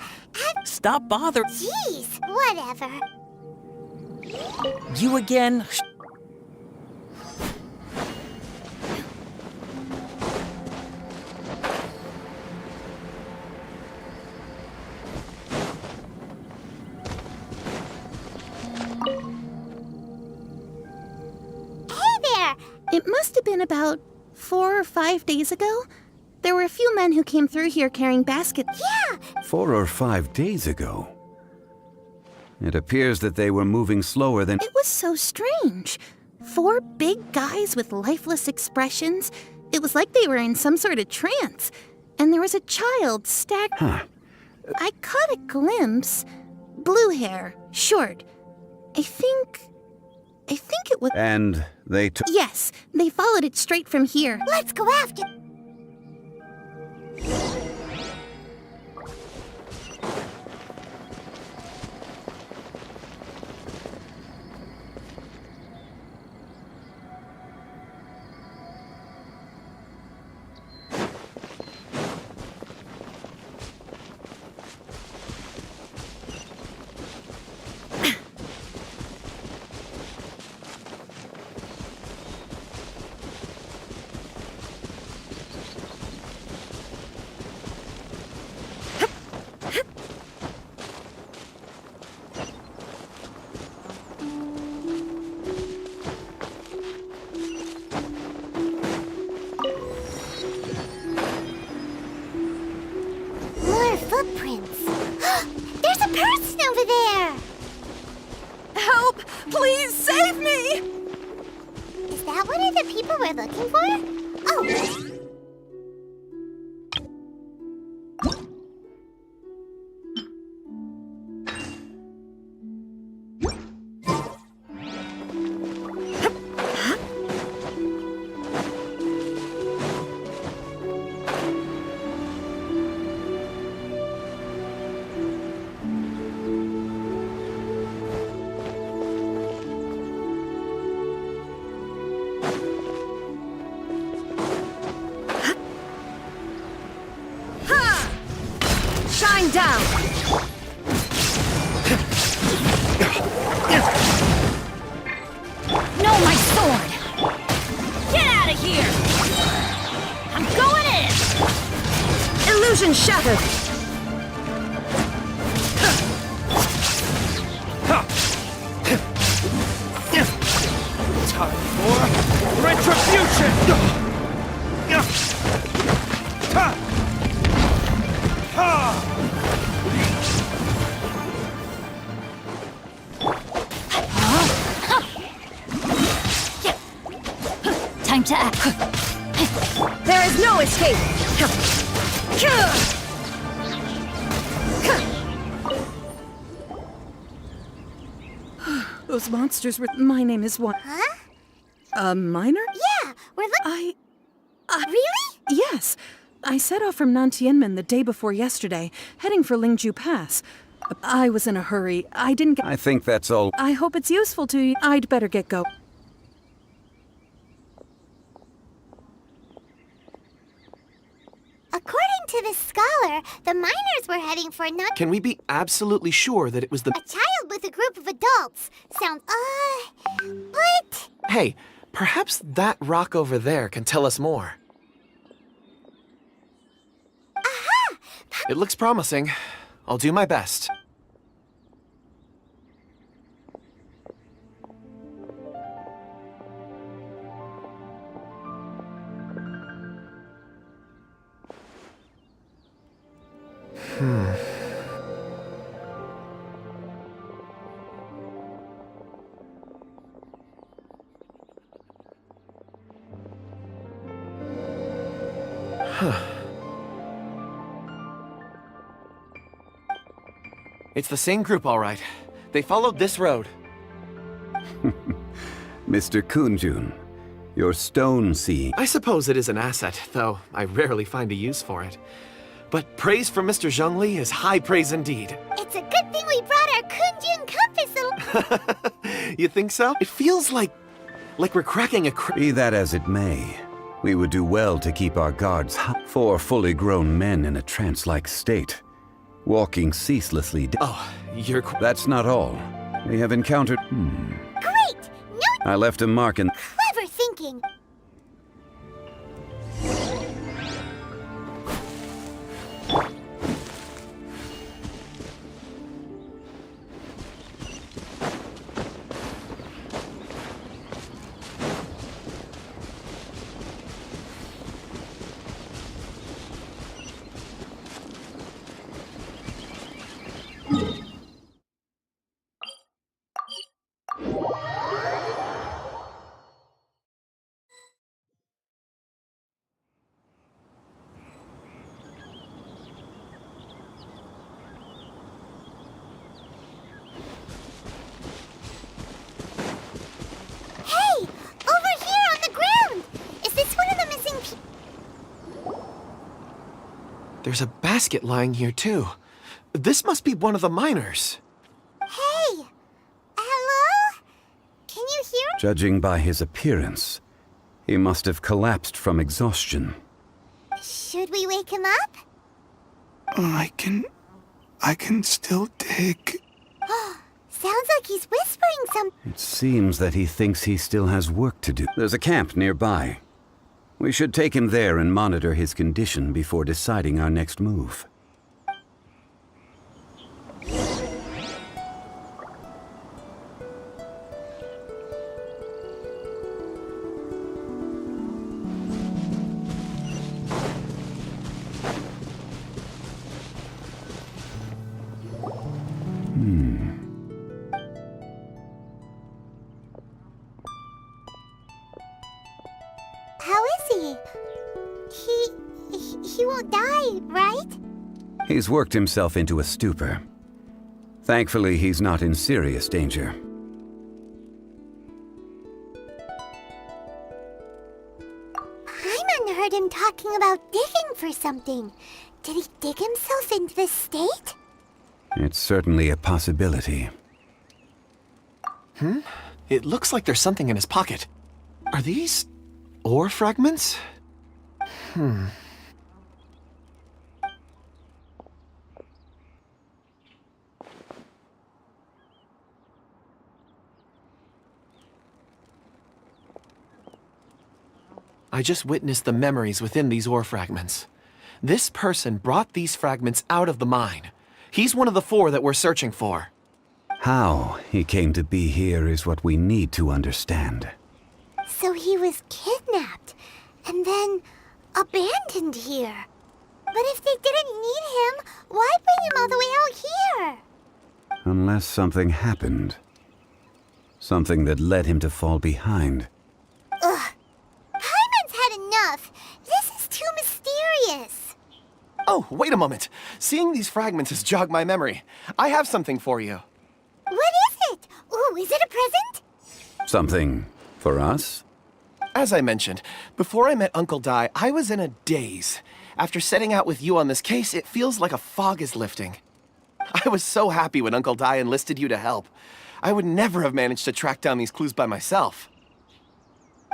Stop bothering. Jeez, whatever. You again? It must have been about 4 or 5 days ago. There were a few men who came through here carrying baskets. Yeah! 4 or 5 days ago. It appears that they were moving slower than... It was so strange. 4 big guys with lifeless expressions. It was like they were in some sort of trance. And there was a child Huh. I caught a glimpse. Blue hair, short. I think it was... And they took... Yes, they followed it straight from here. Let's go after... More footprints. There's a person over there! Help! Please save me! Is that one of the people we're looking for? Oh! Shine down! No, my sword! Get out of here! I'm going in! Illusion shattered! Time for retribution! Time to act. There is no escape! Those monsters were... My name is what? Huh? A miner? Yeah, we're Really? Yes. I set off from Nantianmen the day before yesterday, heading for Lingju Pass. I was in a hurry. I didn't get... I think that's all. I hope it's useful to you. I'd better get going. According to the scholar, the miners were heading for not... Can we be absolutely sure that it was the... A child with a group of adults. What? Hey, perhaps that rock over there can tell us more. Aha! It looks promising. I'll do my best. It's the same group, all right. They followed this road. Mr. Kunjun, your stone seeing. I suppose it is an asset, though I rarely find a use for it. But praise from Mr. Zhongli is high praise indeed. It's a good thing we brought our Kunjun compass. You think so? It feels like like we're cracking a Be that as it may, we would do well to keep our guards hot. 4 fully grown men in a trance-like state, walking ceaselessly. That's not all. We have encountered. Great! No. I left a mark in. Clever thinking. There's a basket lying here, too. This must be one of the miners. Hey! Hello? Can you hear me? Judging by his appearance, he must have collapsed from exhaustion. Should we wake him up? I can still dig. Sounds like he's whispering something. It seems that he thinks he still has work to do. There's a camp nearby. We should take him there and monitor his condition before deciding our next move. How is he? He won't die, right? He's worked himself into a stupor. Thankfully, he's not in serious danger. Paimon heard him talking about digging for something. Did he dig himself into this state? It's certainly a possibility. It looks like there's something in his pocket. Are these ore fragments? I just witnessed the memories within these ore fragments. This person brought these fragments out of the mine. He's one of the 4 that we're searching for. How he came to be here is what we need to understand. So he was kidnapped and then abandoned here. But if they didn't need him, why bring him all the way out here? Unless something happened. Something that led him to fall behind. Ugh. Paimon's had enough. This is too mysterious. Oh, wait a moment. Seeing these fragments has jogged my memory. I have something for you. What is it? Ooh, is it a present? Something for us? As I mentioned, before I met Uncle Dai, I was in a daze. After setting out with you on this case, it feels like a fog is lifting. I was so happy when Uncle Dai enlisted you to help. I would never have managed to track down these clues by myself.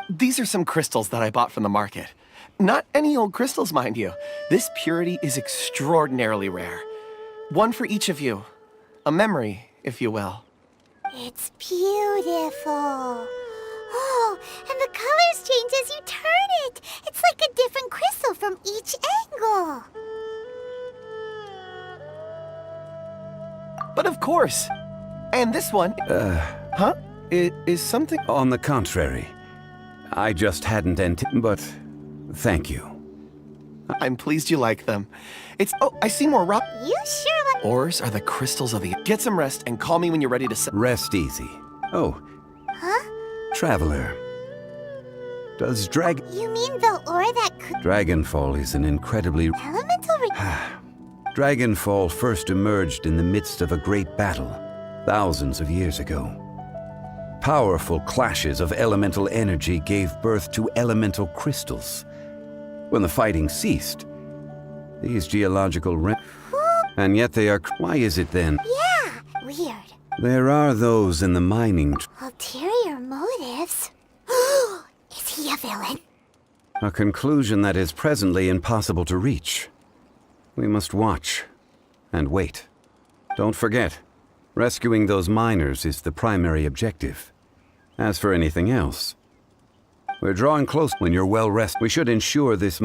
These are some crystals that I bought from the market. Not any old crystals, mind you. This purity is extraordinarily rare. One for each of you. A memory, if you will. It's beautiful. Oh, and the colors change as you turn it. It's like a different crystal from each angle. But of course. And this one... Huh? It is something... On the contrary. I just hadn't but thank you. I'm pleased you like them. It's... Oh, I see more rock... You sure like... Ores are the crystals of the... Get some rest and call me when you're ready to... Rest easy. Oh. Huh? Traveler. Does You mean the ore that could... Dragonfall is an incredibly... Elemental... Dragonfall first emerged in the midst of a great battle, thousands of years ago. Powerful clashes of elemental energy gave birth to elemental crystals. When the fighting ceased, these geological... And yet they are... Why is it then? Yeah, weird. There are those in the mining... Ulterior motives. villain. A conclusion that is presently impossible to reach. We must watch and wait. Don't forget, rescuing those miners is the primary objective. As for anything else, we're drawing close. When you're well rested, we should ensure this.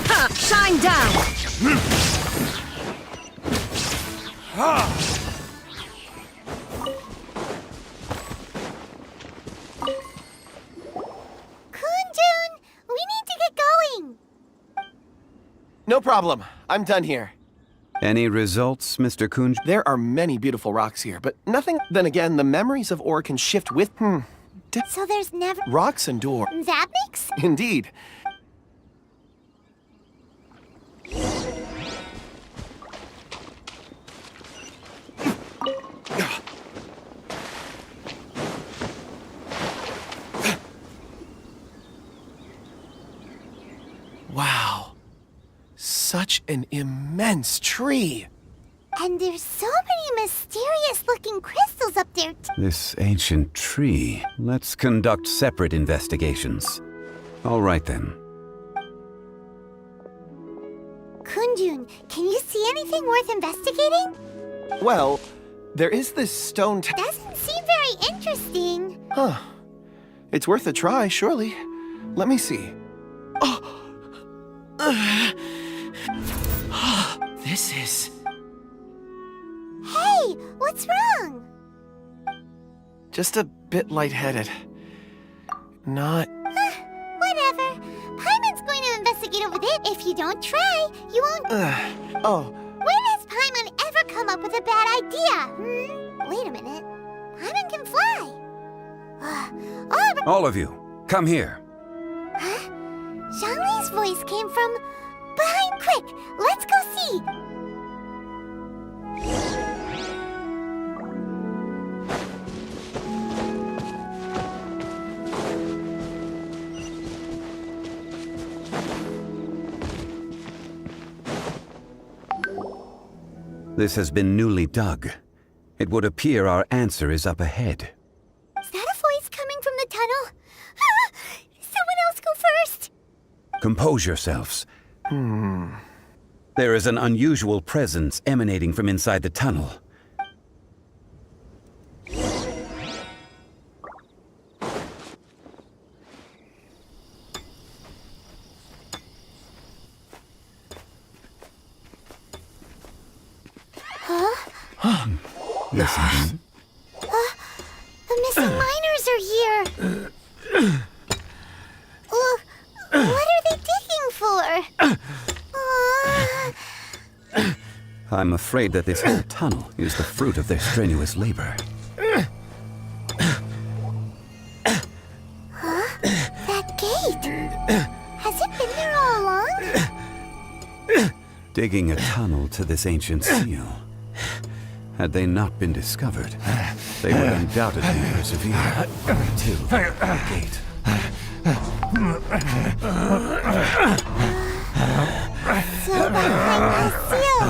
Ha! Shine down! Kunjun, we need to get going. No problem. I'm done here. Any results, Mr. Kunj? There are many beautiful rocks here, but nothing. Then again, the memories of ore can shift with. So there's never... Rocks endure. That makes... Indeed. Wow. Such an immense tree. And there's so many mysterious-looking crystals up there, This ancient tree. Let's conduct separate investigations. All right then. Kunjun, can you see anything worth investigating? Well, there is this stone. Doesn't seem very interesting. Huh. It's worth a try, surely. Let me see. This is... Hey, what's wrong? just a bit lightheaded. Not... Whatever. Paimon's going to investigate over there. If you don't try, you won't... Oh. When has Paimon ever come up with a bad idea? Wait a minute. Paimon can fly. All of you, come here. Huh? Zhongli's voice came from behind. Quick, let's go see. This has been newly dug. It would appear our answer is up ahead. Is that a voice coming from the tunnel? Someone else go first. Compose yourselves. There is an unusual presence emanating from inside the tunnel. Listen. The missing miners are here. What are they digging for? I'm afraid that this whole tunnel is the fruit of their strenuous labor. That gate. Has it been there all along? Digging a tunnel to this ancient seal. Had they not been discovered, they would undoubtedly persevere until the gate. So behind the seal,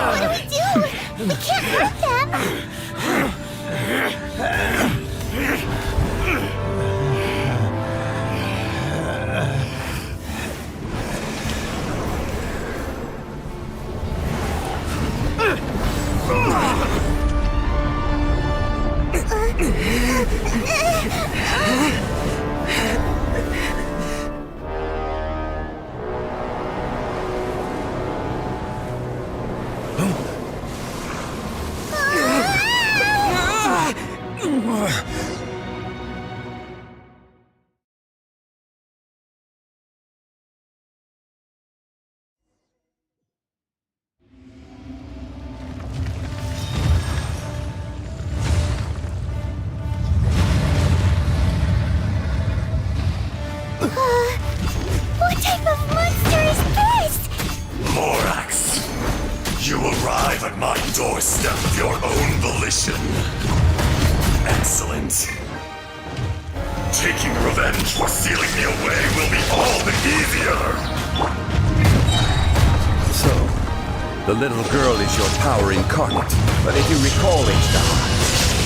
What do we do? We can't hurt them. What type of monster is this? Morax, you arrive at my doorstep of your own volition. Excellent. Taking revenge for sealing me away will be all the easier. So, the little girl is your power incarnate. But if you recall, Ishtar,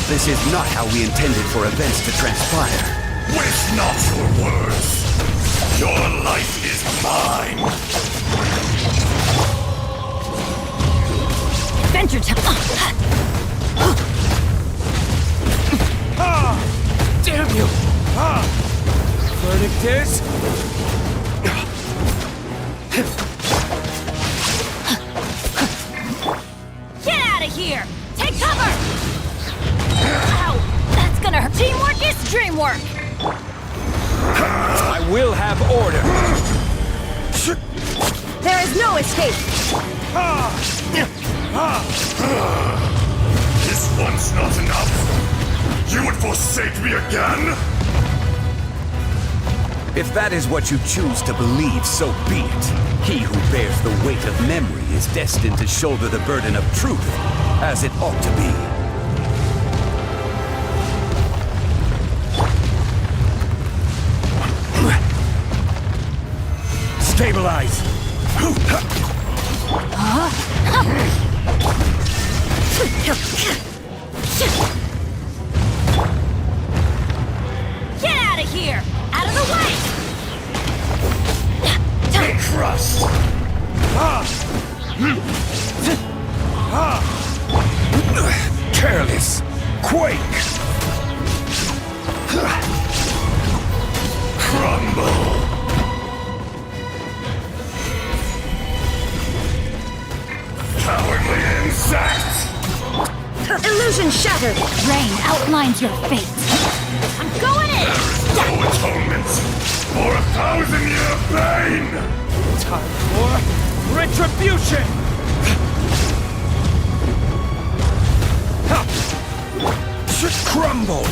this is not how we intended for events to transpire. Waste not your words. Your life is mine. Adventure time! Damn you! Verdict is... Get out of here! Take cover! Ow! That's gonna hurt. Teamwork is dreamwork! I will have order. There is no escape! This one's not enough. You would forsake me again? If that is what you choose to believe, so be it. He who bears the weight of memory is destined to shoulder the burden of truth, as it ought to be. Stabilize! Get out of here! Out of the way! Crushed! Careless! Quake! Crumble! Cowardly insect! Illusion shattered! Rain outlines your fate! I'm going in! There is no atonement for 1,000-year pain! Time for retribution! Crumble!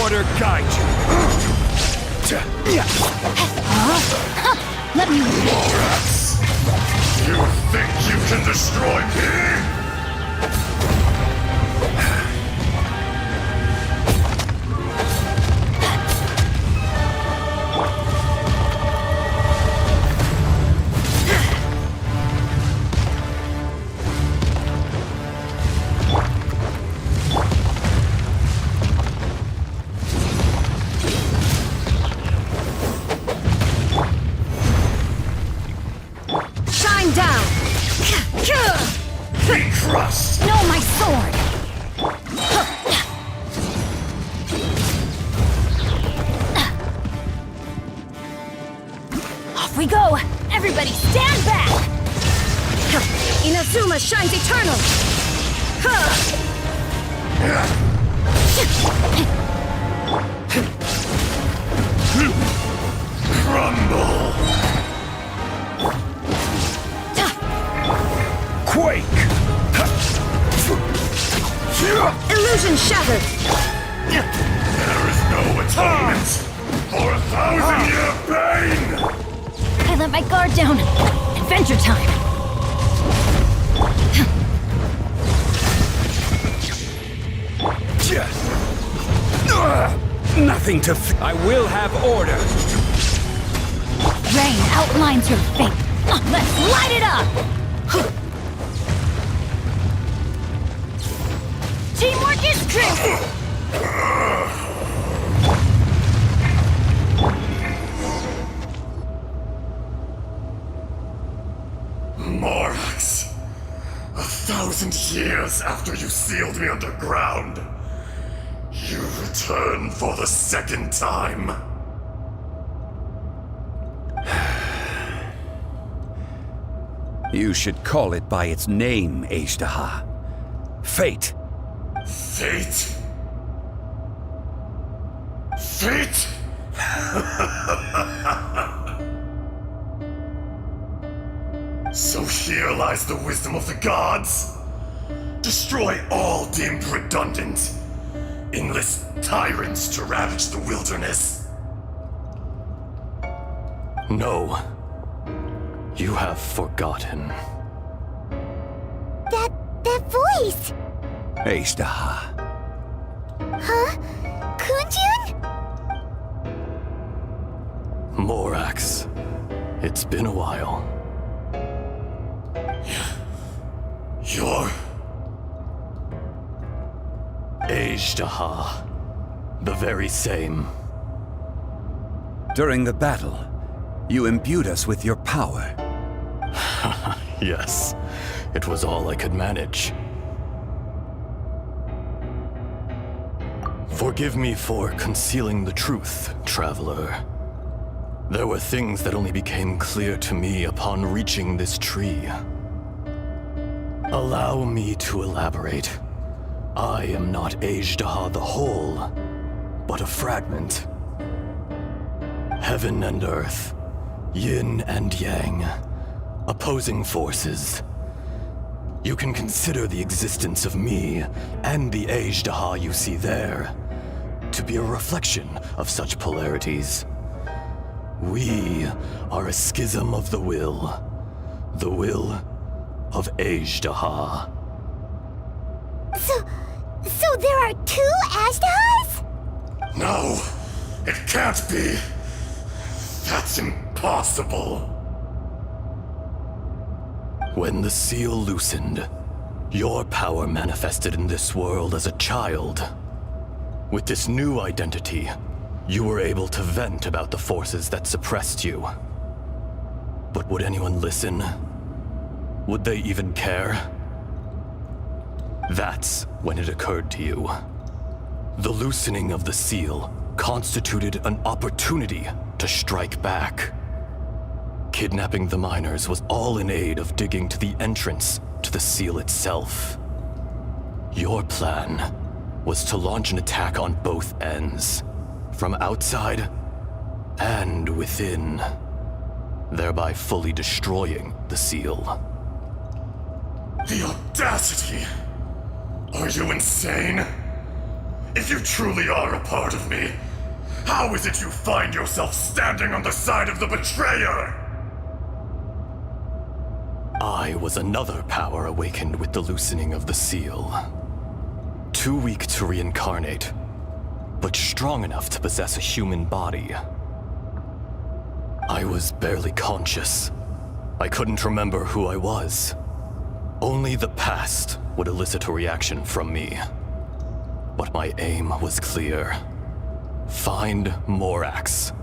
Order guide you! Let me... Morax! You think you can destroy me? Shine down! Be crushed! No, my sword! Off we go! Everybody stand back! Inazuma shines eternal! Crumble! Quake! Illusion shattered! There is no atonement for 1,000-year pain! I let my guard down. Adventure time! Nothing to I will have order! Rain outlines your fate. Let's light it up! Teamwork is true! Morax, 1,000 years after you sealed me underground, you return for the second time. You should call it by its name, Ishtar. Fate. Fate? Fate? So here lies the wisdom of the gods. Destroy all deemed redundant. Enlist tyrants to ravage the wilderness. No. You have forgotten. That voice! Ashtaha. Huh? Kunjun? Morax. It's been a while. You're... Ashtaha. The very same. During the battle, you imbued us with your power. Yes, it was all I could manage. Forgive me for concealing the truth, traveler. There were things that only became clear to me upon reaching this tree. Allow me to elaborate. I am not Ashtaha the whole, but a fragment. Heaven and earth, yin and yang, opposing forces. You can consider the existence of me and the Ashtaha you see there to be a reflection of such polarities. We are a schism of the will of Ashtaha. So there are two Ashtahas? No, it can't be. That's impossible. When the seal loosened, your power manifested in this world as a child. With this new identity, you were able to vent about the forces that suppressed you. But would anyone listen? Would they even care? That's when it occurred to you. The loosening of the seal constituted an opportunity to strike back. Kidnapping the miners was all in aid of digging to the entrance to the seal itself. Your plan was to launch an attack on both ends, from outside and within, thereby fully destroying the seal. The audacity! Are you insane? If you truly are a part of me, how is it you find yourself standing on the side of the betrayer? I was another power awakened with the loosening of the seal. Too weak to reincarnate, but strong enough to possess a human body. I was barely conscious. I couldn't remember who I was. Only the past would elicit a reaction from me. But my aim was clear. Find Morax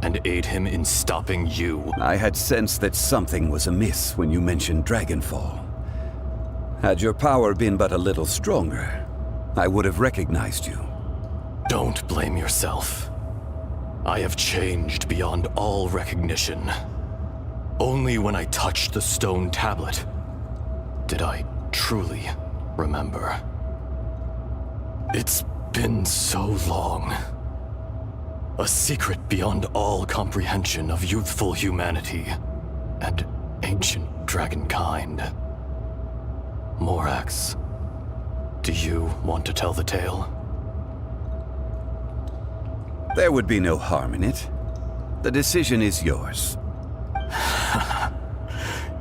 and aid him in stopping you. I had sensed that something was amiss when you mentioned Dragonfall. Had your power been but a little stronger, I would have recognized you. Don't blame yourself. I have changed beyond all recognition. Only when I touched the stone tablet did I truly remember. It's been so long. A secret beyond all comprehension of youthful humanity and ancient dragonkind. Morax, do you want to tell the tale? There would be no harm in it. The decision is yours.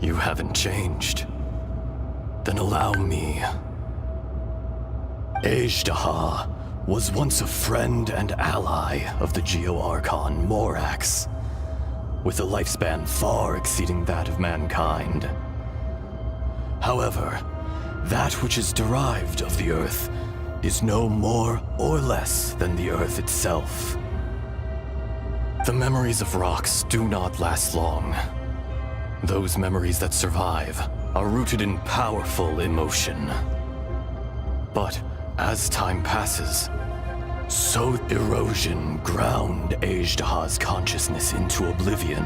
You haven't changed. Then allow me. Ashtaha was once a friend and ally of the Geo-Archon Morax, with a lifespan far exceeding that of mankind. However, that which is derived of the Earth is no more or less than the Earth itself. The memories of rocks do not last long. Those memories that survive are rooted in powerful emotion. But as time passes, so erosion ground Ashtaha's consciousness into oblivion.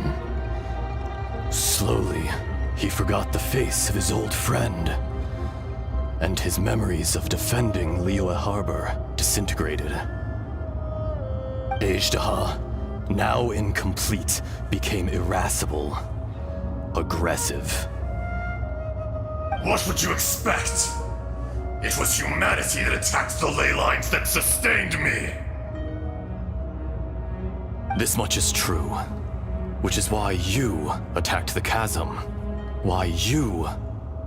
Slowly, he forgot the face of his old friend, and his memories of defending Liyue Harbor disintegrated. Ashtaha, now incomplete, became irascible, aggressive. What would you expect? It was humanity that attacked the ley lines that sustained me. This much is true. Which is why you attacked the chasm. Why you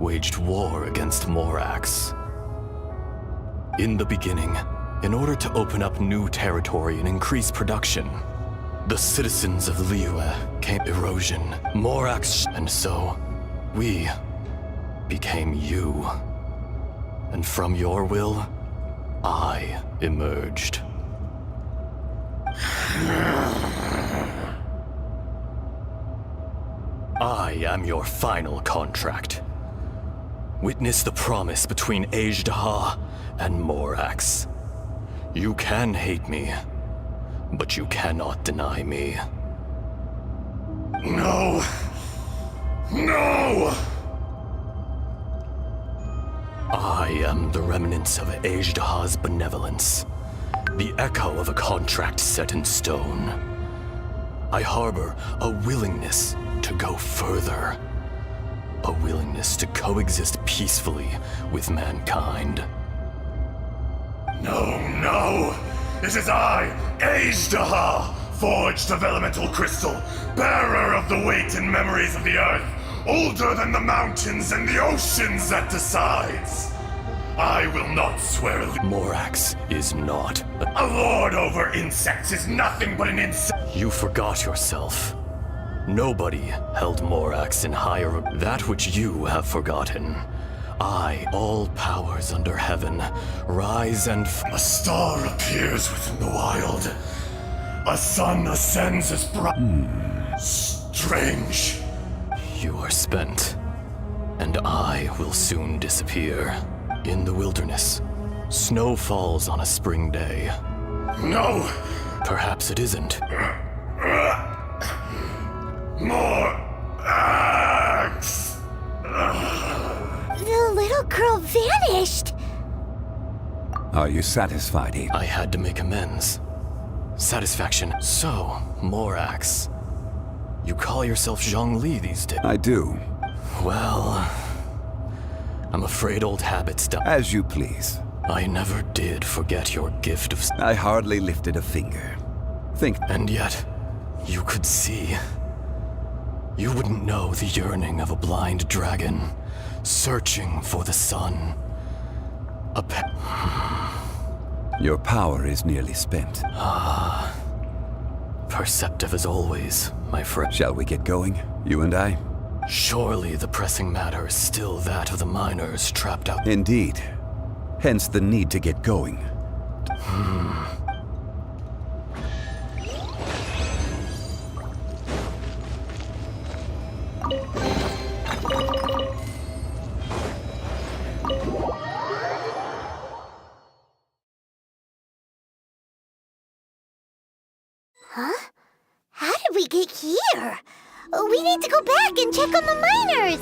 waged war against Morax. In the beginning, in order to open up new territory and increase production, the citizens of Liyue came erosion, Morax, and so we became you. And from your will, I emerged. I am your final contract. Witness the promise between Ajdaha and Morax. You can hate me, but you cannot deny me. No! No! I am the remnants of Ajdaha's benevolence, the echo of a contract set in stone. I harbor a willingness to go further, a willingness to coexist peacefully with mankind. No, no! This is I, Ajdaha, forged of elemental crystal, bearer of the weight and memories of the earth, older than the mountains and the oceans that decides. I will not swear Morax is not a lord over insects is nothing but an insect. You forgot yourself. Nobody held Morax in higher that which you have forgotten. I, all powers under heaven, rise and a star appears within the wild. A sun ascends as bright. Strange. You are spent, and I will soon disappear. In the wilderness, snow falls on a spring day. No! Perhaps it isn't. More axe! The little girl vanished! Are you satisfied, Abe? I had to make amends. Satisfaction. So, Morax. You call yourself Zhongli these days? I do. Well, I'm afraid old habits die. As you please. I never did forget your gift of... I hardly lifted a finger. Think... And yet, you could see. You wouldn't know the yearning of a blind dragon, searching for the sun. A pet... Your power is nearly spent. Ah. Perceptive as always, my friend. Shall we get going, you and I? Surely the pressing matter is still that of the miners trapped out. Indeed. Hence the need to get going. Huh? How did we get here? We need to go back and check on the miners!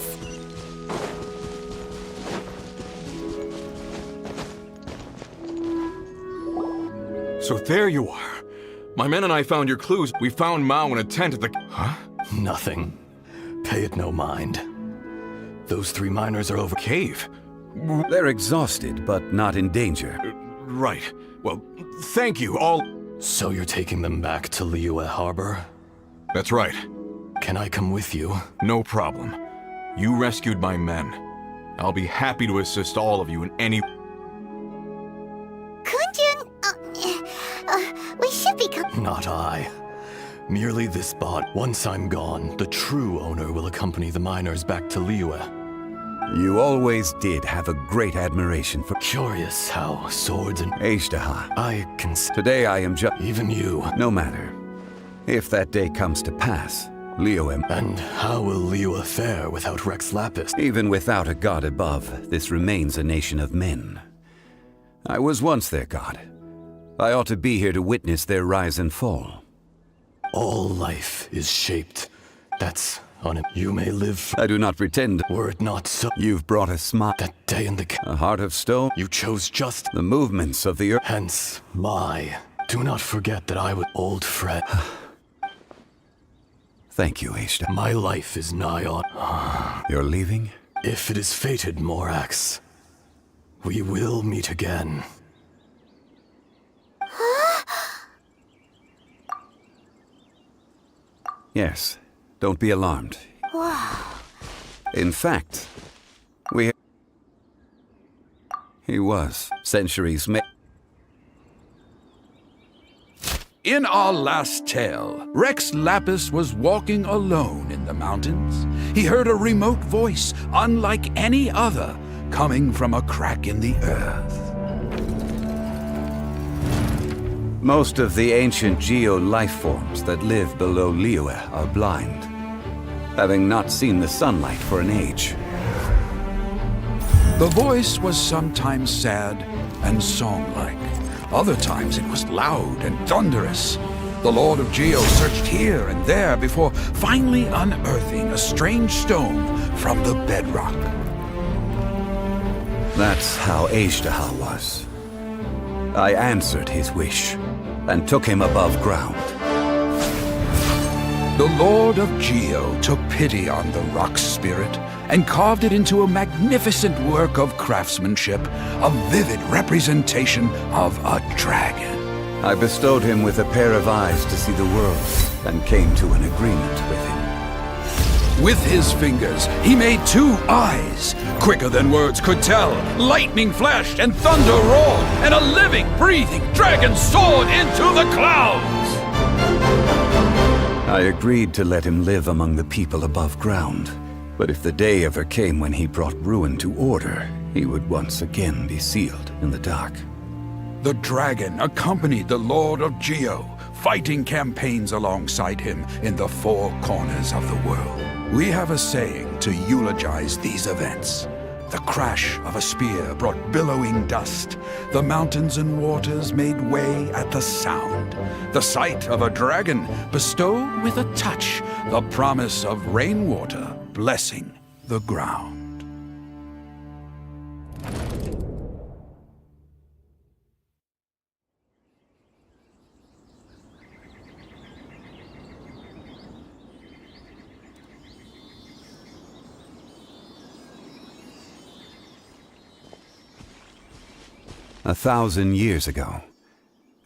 So there you are. My men and I found your clues. We found Mao in a tent at the... Huh? Nothing. Pay it no mind. Those three miners are over cave. They're exhausted, but not in danger. Right. Well, thank you, all... So you're taking them back to Liyue Harbor? That's right. Can I come with you? No problem. You rescued my men. I'll be happy to assist all of you in any... Kunjun, we should be... Not I. Merely this bot. Once I'm gone, the true owner will accompany the miners back to Liyue. You always did have a great admiration for... Curious how swords and... Ajdaha. I can... Today I am just... Even you. No matter. If that day comes to pass, Liyue... And how will Liyue fare without Rex Lapis? Even without a god above, this remains a nation of men. I was once their god. I ought to be here to witness their rise and fall. All life is shaped. That's on it. You may live. I do not pretend. Were it not so. You've brought a smile. That day in the... A heart of stone. You chose just... The movements of the earth. Hence, my... Do not forget that I was old Fred. Thank you, Ajdaha. My life is nigh on. You're leaving? If it is fated, Morax, we will meet again. Yes, Don't be alarmed. Wow. In fact, he was centuries. In our last tale, Rex Lapis was walking alone in the mountains. He heard a remote voice, unlike any other, coming from a crack in the earth. Most of the ancient geo-life forms that live below Liyue are blind, having not seen the sunlight for an age. The voice was sometimes sad and song-like. Other times it was loud and thunderous. The Lord of Geo searched here and there before finally unearthing a strange stone from the bedrock. That's how Ajdaha was. I answered his wish and took him above ground. The Lord of Geo took pity on the rock spirit and carved it into a magnificent work of craftsmanship, a vivid representation of a dragon. I bestowed him with a pair of eyes to see the world and came to an agreement with him. With his fingers, he made 2 eyes. Quicker than words could tell, lightning flashed and thunder roared, and a living, breathing dragon soared into the clouds! I agreed to let him live among the people above ground. But if the day ever came when he brought ruin to order, he would once again be sealed in the dark. The dragon accompanied the Lord of Geo, fighting campaigns alongside him in the 4 corners of the world. We have a saying to eulogize these events. The crash of a spear brought billowing dust. The mountains and waters made way at the sound. The sight of a dragon bestowed with a touch the promise of rainwater blessing the ground. A 1,000 years ago,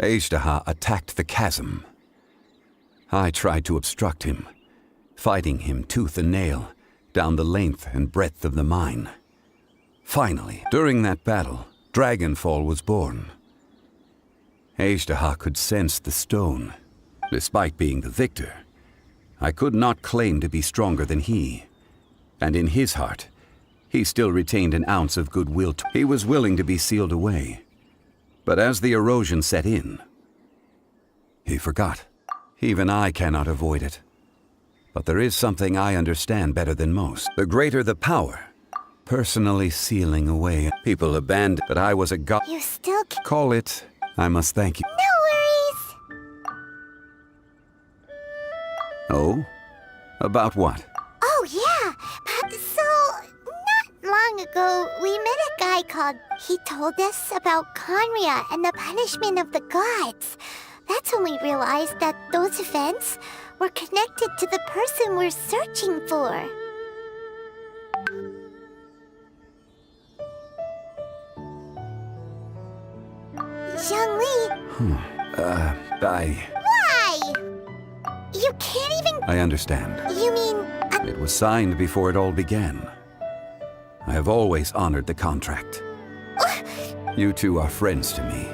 Ajdaha attacked the chasm. I tried to obstruct him, fighting him tooth and nail down the length and breadth of the mine. Finally, during that battle, Dragonfall was born. Ajdaha could sense the stone. Despite being the victor, I could not claim to be stronger than he. And in his heart, he still retained an ounce of goodwill. He was willing to be sealed away. But as the erosion set in, he forgot. Even I cannot avoid it. But there is something I understand better than most. The greater the power, personally sealing away. People abandoned that I was a god. You still Call it, I must thank you. No worries. Oh? About what? Oh, yeah. So, not long ago, we met a guy called... He told us about Conria and the punishment of the gods. That's when we realized that those events were connected to the person we're searching for. Zhongli. Why? You can't even... I understand. You mean... It was signed before it all began. I have always honored the contract. You two are friends to me.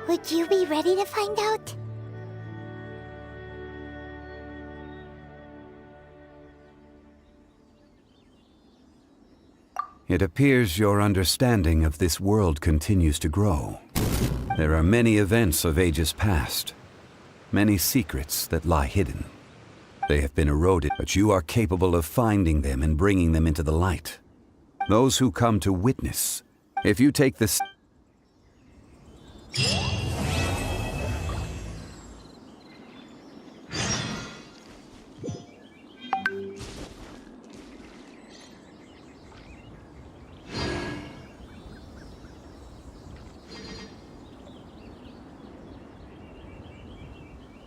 Would you be ready to find out? It appears your understanding of this world continues to grow. There are many events of ages past, many secrets that lie hidden. They have been eroded, but you are capable of finding them and bringing them into the light. Those who come to witness, if you take this...